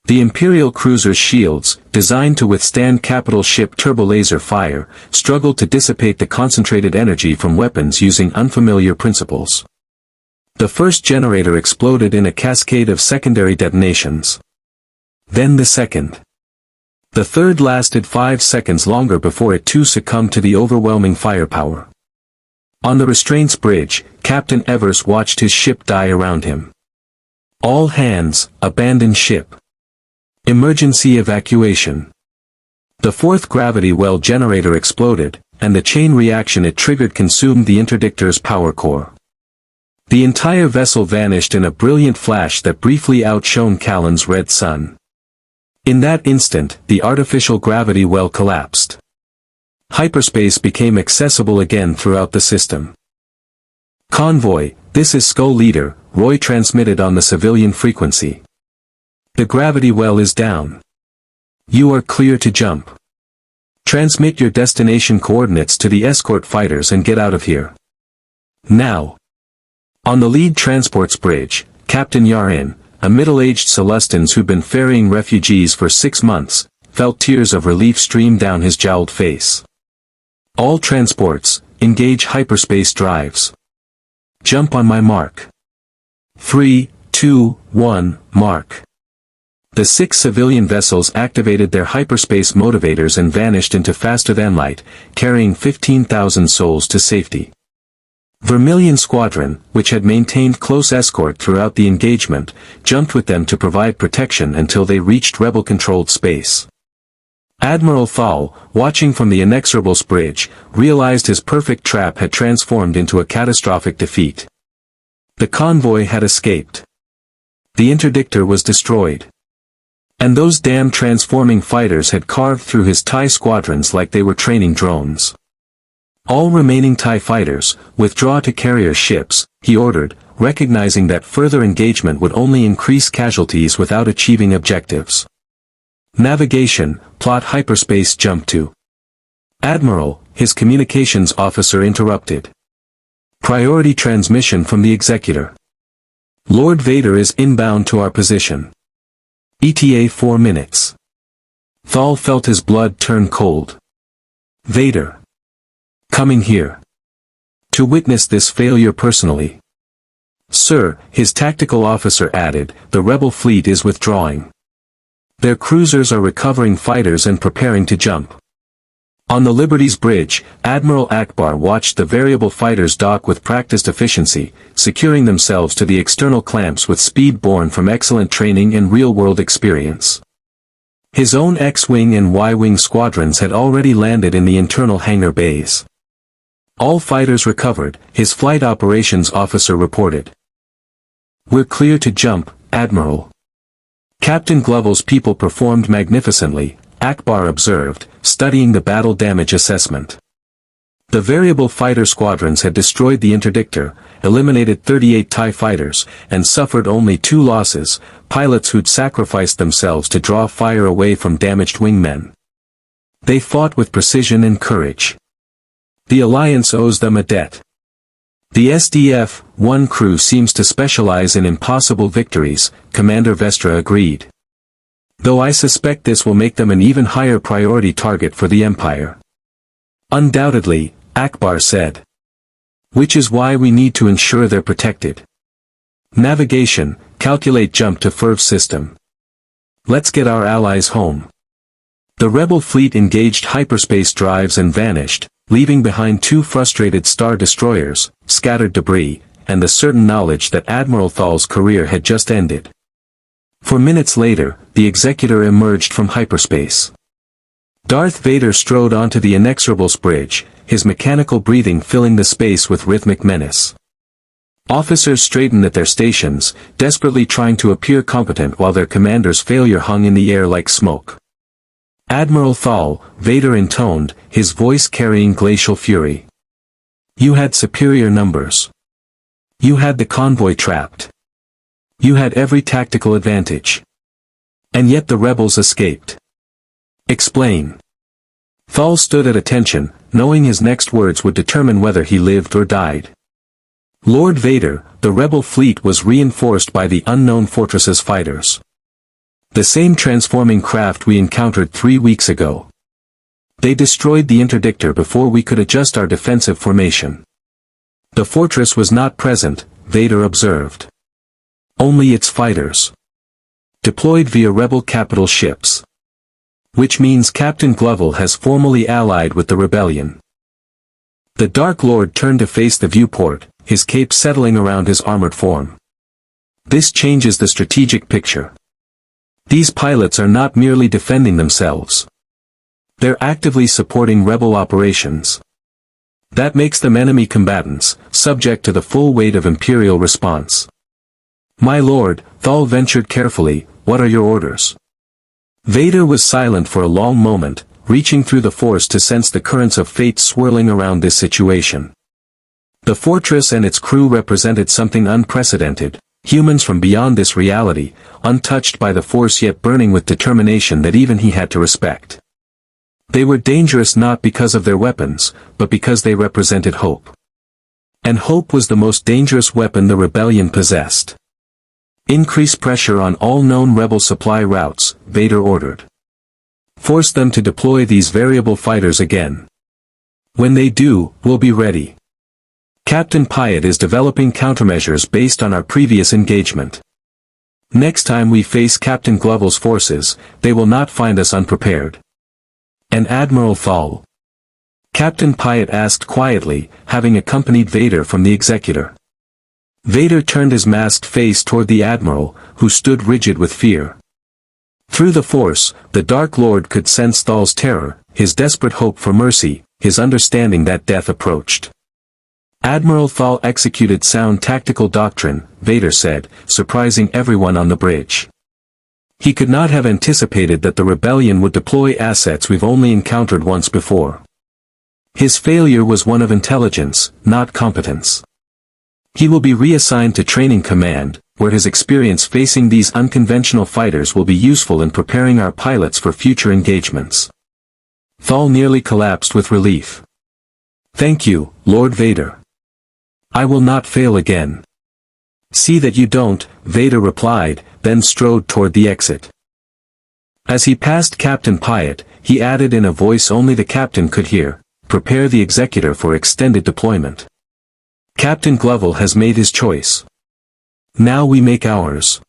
The Imperial cruiser's shields, designed to withstand capital ship turbolaser fire, struggled to dissipate the concentrated energy from weapons using unfamiliar principles. The first generator exploded in a cascade of secondary detonations. Then the second. The third lasted 5 seconds longer before it too succumbed to the overwhelming firepower. On the restraints bridge, Captain Evers watched his ship die around him. "All hands, abandon ship. Emergency evacuation." The 4th gravity well generator exploded, and the chain reaction it triggered consumed the interdictor's power core. The entire vessel vanished in a brilliant flash that briefly outshone Callan's red sun. In that instant, the artificial gravity well collapsed. Hyperspace became accessible again throughout the system. Convoy, this is Skull Leader, Roy transmitted on the civilian frequency. The gravity well is down. You are clear to jump. Transmit your destination coordinates to the escort fighters and get out of here. Now. On the lead transport's bridge, Captain Yarin, a middle-aged Celestans who'd been ferrying refugees for 6 months, felt tears of relief stream down his jowled face. All transports, engage hyperspace drives. Jump on my mark. 3, 2, 1, mark. The 6 civilian vessels activated their hyperspace motivators and vanished into faster-than-light, carrying 15,000 souls to safety. Vermilion Squadron, which had maintained close escort throughout the engagement, jumped with them to provide protection until they reached rebel-controlled space. Admiral Thal, watching from the Inexorable's bridge, realized his perfect trap had transformed into a catastrophic defeat. The convoy had escaped. The interdictor was destroyed. And those damn transforming fighters had carved through his TIE squadrons like they were training drones. All remaining TIE fighters, withdraw to carrier ships, he ordered, recognizing that further engagement would only increase casualties without achieving objectives. Navigation, plot hyperspace jump to. Admiral, his communications officer interrupted. Priority transmission from the executor. Lord Vader is inbound to our position. ETA 4 minutes. Thal felt his blood turn cold. Vader. Coming here. To witness this failure personally. Sir, his tactical officer added, the rebel fleet is withdrawing. Their cruisers are recovering fighters and preparing to jump. On the Liberty's bridge, Admiral Akbar watched the variable fighters dock with practiced efficiency, securing themselves to the external clamps with speed born from excellent training and real-world experience. His own X-Wing and Y-Wing squadrons had already landed in the internal hangar bays. All fighters recovered, his flight operations officer reported. We're clear to jump, Admiral. Captain Gloval's people performed magnificently, Akbar observed, studying the battle damage assessment. The variable fighter squadrons had destroyed the interdictor, eliminated 38 TIE fighters, and suffered only 2 losses, pilots who'd sacrificed themselves to draw fire away from damaged wingmen. They fought with precision and courage. The Alliance owes them a debt. The SDF-1 crew seems to specialize in impossible victories, Commander Vestra agreed. Though I suspect this will make them an even higher priority target for the Empire. Undoubtedly, Akbar said. Which is why we need to ensure they're protected. Navigation, calculate jump to FIRV system. Let's get our allies home. The rebel fleet engaged hyperspace drives and vanished, leaving behind 2 frustrated star destroyers, scattered debris, and the certain knowledge that Admiral Thal's career had just ended. 4 minutes later, the executor emerged from hyperspace. Darth Vader strode onto the Inexorable's bridge, his mechanical breathing filling the space with rhythmic menace. Officers straightened at their stations, desperately trying to appear competent while their commander's failure hung in the air like smoke. Admiral Thal, Vader intoned, his voice carrying glacial fury. You had superior numbers. You had the convoy trapped. You had every tactical advantage. And yet the rebels escaped. Explain. Thal stood at attention, knowing his next words would determine whether he lived or died. Lord Vader, the rebel fleet was reinforced by the unknown fortress's fighters. The same transforming craft we encountered 3 weeks ago. They destroyed the interdictor before we could adjust our defensive formation. The fortress was not present, Vader observed. Only its fighters. Deployed via rebel capital ships. Which means Captain Gloval has formally allied with the rebellion. The Dark Lord turned to face the viewport, his cape settling around his armored form. This changes the strategic picture. These pilots are not merely defending themselves. They're actively supporting rebel operations. That makes them enemy combatants, subject to the full weight of Imperial response. My lord, Thal ventured carefully, what are your orders? Vader was silent for a long moment, reaching through the force to sense the currents of fate swirling around this situation. The fortress and its crew represented something unprecedented, humans from beyond this reality, untouched by the force yet burning with determination that even he had to respect. They were dangerous not because of their weapons, but because they represented hope. And hope was the most dangerous weapon the rebellion possessed. Increase pressure on all known rebel supply routes, Vader ordered. Force them to deploy these variable fighters again. When they do, we'll be ready. Captain Pyatt is developing countermeasures based on our previous engagement. Next time we face Captain Gloval's forces, they will not find us unprepared. And Admiral Thal? Captain Pyatt asked quietly, having accompanied Vader from the Executor. Vader turned his masked face toward the Admiral, who stood rigid with fear. Through the Force, the Dark Lord could sense Thal's terror, his desperate hope for mercy, his understanding that death approached. Admiral Thal executed sound tactical doctrine, Vader said, surprising everyone on the bridge. He could not have anticipated that the rebellion would deploy assets we've only encountered once before. His failure was one of intelligence, not competence. He will be reassigned to Training Command, where his experience facing these unconventional fighters will be useful in preparing our pilots for future engagements. Thal nearly collapsed with relief. Thank you, Lord Vader. I will not fail again. See that you don't, Vader replied, then strode toward the exit. As he passed Captain Pyatt, he added in a voice only the captain could hear, prepare the Executor for extended deployment. Captain Gloval has made his choice. Now we make ours.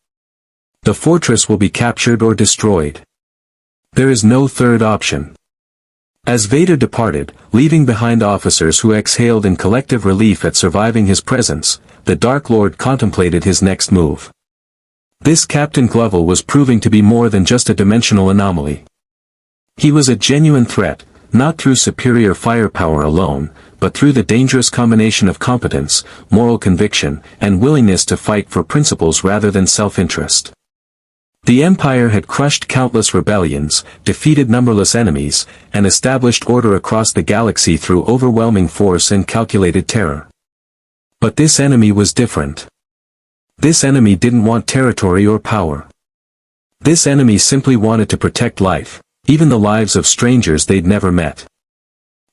The fortress will be captured or destroyed. There is no third option. As Vader departed, leaving behind officers who exhaled in collective relief at surviving his presence, the Dark Lord contemplated his next move. This Captain Gloval was proving to be more than just a dimensional anomaly. He was a genuine threat, not through superior firepower alone, but through the dangerous combination of competence, moral conviction, and willingness to fight for principles rather than self-interest. The Empire had crushed countless rebellions, defeated numberless enemies, and established order across the galaxy through overwhelming force and calculated terror. But this enemy was different. This enemy didn't want territory or power. This enemy simply wanted to protect life, even the lives of strangers they'd never met.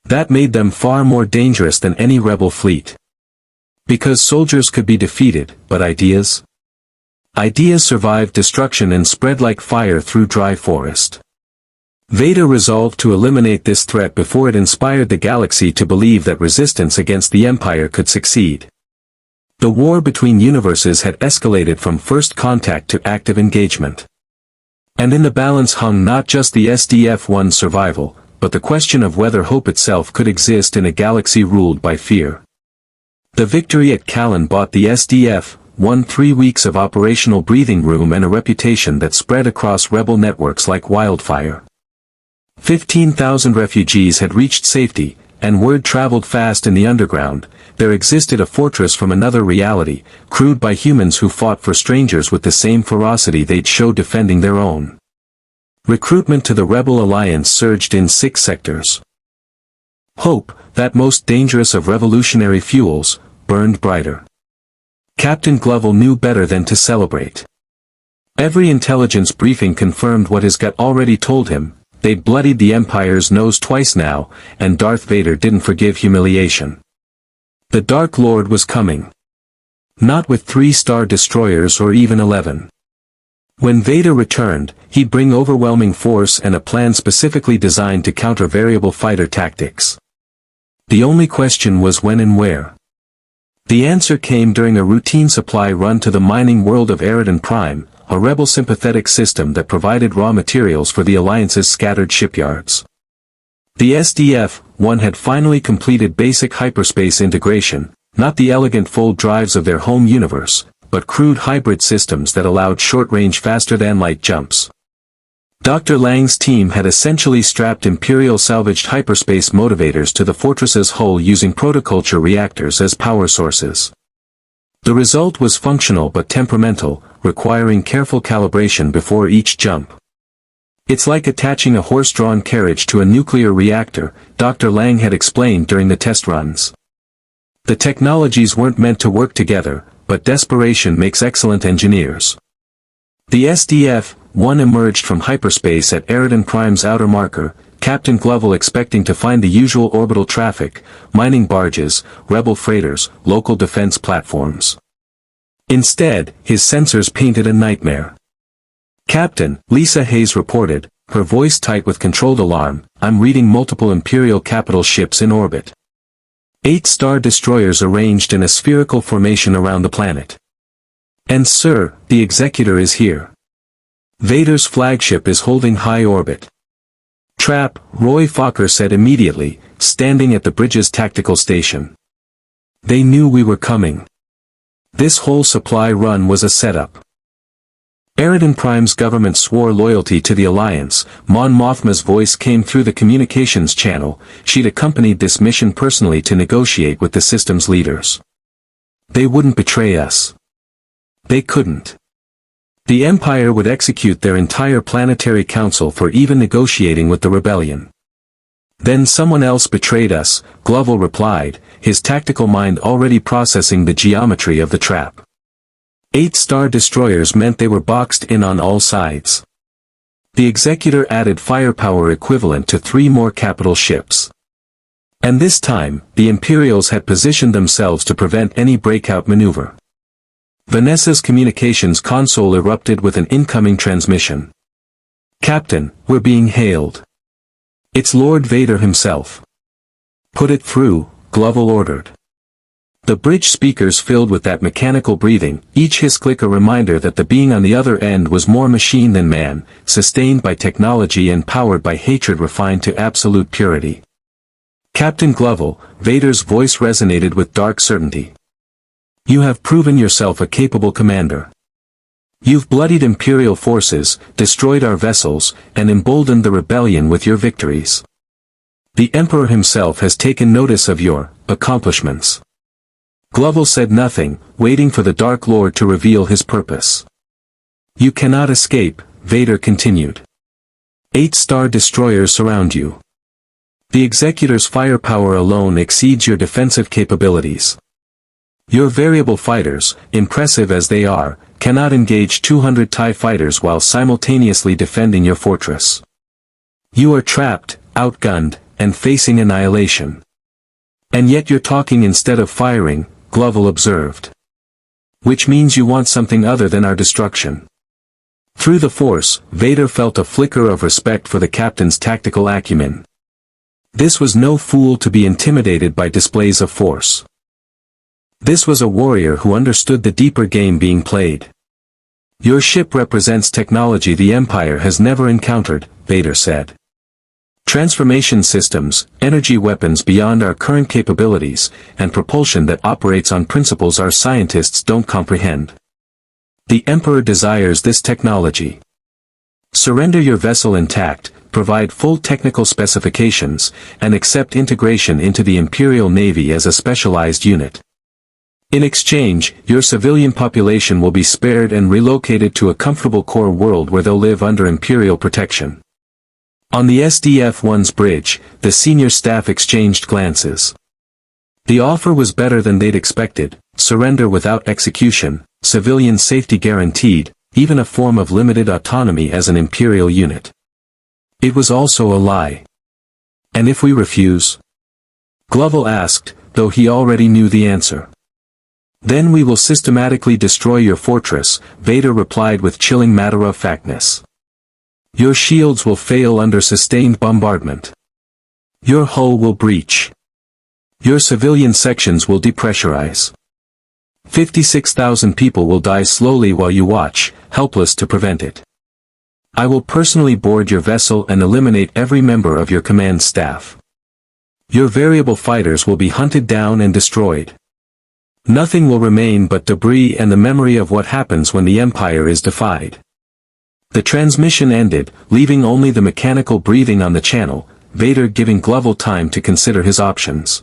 That made them far more dangerous than any rebel fleet. Because soldiers could be defeated, but ideas? Ideas survived destruction and spread like fire through dry forest. Vader resolved to eliminate this threat before it inspired the galaxy to believe that resistance against the Empire could succeed. The war between universes had escalated from first contact to active engagement. And in the balance hung not just the SDF-1 survival, but the question of whether hope itself could exist in a galaxy ruled by fear. The victory at Callan bought the SDF-1 3 weeks of operational breathing room and a reputation that spread across rebel networks like wildfire. 15,000 refugees had reached safety, and word traveled fast in the underground. There existed a fortress from another reality, crewed by humans who fought for strangers with the same ferocity they'd show defending their own. Recruitment to the Rebel Alliance surged in 6 sectors. Hope, that most dangerous of revolutionary fuels, burned brighter. Captain Gloval knew better than to celebrate. Every intelligence briefing confirmed what his gut already told him: they'd bloodied the Empire's nose twice now, and Darth Vader didn't forgive humiliation. The Dark Lord was coming. Not with 3-star destroyers or even 11. When Vader returned, he'd bring overwhelming force and a plan specifically designed to counter variable fighter tactics. The only question was when and where. The answer came during a routine supply run to the mining world of Eridan Prime, a rebel sympathetic system that provided raw materials for the Alliance's scattered shipyards. The SDF-1 had finally completed basic hyperspace integration, not the elegant full drives of their home universe, but crude hybrid systems that allowed short-range faster-than-light jumps. Dr. Lang's team had essentially strapped Imperial salvaged hyperspace motivators to the fortress's hull using Protoculture reactors as power sources. The result was functional but temperamental, requiring careful calibration before each jump. It's like attaching a horse-drawn carriage to a nuclear reactor, Dr. Lang had explained during the test runs. The technologies weren't meant to work together, but desperation makes excellent engineers. The SDF-1 emerged from hyperspace at Eridan Prime's outer marker, Captain Gloval expecting to find the usual orbital traffic, mining barges, rebel freighters, local defense platforms. Instead, his sensors painted a nightmare. "Captain," Lisa Hayes reported, her voice tight with controlled alarm, "I'm reading multiple Imperial capital ships in orbit. 8 Star Destroyers arranged in a spherical formation around the planet. And sir, the Executor is here. Vader's flagship is holding high orbit." "Trap," Roy Fokker said immediately, standing at the bridge's tactical station. "They knew we were coming. This whole supply run was a setup." Eridan Prime's government swore loyalty to the Alliance. Mon Mothma's voice came through the communications channel. She'd accompanied this mission personally to negotiate with the system's leaders. "They wouldn't betray us. They couldn't. The Empire would execute their entire planetary council for even negotiating with the rebellion." "Then someone else betrayed us," Gloval replied, his tactical mind already processing the geometry of the trap. 8 Star Destroyers meant they were boxed in on all sides. The Executor added firepower equivalent to 3 more capital ships. And this time, the Imperials had positioned themselves to prevent any breakout maneuver. Vanessa's communications console erupted with an incoming transmission. "Captain, we're being hailed. It's Lord Vader himself." "Put it through," Gloval ordered. The bridge speakers filled with that mechanical breathing, each hiss click a reminder that the being on the other end was more machine than man, sustained by technology and powered by hatred refined to absolute purity. "Captain Gloval," Vader's voice resonated with dark certainty. "You have proven yourself a capable commander. You've bloodied Imperial forces, destroyed our vessels, and emboldened the rebellion with your victories. The Emperor himself has taken notice of your accomplishments." Gloval said nothing, waiting for the Dark Lord to reveal his purpose. "You cannot escape," Vader continued. 8 Star Destroyers surround you. The Executor's firepower alone exceeds your defensive capabilities. Your variable fighters, impressive as they are, cannot engage 200 TIE fighters while simultaneously defending your fortress. You are trapped, outgunned, and facing annihilation. And yet you're talking instead of firing, Gloval observed. "Which means you want something other than our destruction." Through the Force, Vader felt a flicker of respect for the captain's tactical acumen. This was no fool to be intimidated by displays of force. This was a warrior who understood the deeper game being played. "Your ship represents technology the Empire has never encountered," Vader said. "Transformation systems, energy weapons beyond our current capabilities, and propulsion that operates on principles our scientists don't comprehend. The Emperor desires this technology. Surrender your vessel intact, provide full technical specifications, and accept integration into the Imperial Navy as a specialized unit. In exchange, your civilian population will be spared and relocated to a comfortable core world where they'll live under Imperial protection." On the SDF-1's bridge, the senior staff exchanged glances. The offer was better than they'd expected: surrender without execution, civilian safety guaranteed, even a form of limited autonomy as an Imperial unit. It was also a lie. "And if we refuse?" Gloval asked, though he already knew the answer. "Then we will systematically destroy your fortress," Vader replied with chilling matter-of-factness. "Your shields will fail under sustained bombardment. Your hull will breach. Your civilian sections will depressurize. 56,000 people will die slowly while you watch, helpless to prevent it. I will personally board your vessel and eliminate every member of your command staff. Your variable fighters will be hunted down and destroyed. Nothing will remain but debris and the memory of what happens when the Empire is defied." The transmission ended, leaving only the mechanical breathing on the channel, Vader giving Gloval time to consider his options.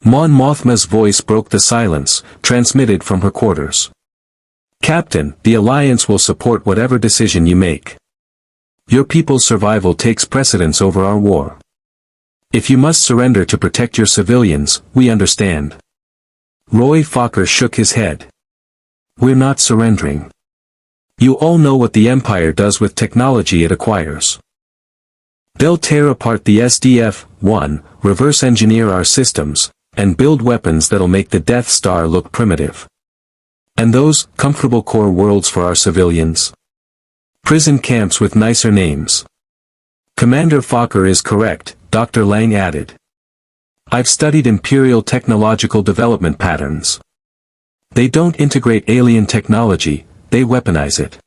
Mon Mothma's voice broke the silence, transmitted from her quarters. "Captain, the Alliance will support whatever decision you make. Your people's survival takes precedence over our war. If you must surrender to protect your civilians, we understand. Roy Fokker shook his head. We're not surrendering. You all know what the Empire does with technology it acquires. They'll tear apart the SDF-1, reverse engineer our systems, and build weapons that'll make the Death Star look primitive. And those, comfortable core worlds for our civilians? Prison camps with nicer names. Commander Fokker is correct, Dr. Lang added. I've studied Imperial technological development patterns. They don't integrate alien technology, they weaponize it.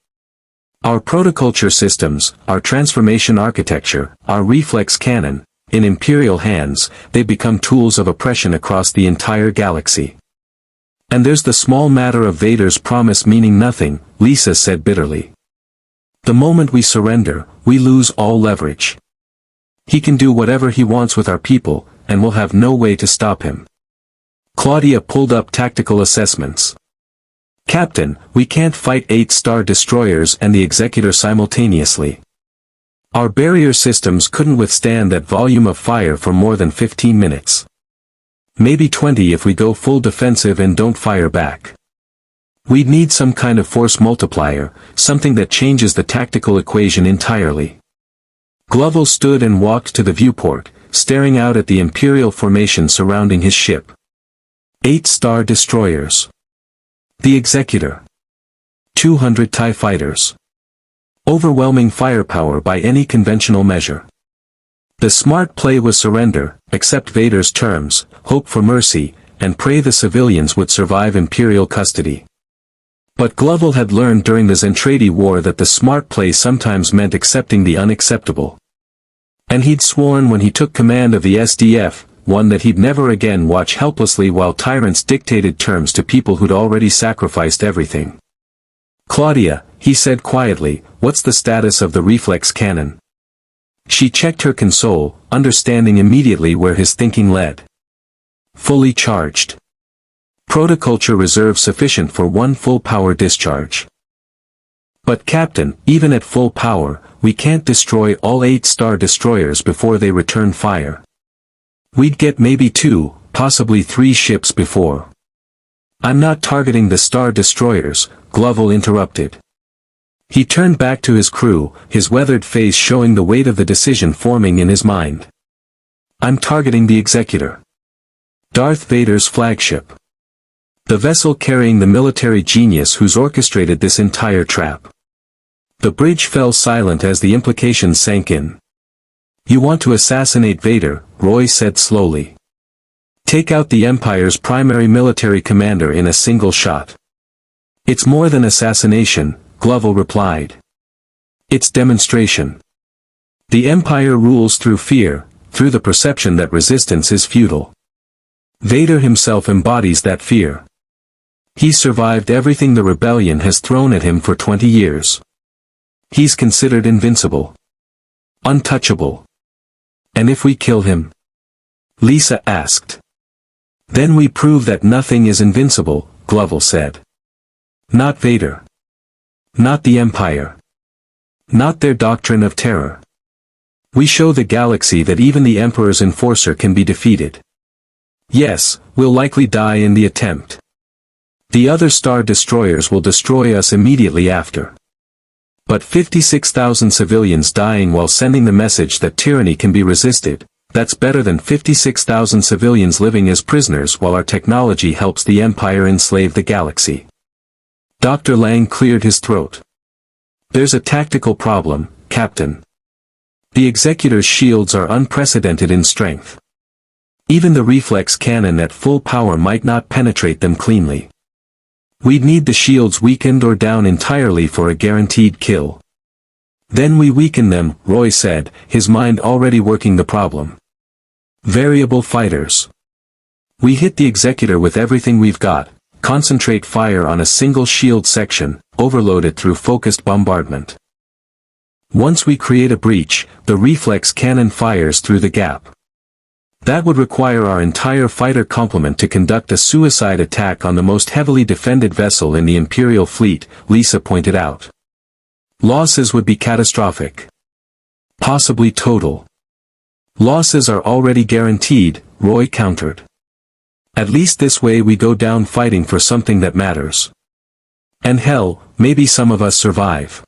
Our protoculture systems, our transformation architecture, our reflex cannon, in Imperial hands, they become tools of oppression across the entire galaxy. And there's the small matter of Vader's promise meaning nothing, Lisa said bitterly. The moment we surrender, we lose all leverage. He can do whatever he wants with our people, and we'll have no way to stop him. Claudia pulled up tactical assessments. Captain, we can't fight 8 Star Destroyers and the Executor simultaneously. Our barrier systems couldn't withstand that volume of fire for more than 15 minutes. Maybe 20 if we go full defensive and don't fire back. We'd need some kind of force multiplier, something that changes the tactical equation entirely. Gloval stood and walked to the viewport, staring out at the Imperial formation surrounding his ship. 8 Star Destroyers. The Executor. 200 TIE Fighters. Overwhelming firepower by any conventional measure. The smart play was surrender, accept Vader's terms, hope for mercy, and pray the civilians would survive Imperial custody. But Gloval had learned during the Zentradi War that the smart play sometimes meant accepting the unacceptable. And he'd sworn when he took command of the SDF-1 that he'd never again watch helplessly while tyrants dictated terms to people who'd already sacrificed everything. Claudia, he said quietly, what's the status of the reflex cannon? She checked her console, understanding immediately where his thinking led. Fully charged. Protoculture reserve sufficient for 1 full power discharge. But Captain, even at full power, we can't destroy all 8 Star Destroyers before they return fire. We'd get maybe 2, possibly 3 ships before. I'm not targeting the Star Destroyers, Gloval interrupted. He turned back to his crew, his weathered face showing the weight of the decision forming in his mind. I'm targeting the Executor. Darth Vader's flagship. The vessel carrying the military genius who's orchestrated this entire trap. The bridge fell silent as the implications sank in. You want to assassinate Vader, Roy said slowly. Take out the Empire's primary military commander in a single shot. It's more than assassination, Gloval replied. It's demonstration. The Empire rules through fear, through the perception that resistance is futile. Vader himself embodies that fear. He's survived everything the rebellion has thrown at him for 20 years. He's considered invincible. Untouchable. And if we kill him? Lisa asked. Then we prove that nothing is invincible, Gloval said. Not Vader. Not the Empire. Not their doctrine of terror. We show the galaxy that even the Emperor's enforcer can be defeated. Yes, we'll likely die in the attempt. The other Star Destroyers will destroy us immediately after. But 56,000 civilians dying while sending the message that tyranny can be resisted, that's better than 56,000 civilians living as prisoners while our technology helps the Empire enslave the galaxy. Dr. Lang cleared his throat. There's a tactical problem, Captain. The Executor's shields are unprecedented in strength. Even the reflex cannon at full power might not penetrate them cleanly. We'd need the shields weakened or down entirely for a guaranteed kill. Then we weaken them, Roy said, his mind already working the problem. Variable fighters. We hit the Executor with everything we've got, concentrate fire on a single shield section, overload it through focused bombardment. Once we create a breach, the reflex cannon fires through the gap. That would require our entire fighter complement to conduct a suicide attack on the most heavily defended vessel in the Imperial fleet, Lisa pointed out. Losses would be catastrophic. Possibly total. Losses are already guaranteed, Roy countered. At least this way we go down fighting for something that matters. And hell, maybe some of us survive.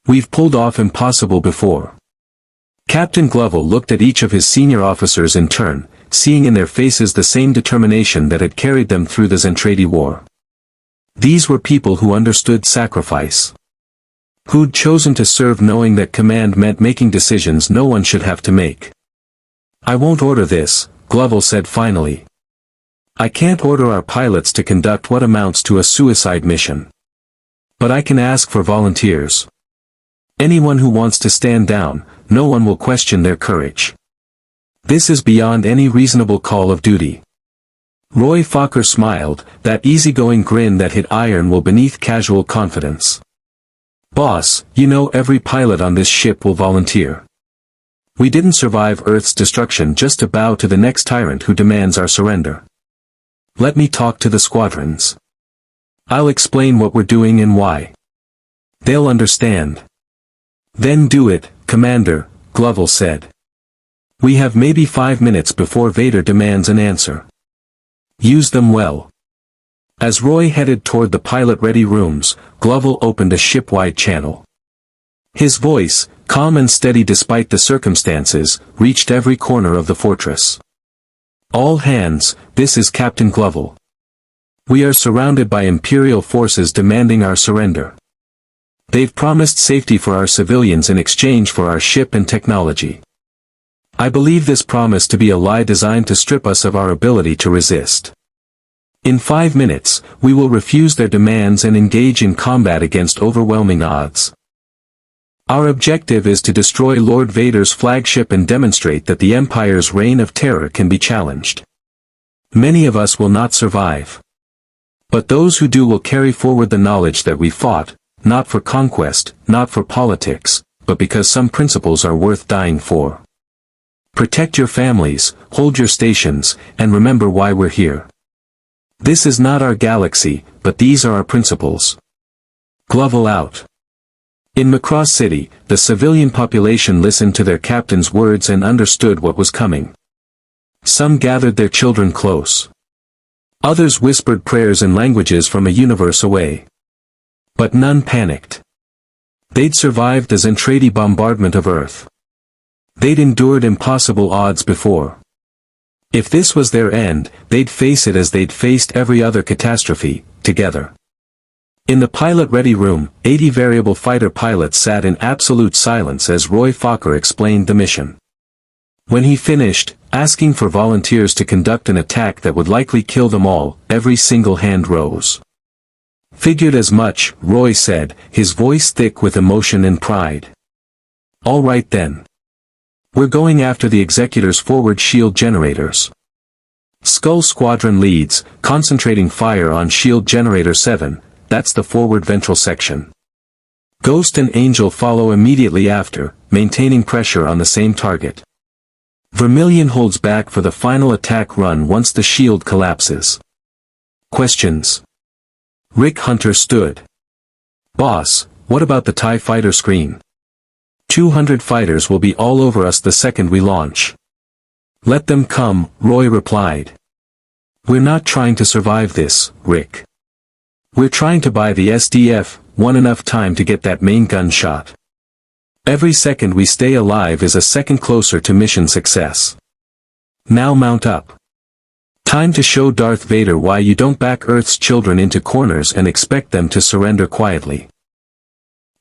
We've pulled off impossible before. Captain Gloval looked at each of his senior officers in turn, seeing in their faces the same determination that had carried them through the Zentradi War. These were people who understood sacrifice. Who'd chosen to serve knowing that command meant making decisions no one should have to make. I won't order this, Gloval said finally. I can't order our pilots to conduct what amounts to a suicide mission. But I can ask for volunteers. Anyone who wants to stand down, no one will question their courage. This is beyond any reasonable call of duty. Roy Fokker smiled, that easygoing grin that hit iron will beneath casual confidence. Boss, you know every pilot on this ship will volunteer. We didn't survive Earth's destruction just to bow to the next tyrant who demands our surrender. Let me talk to the squadrons. I'll explain what we're doing and why. They'll understand. Then do it, Commander, Gloval said. We have maybe 5 minutes before Vader demands an answer. Use them well. As Roy headed toward the pilot-ready rooms, Gloval opened a ship-wide channel. His voice, calm and steady despite the circumstances, reached every corner of the fortress. All hands, this is Captain Gloval. We are surrounded by Imperial forces demanding our surrender. They've promised safety for our civilians in exchange for our ship and technology. I believe this promise to be a lie designed to strip us of our ability to resist. In 5 minutes, we will refuse their demands and engage in combat against overwhelming odds. Our objective is to destroy Lord Vader's flagship and demonstrate that the Empire's reign of terror can be challenged. Many of us will not survive. But those who do will carry forward the knowledge that we fought, not for conquest, not for politics, but because some principles are worth dying for. Protect your families, hold your stations, and remember why we're here. This is not our galaxy, but these are our principles. Gloval out. In Macross City, the civilian population listened to their captain's words and understood what was coming. Some gathered their children close. Others whispered prayers in languages from a universe away. But none panicked. They'd survived the Zentradi bombardment of Earth. They'd endured impossible odds before. If this was their end, they'd face it as they'd faced every other catastrophe, together. In the pilot-ready room, 80 variable fighter pilots sat in absolute silence as Roy Fokker explained the mission. When he finished, asking for volunteers to conduct an attack that would likely kill them all, every single hand rose. Figured as much, Roy said, his voice thick with emotion and pride. All right then. We're going after the Executor's forward shield generators. Skull Squadron leads, concentrating fire on Shield Generator 7, that's the forward ventral section. Ghost and Angel follow immediately after, maintaining pressure on the same target. Vermilion holds back for the final attack run once the shield collapses. Questions? Rick Hunter stood. Boss, what about the TIE fighter screen? 200 fighters will be all over us the second we launch. Let them come, Roy replied. We're not trying to survive this, Rick. We're trying to buy the SDF-1 enough time to get that main gun shot. Every second we stay alive is a second closer to mission success. Now mount up. Time to show Darth Vader why you don't back Earth's children into corners and expect them to surrender quietly.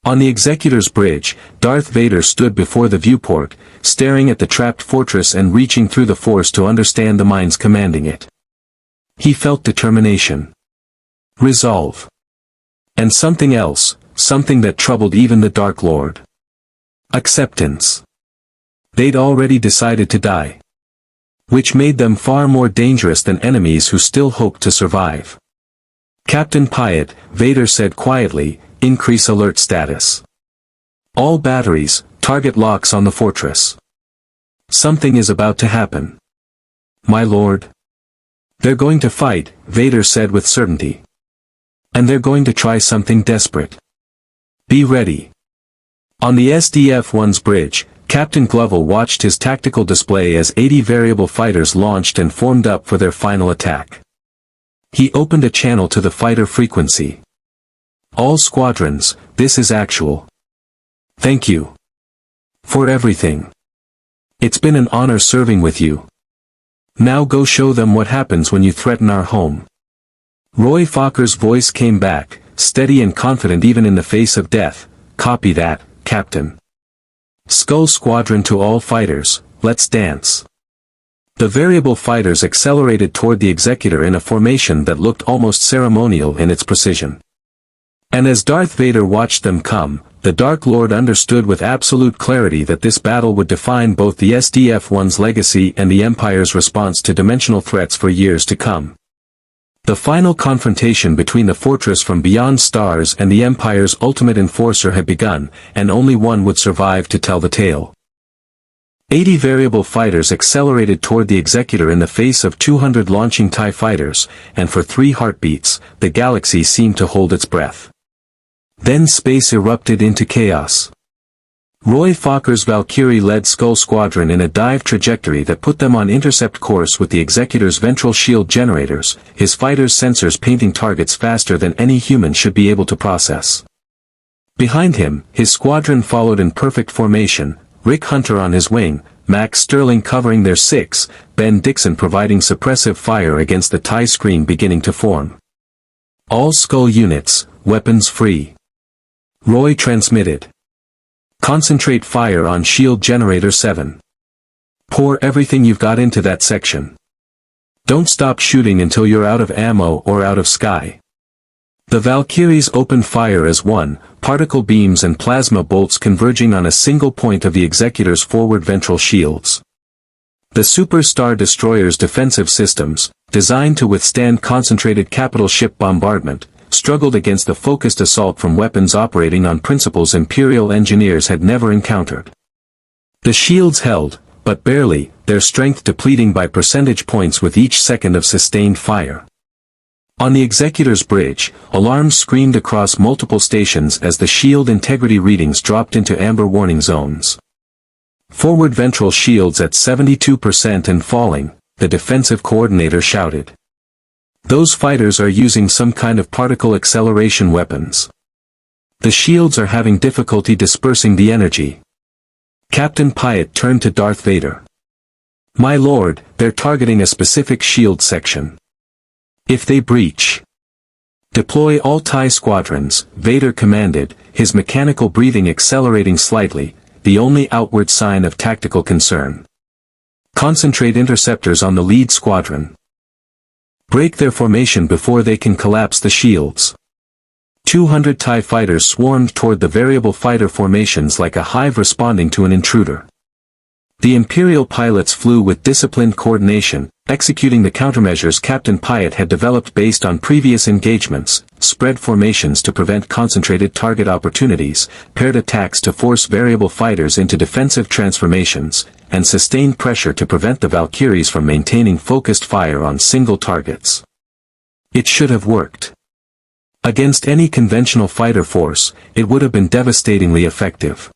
On the Executor's bridge, Darth Vader stood before the viewport, staring at the trapped fortress and reaching through the Force to understand the minds commanding it. He felt determination. Resolve. And something else, something that troubled even the Dark Lord. Acceptance. They'd already decided to die. Which made them far more dangerous than enemies who still hoped to survive. Captain Piet, Vader said quietly, increase alert status. All batteries, target locks on the fortress. Something is about to happen. My lord. They're going to fight, Vader said with certainty. And they're going to try something desperate. Be ready. On the SDF-1's bridge, Captain Gloval watched his tactical display as 80 variable fighters launched and formed up for their final attack. He opened a channel to the fighter frequency. "All squadrons, this is actual. Thank you for everything. It's been an honor serving with you. Now go show them what happens when you threaten our home." Roy Fokker's voice came back, steady and confident even in the face of death. "Copy that, Captain. Skull Squadron to all fighters, let's dance." The variable fighters accelerated toward the executor in a formation that looked almost ceremonial in its precision. And as Darth Vader watched them come, the Dark Lord understood with absolute clarity that this battle would define both the SDF-1's legacy and the Empire's response to dimensional threats for years to come. The final confrontation between the fortress from beyond stars and the Empire's ultimate enforcer had begun, and only one would survive to tell the tale. 80 variable fighters accelerated toward the executor in the face of 200 launching TIE fighters, and for 3 heartbeats, the galaxy seemed to hold its breath. Then space erupted into chaos. Roy Fokker's Valkyrie-led Skull Squadron in a dive trajectory that put them on intercept course with the executor's ventral shield generators, his fighters' sensors painting targets faster than any human should be able to process. Behind him, his squadron followed in perfect formation, Rick Hunter on his wing, Max Sterling covering their 6, Ben Dixon providing suppressive fire against the TIE screen beginning to form. "All Skull units, weapons free." Roy transmitted. "Concentrate fire on shield generator 7. Pour everything you've got into that section. Don't stop shooting until you're out of ammo or out of sky." The Valkyries opened fire as one, particle beams and plasma bolts converging on a single point of the executor's forward ventral shields. The Super Star Destroyer's defensive systems, designed to withstand concentrated capital ship bombardment, struggled against the focused assault from weapons operating on principles Imperial engineers had never encountered. The shields held, but barely, their strength depleting by percentage points with each second of sustained fire. On the executor's bridge, alarms screamed across multiple stations as the shield integrity readings dropped into amber warning zones. "Forward ventral shields at 72% and falling," the defensive coordinator shouted. "Those fighters are using some kind of particle acceleration weapons. The shields are having difficulty dispersing the energy." Captain Pyatt turned to Darth Vader. "My lord, they're targeting a specific shield section. If they breach, deploy all TIE squadrons," Vader commanded, his mechanical breathing accelerating slightly, the only outward sign of tactical concern. "Concentrate interceptors on the lead squadron. Break their formation before they can collapse the shields." 200 TIE fighters swarmed toward the variable fighter formations like a hive responding to an intruder. The Imperial pilots flew with disciplined coordination, executing the countermeasures Captain Pyatt had developed based on previous engagements, spread formations to prevent concentrated target opportunities, paired attacks to force variable fighters into defensive transformations, and sustained pressure to prevent the Valkyries from maintaining focused fire on single targets. It should have worked. Against any conventional fighter force, it would have been devastatingly effective.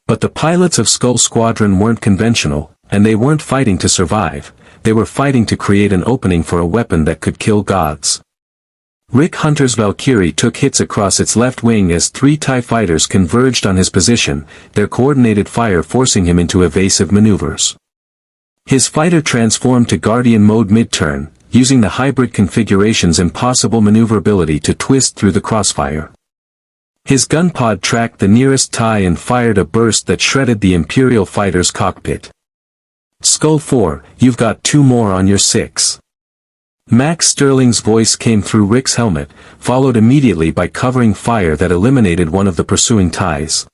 But the pilots of Skull Squadron weren't conventional, and they weren't fighting to survive, they were fighting to create an opening for a weapon that could kill gods. Rick Hunter's Valkyrie took hits across its left wing as 3 TIE fighters converged on his position, their coordinated fire forcing him into evasive maneuvers. His fighter transformed to Guardian mode mid-turn, using the hybrid configuration's impossible maneuverability to twist through the crossfire. His gun pod tracked the nearest TIE and fired a burst that shredded the Imperial fighter's cockpit. "Skull 4, you've got 2 more on your 6. Max Sterling's voice came through Rick's helmet, followed immediately by covering fire that eliminated one of the pursuing TIEs.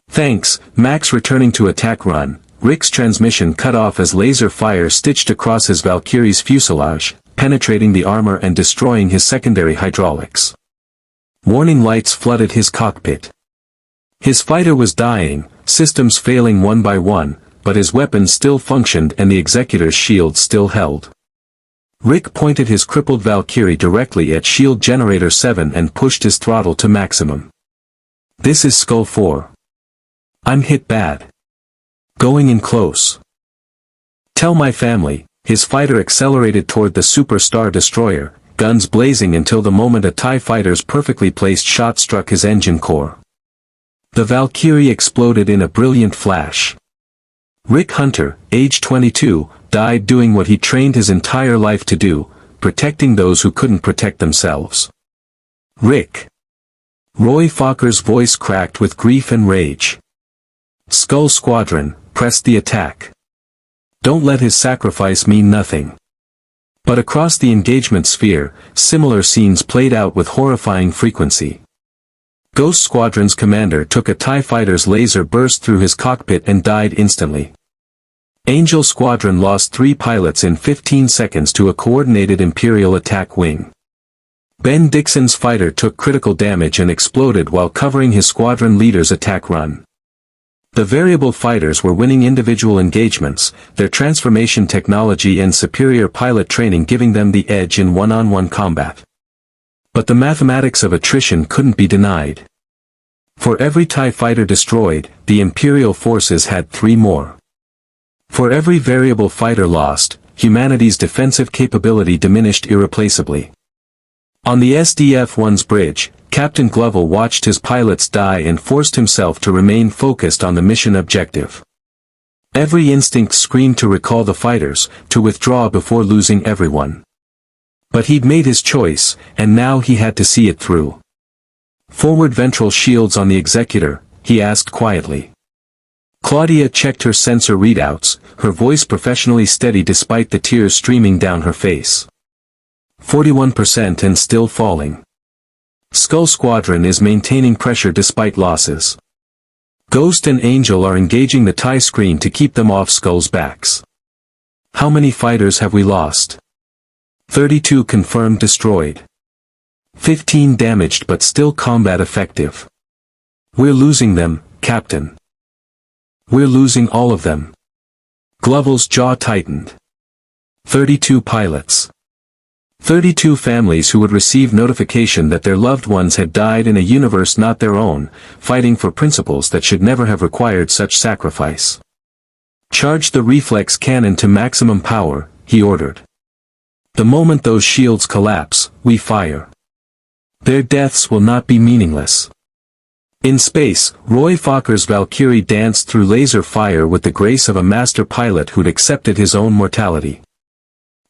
"Thanks," Max returning to attack run, Rick's transmission cut off as laser fire stitched across his Valkyrie's fuselage, penetrating the armor and destroying his secondary hydraulics. Warning lights flooded his cockpit. His fighter was dying, systems failing one by one, but his weapons still functioned and the executor's shield still held. Rick pointed his crippled Valkyrie directly at shield generator 7 and pushed his throttle to maximum. "This is Skull 4. I'm hit bad. Going in close. Tell my family. His fighter accelerated toward the Super Star Destroyer, guns blazing until the moment a TIE fighter's perfectly placed shot struck his engine core. The Valkyrie exploded in a brilliant flash. Rick Hunter, age 22, died doing what he trained his entire life to do, protecting those who couldn't protect themselves. Rick. Roy Fokker's voice cracked with grief and rage. Skull Squadron, press the attack. Don't let his sacrifice mean nothing. But across the engagement sphere, similar scenes played out with horrifying frequency. Ghost Squadron's commander took a TIE fighter's laser burst through his cockpit and died instantly. Angel Squadron lost 3 pilots in 15 seconds to a coordinated Imperial attack wing. Ben Dixon's fighter took critical damage and exploded while covering his squadron leader's attack run. The variable fighters were winning individual engagements, their transformation technology and superior pilot training giving them the edge in one-on-one combat. But the mathematics of attrition couldn't be denied. For every TIE fighter destroyed, the Imperial forces had 3 more. For every variable fighter lost, humanity's defensive capability diminished irreplaceably. On the SDF-1's bridge, Captain Gloval watched his pilots die and forced himself to remain focused on the mission objective. Every instinct screamed to recall the fighters, to withdraw before losing everyone. But he'd made his choice, and now he had to see it through. Forward ventral shields on the Executor, he asked quietly. Claudia checked her sensor readouts, her voice professionally steady despite the tears streaming down her face. 41% and still falling. Skull Squadron is maintaining pressure despite losses. Ghost and Angel are engaging the TIE screen to keep them off Skull's backs. How many fighters have we lost? 32 confirmed destroyed. 15 damaged but still combat effective. We're losing them, Captain. We're losing all of them. Gloval's jaw tightened. 32 pilots. 32 families who would receive notification that their loved ones had died in a universe not their own, fighting for principles that should never have required such sacrifice. Charge the Reflex Cannon to maximum power, he ordered. The moment those shields collapse, we fire. Their deaths will not be meaningless. In space, Roy Fokker's Valkyrie danced through laser fire with the grace of a master pilot who'd accepted his own mortality.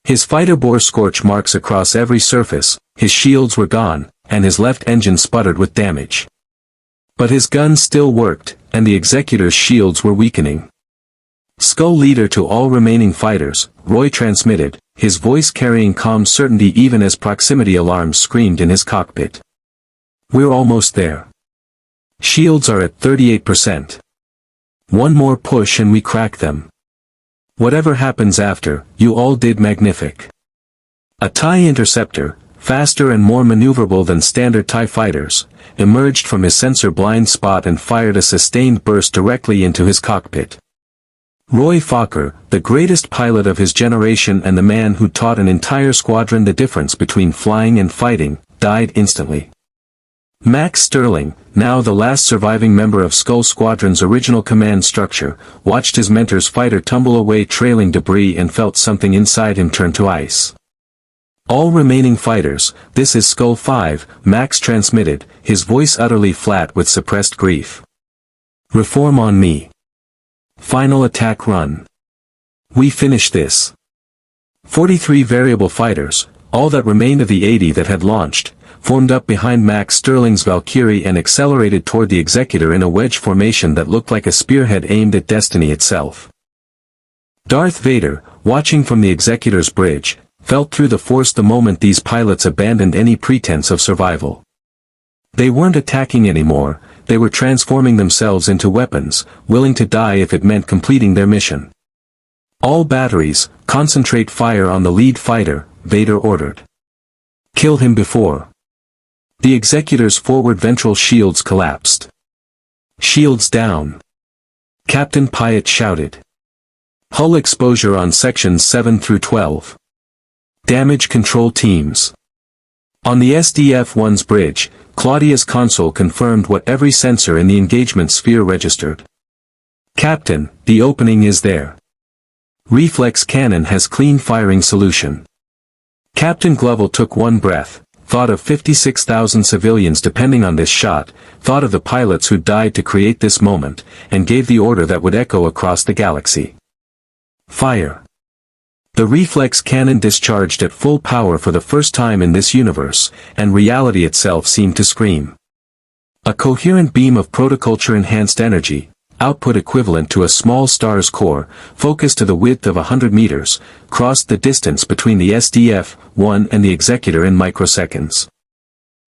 His fighter bore scorch marks across every surface, his shields were gone, and his left engine sputtered with damage. But his guns still worked, and the Executor's shields were weakening. Skull leader to all remaining fighters, Roy transmitted, his voice carrying calm certainty even as proximity alarms screamed in his cockpit. We're almost there. Shields are at 38%. One more push and we crack them. Whatever happens after, you all did magnific. A TIE interceptor, faster and more maneuverable than standard TIE fighters, emerged from his sensor blind spot and fired a sustained burst directly into his cockpit. Roy Fokker, the greatest pilot of his generation and the man who taught an entire squadron the difference between flying and fighting, died instantly. Max Sterling, now the last surviving member of Skull Squadron's original command structure, watched his mentor's fighter tumble away trailing debris and felt something inside him turn to ice. All remaining fighters, this is Skull 5, Max transmitted, his voice utterly flat with suppressed grief. Reform on me. Final attack run. We finish this. 43 variable fighters, all that remained of the 80 that had launched, formed up behind Max Sterling's Valkyrie and accelerated toward the Executor in a wedge formation that looked like a spearhead aimed at destiny itself. Darth Vader, watching from the Executor's bridge, felt through the force the moment these pilots abandoned any pretense of survival. They weren't attacking anymore, they were transforming themselves into weapons, willing to die if it meant completing their mission. All batteries, concentrate fire on the lead fighter, Vader ordered. Kill him before. The Executor's forward ventral shields collapsed. Shields down. Captain Pyatt shouted. Hull exposure on sections 7 through 12. Damage control teams. On the SDF-1's bridge, Claudia's console confirmed what every sensor in the engagement sphere registered. Captain, the opening is there. Reflex Cannon has clean firing solution. Captain Gloval took one breath, thought of 56,000 civilians depending on this shot, thought of the pilots who died to create this moment, and gave the order that would echo across the galaxy. Fire. The reflex cannon discharged at full power for the first time in this universe, and reality itself seemed to scream. A coherent beam of protoculture enhanced energy, output equivalent to a small star's core, focused to the width of 100 meters, crossed the distance between the SDF-1 and the Executor in microseconds.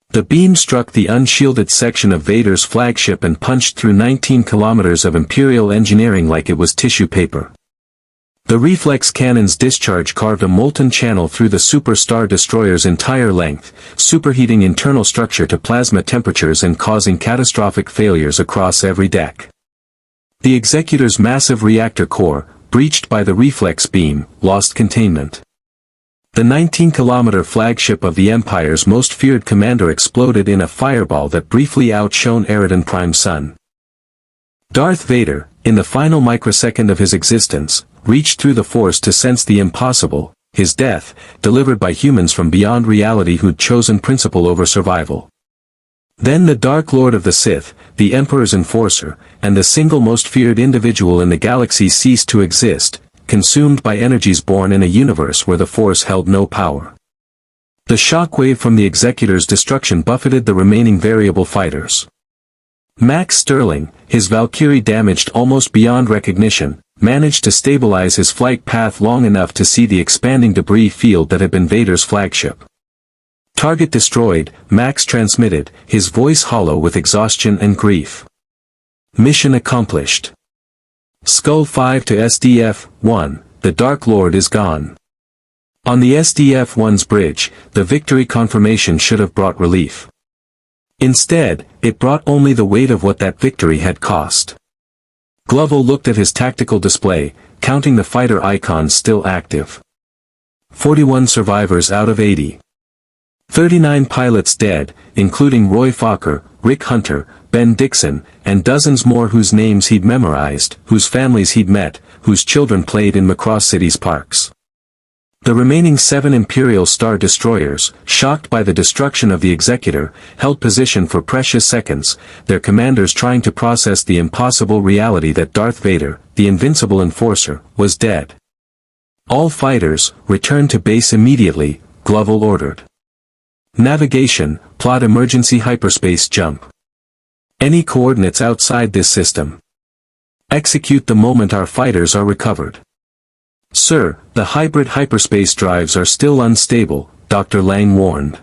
The beam struck the unshielded section of Vader's flagship and punched through 19 kilometers of Imperial engineering like it was tissue paper. The reflex cannon's discharge carved a molten channel through the Super Star Destroyer's entire length, superheating internal structure to plasma temperatures and causing catastrophic failures across every deck. The Executor's massive reactor core, breached by the reflex beam, lost containment. The 19-kilometer flagship of the Empire's most feared commander exploded in a fireball that briefly outshone Eridan Prime Sun. Darth Vader, in the final microsecond of his existence, reached through the Force to sense the impossible, his death, delivered by humans from beyond reality who'd chosen principle over survival. Then the Dark Lord of the Sith, the Emperor's enforcer, and the single most feared individual in the galaxy ceased to exist, consumed by energies born in a universe where the Force held no power. The shockwave from the Executor's destruction buffeted the remaining variable fighters. Max Sterling, his Valkyrie damaged almost beyond recognition, managed to stabilize his flight path long enough to see the expanding debris field that had been Vader's flagship. Target destroyed, Max transmitted, his voice hollow with exhaustion and grief. Mission accomplished. Skull 5 to SDF-1, the Dark Lord is gone. On the SDF-1's bridge, the victory confirmation should have brought relief. Instead, it brought only the weight of what that victory had cost. Gloval looked at his tactical display, counting the fighter icons still active. 41 survivors out of 80. 39 pilots dead, including Roy Fokker, Rick Hunter, Ben Dixon, and dozens more whose names he'd memorized, whose families he'd met, whose children played in Macross City's parks. The remaining 7 Imperial Star Destroyers, shocked by the destruction of the Executor, held position for precious seconds, their commanders trying to process the impossible reality that Darth Vader, the invincible enforcer, was dead. All fighters, return to base immediately, Gloval ordered. Navigation, plot emergency hyperspace jump. Any coordinates outside this system. Execute the moment our fighters are recovered. Sir, the hybrid hyperspace drives are still unstable, Dr. Lang warned.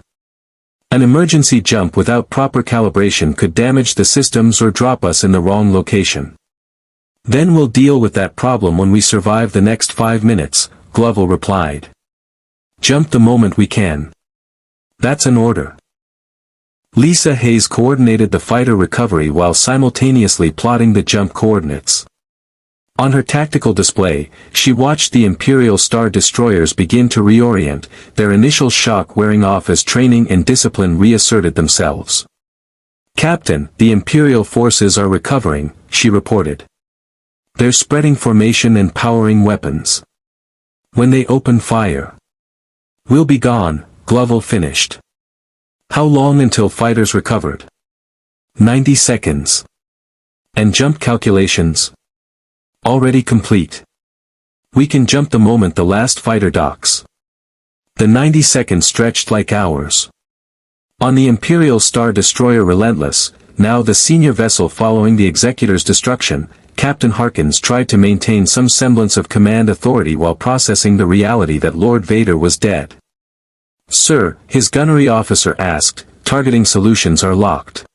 An emergency jump without proper calibration could damage the systems or drop us in the wrong location. Then we'll deal with that problem when we survive the next 5 minutes, Gloval replied. Jump the moment we can. That's an order. Lisa Hayes coordinated the fighter recovery while simultaneously plotting the jump coordinates. On her tactical display, she watched the Imperial Star Destroyers begin to reorient, their initial shock wearing off as training and discipline reasserted themselves. Captain, the Imperial forces are recovering, she reported. They're spreading formation and powering weapons. When they open fire, we'll be gone, Gloval finished. How long until fighters recovered? 90 seconds. And jump calculations? Already complete. We can jump the moment the last fighter docks. The 90 seconds stretched like hours. On the Imperial Star Destroyer Relentless, now the senior vessel following the Executor's destruction, Captain Harkins tried to maintain some semblance of command authority while processing the reality that Lord Vader was dead. Sir, his gunnery officer asked, targeting solutions are locked.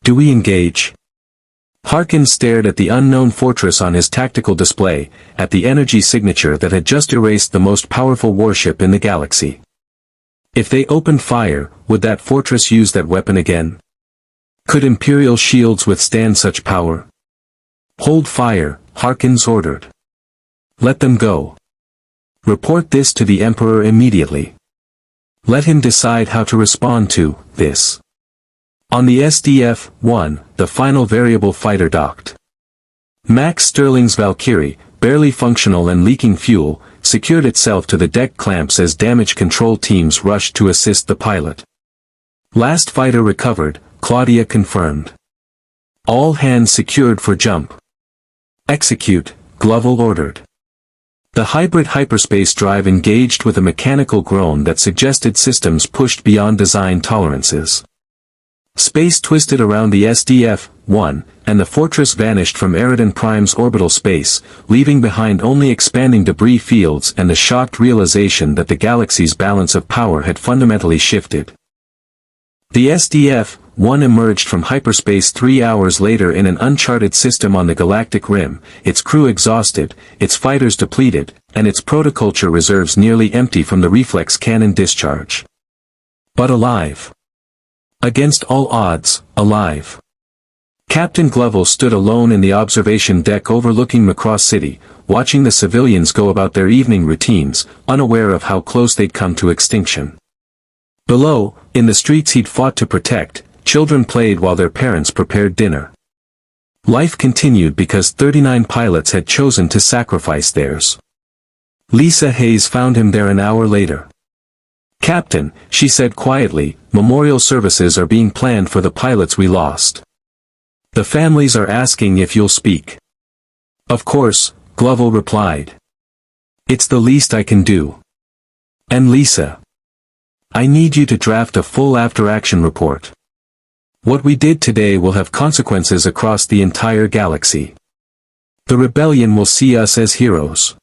Do we engage? Harkins stared at the unknown fortress on his tactical display, at the energy signature that had just erased the most powerful warship in the galaxy. If they opened fire, would that fortress use that weapon again? Could Imperial shields withstand such power? Hold fire, Harkins ordered. Let them go. Report this to the Emperor immediately. Let him decide how to respond to this. On the SDF-1, the final variable fighter docked. Max Sterling's Valkyrie, barely functional and leaking fuel, secured itself to the deck clamps as damage control teams rushed to assist the pilot. Last fighter recovered, Claudia confirmed. All hands secured for jump. Execute, Gloval ordered. The hybrid hyperspace drive engaged with a mechanical groan that suggested systems pushed beyond design tolerances. Space twisted around the SDF-1, and the fortress vanished from Eridan Prime's orbital space, leaving behind only expanding debris fields and the shocked realization that the galaxy's balance of power had fundamentally shifted. The SDF-1 emerged from hyperspace 3 hours later in an uncharted system on the galactic rim, its crew exhausted, its fighters depleted, and its protoculture reserves nearly empty from the reflex cannon discharge. But alive. Against all odds, alive. Captain Gloval stood alone in the observation deck overlooking Macross City, watching the civilians go about their evening routines, unaware of how close they'd come to extinction. Below, in the streets he'd fought to protect, children played while their parents prepared dinner. Life continued because 39 pilots had chosen to sacrifice theirs. Lisa Hayes found him there an hour later. "Captain," she said quietly, "memorial services are being planned for the pilots we lost. The families are asking if you'll speak." "Of course," Gloval replied. "It's the least I can do. And Lisa, I need you to draft a full after-action report. What we did today will have consequences across the entire galaxy. The rebellion will see us as heroes.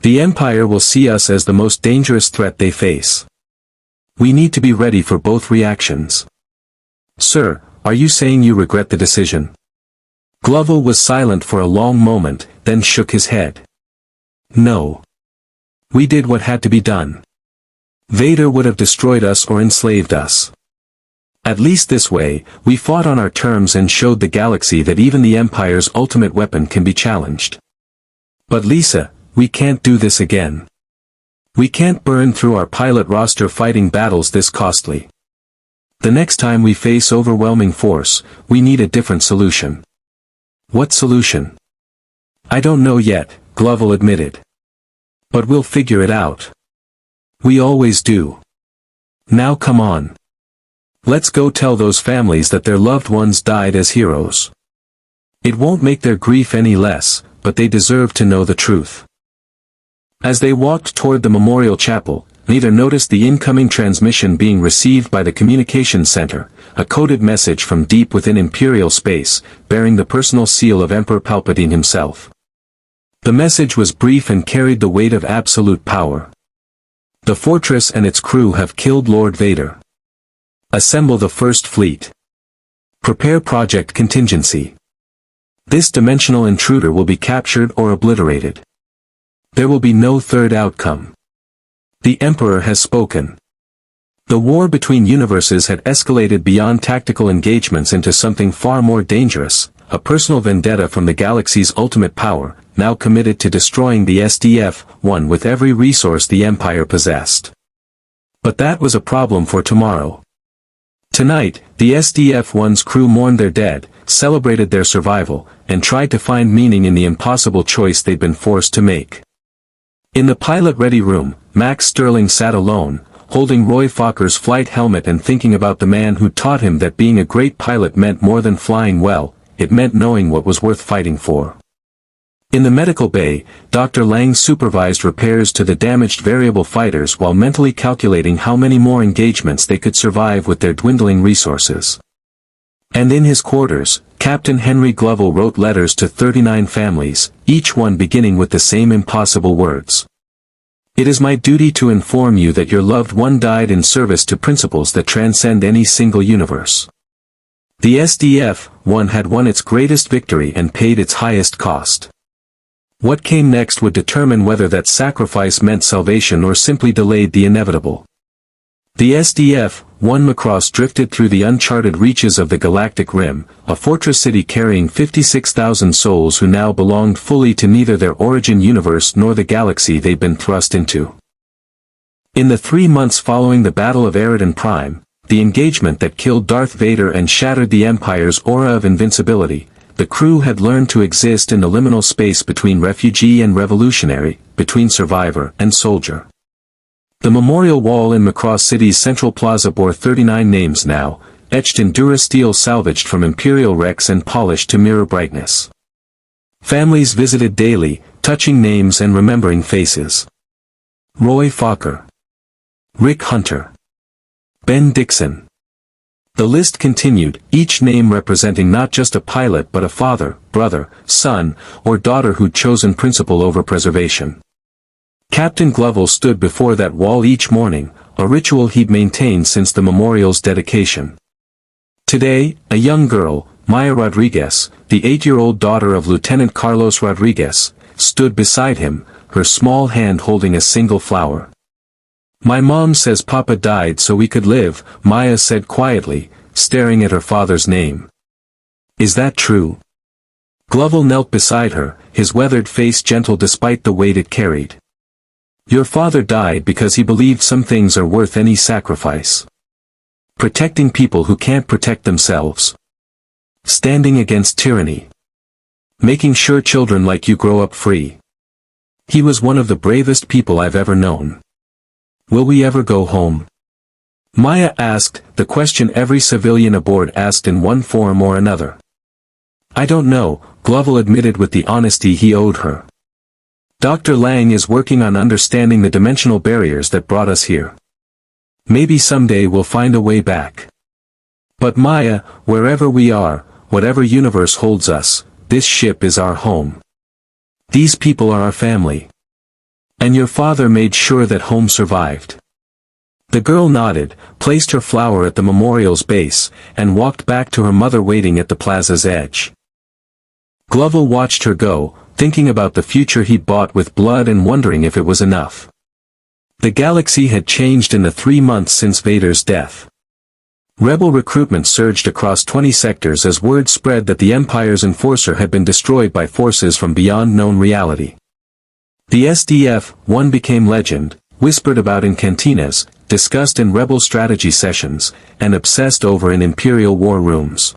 The Empire will see us as the most dangerous threat they face. We need to be ready for both reactions." "Sir, are you saying you regret the decision?" Gloval was silent for a long moment, then shook his head. "No. We did what had to be done. Vader would have destroyed us or enslaved us. At least this way, we fought on our terms and showed the galaxy that even the Empire's ultimate weapon can be challenged. But Lisa, we can't do this again. We can't burn through our pilot roster fighting battles this costly. The next time we face overwhelming force, we need a different solution." "What solution?" "I don't know yet," Gloval admitted. "But we'll figure it out. We always do. Now come on. Let's go tell those families that their loved ones died as heroes. It won't make their grief any less, but they deserve to know the truth." As they walked toward the memorial chapel, neither noticed the incoming transmission being received by the communications center, a coded message from deep within Imperial space, bearing the personal seal of Emperor Palpatine himself. The message was brief and carried the weight of absolute power. "The fortress and its crew have killed Lord Vader. Assemble the First Fleet. Prepare Project Contingency. This dimensional intruder will be captured or obliterated. There will be no third outcome. The Emperor has spoken." The war between universes had escalated beyond tactical engagements into something far more dangerous, a personal vendetta from the galaxy's ultimate power, now committed to destroying the SDF-1 with every resource the Empire possessed. But that was a problem for tomorrow. Tonight, the SDF-1's crew mourned their dead, celebrated their survival, and tried to find meaning in the impossible choice they'd been forced to make. In the pilot-ready room, Max Sterling sat alone, holding Roy Fokker's flight helmet and thinking about the man who taught him that being a great pilot meant more than flying well, it meant knowing what was worth fighting for. In the medical bay, Dr. Lang supervised repairs to the damaged variable fighters while mentally calculating how many more engagements they could survive with their dwindling resources. And in his quarters, Captain Henry Gloval wrote letters to 39 families, each one beginning with the same impossible words. "It is my duty to inform you that your loved one died in service to principles that transcend any single universe. The SDF-1 had won its greatest victory and paid its highest cost. What came next would determine whether that sacrifice meant salvation or simply delayed the inevitable." The SDF-1 Macross drifted through the uncharted reaches of the galactic rim, a fortress city carrying 56,000 souls who now belonged fully to neither their origin universe nor the galaxy they'd been thrust into. In the 3 months following the Battle of Eridan Prime, the engagement that killed Darth Vader and shattered the Empire's aura of invincibility, the crew had learned to exist in the liminal space between refugee and revolutionary, between survivor and soldier. The memorial wall in Macross City's central plaza bore 39 names now, etched in Durasteel salvaged from Imperial wrecks and polished to mirror brightness. Families visited daily, touching names and remembering faces. Roy Fokker, Rick Hunter, Ben Dixon. The list continued, each name representing not just a pilot but a father, brother, son, or daughter who'd chosen principle over preservation. Captain Gloval stood before that wall each morning, a ritual he'd maintained since the memorial's dedication. Today, a young girl, Maya Rodriguez, the 8-year-old daughter of Lieutenant Carlos Rodriguez, stood beside him, her small hand holding a single flower. "My mom says Papa died so we could live," Maya said quietly, staring at her father's name. "Is that true?" Gloval knelt beside her, his weathered face gentle despite the weight it carried. "Your father died because he believed some things are worth any sacrifice. Protecting people who can't protect themselves. Standing against tyranny. Making sure children like you grow up free. He was one of the bravest people I've ever known. Will we ever go home?" Maya asked, the question every civilian aboard asked in one form or another. "I don't know," Gloval admitted with the honesty he owed her. "Dr. Lang is working on understanding the dimensional barriers that brought us here. Maybe someday we'll find a way back. But Maya, wherever we are, whatever universe holds us, this ship is our home. These people are our family. And your father made sure that home survived." The girl nodded, placed her flower at the memorial's base, and walked back to her mother waiting at the plaza's edge. Gloval watched her go, thinking about the future he'd bought with blood and wondering if it was enough. The galaxy had changed in the 3 months since Vader's death. Rebel recruitment surged across 20 sectors as word spread that the Empire's enforcer had been destroyed by forces from beyond known reality. The SDF-1 became legend, whispered about in cantinas, discussed in rebel strategy sessions, and obsessed over in Imperial war rooms.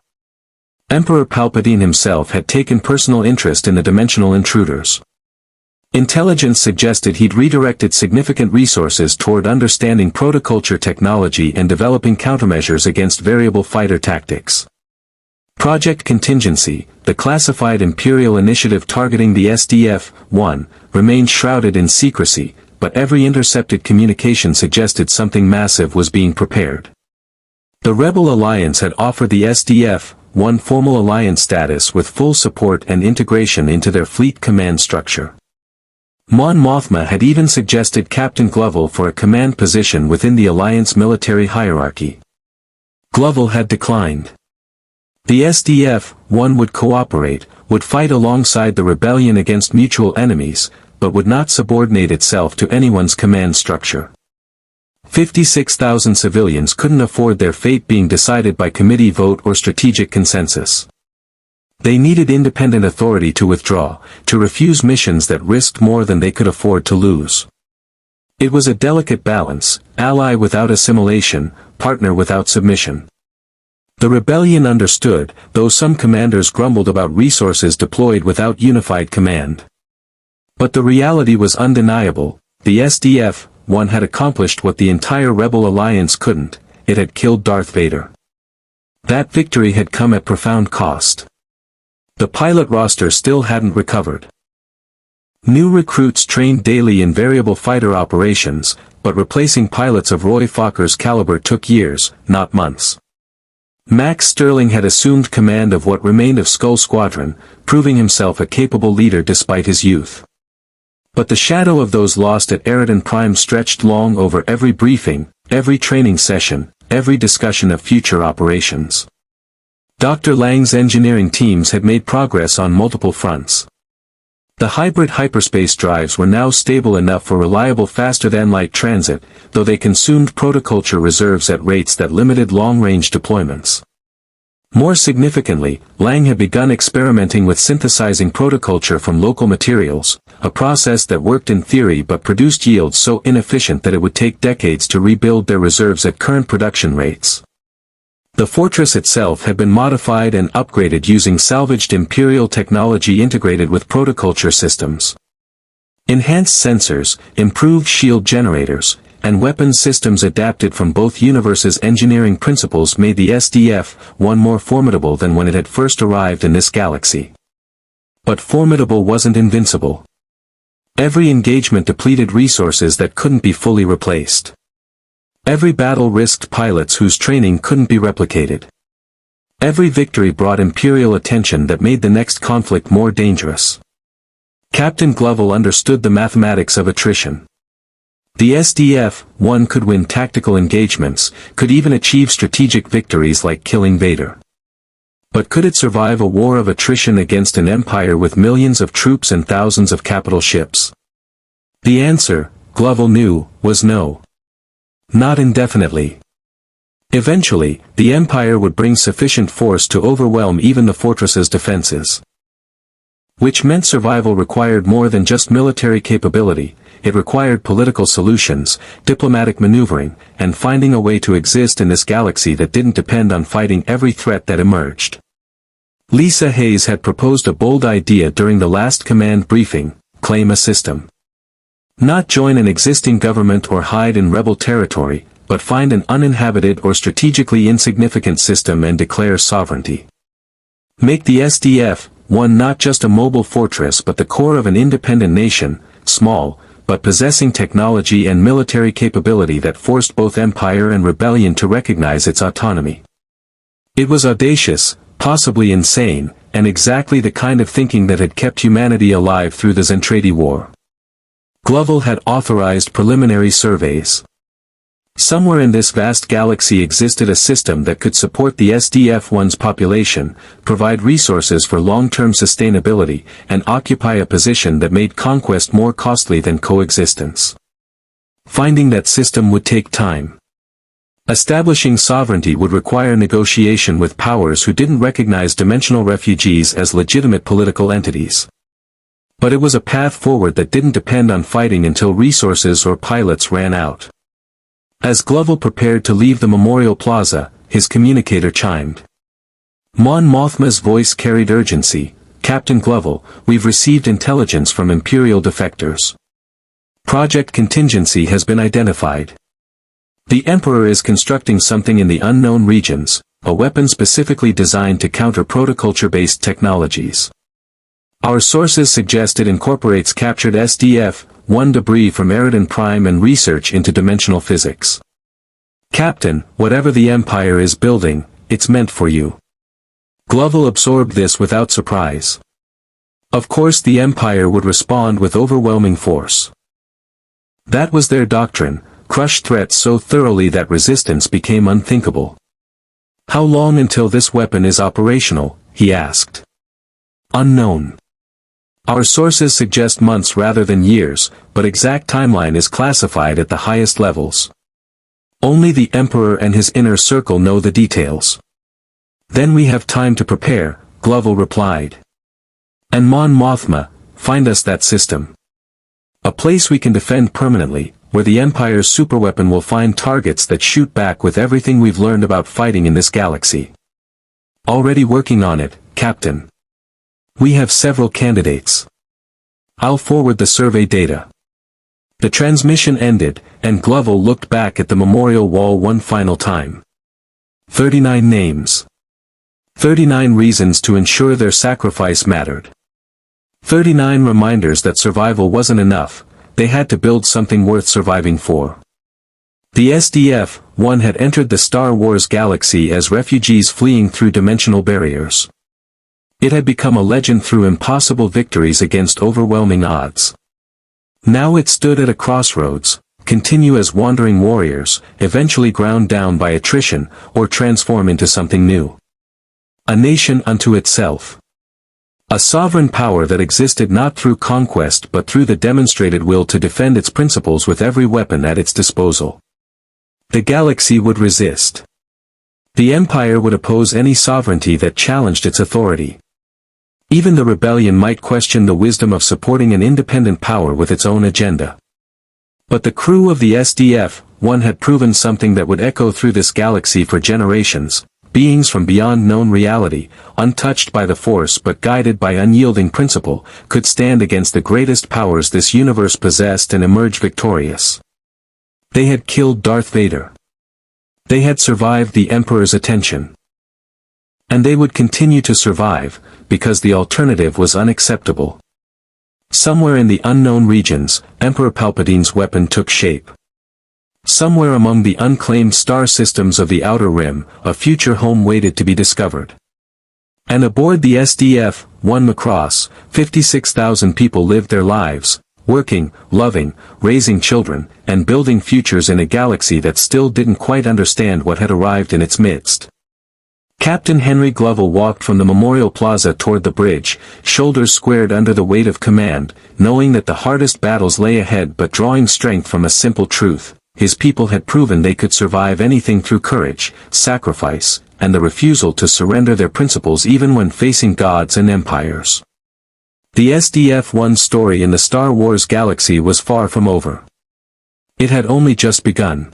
Emperor Palpatine himself had taken personal interest in the dimensional intruders. Intelligence suggested he'd redirected significant resources toward understanding protoculture technology and developing countermeasures against variable fighter tactics. Project Contingency, the classified Imperial initiative targeting the SDF-1, remained shrouded in secrecy, but every intercepted communication suggested something massive was being prepared. The Rebel Alliance had offered the SDF-1 formal alliance status with full support and integration into their fleet command structure. Mon Mothma had even suggested Captain Gloval for a command position within the Alliance military hierarchy. Gloval had declined. The SDF-1 would cooperate, would fight alongside the rebellion against mutual enemies, but would not subordinate itself to anyone's command structure. 56,000 civilians couldn't afford their fate being decided by committee vote or strategic consensus. They needed independent authority to withdraw, to refuse missions that risked more than they could afford to lose. It was a delicate balance, ally without assimilation, partner without submission. The rebellion understood, though some commanders grumbled about resources deployed without unified command. But the reality was undeniable, the SDF-1 had accomplished what the entire Rebel Alliance couldn't, it had killed Darth Vader. That victory had come at profound cost. The pilot roster still hadn't recovered. New recruits trained daily in variable fighter operations, but replacing pilots of Roy Fokker's caliber took years, not months. Max Sterling had assumed command of what remained of Skull Squadron, proving himself a capable leader despite his youth. But the shadow of those lost at Eridan Prime stretched long over every briefing, every training session, every discussion of future operations. Dr. Lang's engineering teams had made progress on multiple fronts. The hybrid hyperspace drives were now stable enough for reliable faster-than-light transit, though they consumed protoculture reserves at rates that limited long-range deployments. More significantly, Lang had begun experimenting with synthesizing protoculture from local materials, a process that worked in theory but produced yields so inefficient that it would take decades to rebuild their reserves at current production rates. The fortress itself had been modified and upgraded using salvaged Imperial technology integrated with Protoculture systems. Enhanced sensors, improved shield generators, and weapons systems adapted from both universes' engineering principles made the SDF-1 more formidable than when it had first arrived in this galaxy. But formidable wasn't invincible. Every engagement depleted resources that couldn't be fully replaced. Every battle risked pilots whose training couldn't be replicated. Every victory brought Imperial attention that made the next conflict more dangerous. Captain Gloval understood the mathematics of attrition. The SDF-1 could win tactical engagements, could even achieve strategic victories like killing Vader. But could it survive a war of attrition against an empire with millions of troops and thousands of capital ships? The answer, Gloval knew, was no. Not indefinitely. Eventually, the empire would bring sufficient force to overwhelm even the fortress's defenses. Which meant survival required more than just military capability, it required political solutions, diplomatic maneuvering, and finding a way to exist in this galaxy that didn't depend on fighting every threat that emerged. Lisa Hayes had proposed a bold idea during the last command briefing: claim a system. Not join an existing government or hide in rebel territory, but find an uninhabited or strategically insignificant system and declare sovereignty. Make the SDF-1 not just a mobile fortress but the core of an independent nation, small, but possessing technology and military capability that forced both Empire and Rebellion to recognize its autonomy. It was audacious, possibly insane, and exactly the kind of thinking that had kept humanity alive through the Zentradi War. Gloval had authorized preliminary surveys. Somewhere in this vast galaxy existed a system that could support the SDF-1's population, provide resources for long-term sustainability, and occupy a position that made conquest more costly than coexistence. Finding that system would take time. Establishing sovereignty would require negotiation with powers who didn't recognize dimensional refugees as legitimate political entities. But it was a path forward that didn't depend on fighting until resources or pilots ran out. As Gloval prepared to leave the Memorial Plaza, his communicator chimed. Mon Mothma's voice carried urgency. Captain Gloval, we've received intelligence from Imperial defectors. Project contingency has been identified. The Emperor is constructing something in the unknown regions, a weapon specifically designed to counter protoculture-based technologies. Our sources suggest it incorporates captured SDF-1 debris from Eridan Prime and research into dimensional physics. Captain, whatever the Empire is building, it's meant for you. Gloval absorbed this without surprise. Of course the Empire would respond with overwhelming force. That was their doctrine, crush threats so thoroughly that resistance became unthinkable. How long until this weapon is operational, he asked. Unknown. Our sources suggest months rather than years, but exact timeline is classified at the highest levels. Only the Emperor and his inner circle know the details. Then we have time to prepare, Gloval replied. And Mon Mothma, find us that system. A place we can defend permanently, where the Empire's superweapon will find targets that shoot back with everything we've learned about fighting in this galaxy. Already working on it, Captain. We have several candidates. I'll forward the survey data. The transmission ended, and Gloval looked back at the memorial wall one final time. 39 names. 39 reasons to ensure their sacrifice mattered. 39 reminders that survival wasn't enough, they had to build something worth surviving for. The SDF-1 had entered the Star Wars galaxy as refugees fleeing through dimensional barriers. It had become a legend through impossible victories against overwhelming odds. Now it stood at a crossroads, continue as wandering warriors, eventually ground down by attrition, or transform into something new. A nation unto itself. A sovereign power that existed not through conquest but through the demonstrated will to defend its principles with every weapon at its disposal. The galaxy would resist. The Empire would oppose any sovereignty that challenged its authority. Even the rebellion might question the wisdom of supporting an independent power with its own agenda. But the crew of the SDF-1 had proven something that would echo through this galaxy for generations: beings from beyond known reality, untouched by the Force but guided by unyielding principle, could stand against the greatest powers this universe possessed and emerge victorious. They had killed Darth Vader. They had survived the Emperor's attention. And they would continue to survive, because the alternative was unacceptable. Somewhere in the unknown regions, Emperor Palpatine's weapon took shape. Somewhere among the unclaimed star systems of the Outer Rim, a future home waited to be discovered. And aboard the SDF-1 Macross, 56,000 people lived their lives, working, loving, raising children, and building futures in a galaxy that still didn't quite understand what had arrived in its midst. Captain Henry Gloval walked from the Memorial Plaza toward the bridge, shoulders squared under the weight of command, knowing that the hardest battles lay ahead but drawing strength from a simple truth. His people had proven they could survive anything through courage, sacrifice, and the refusal to surrender their principles even when facing gods and empires. The SDF-1 story in the Star Wars galaxy was far from over. It had only just begun.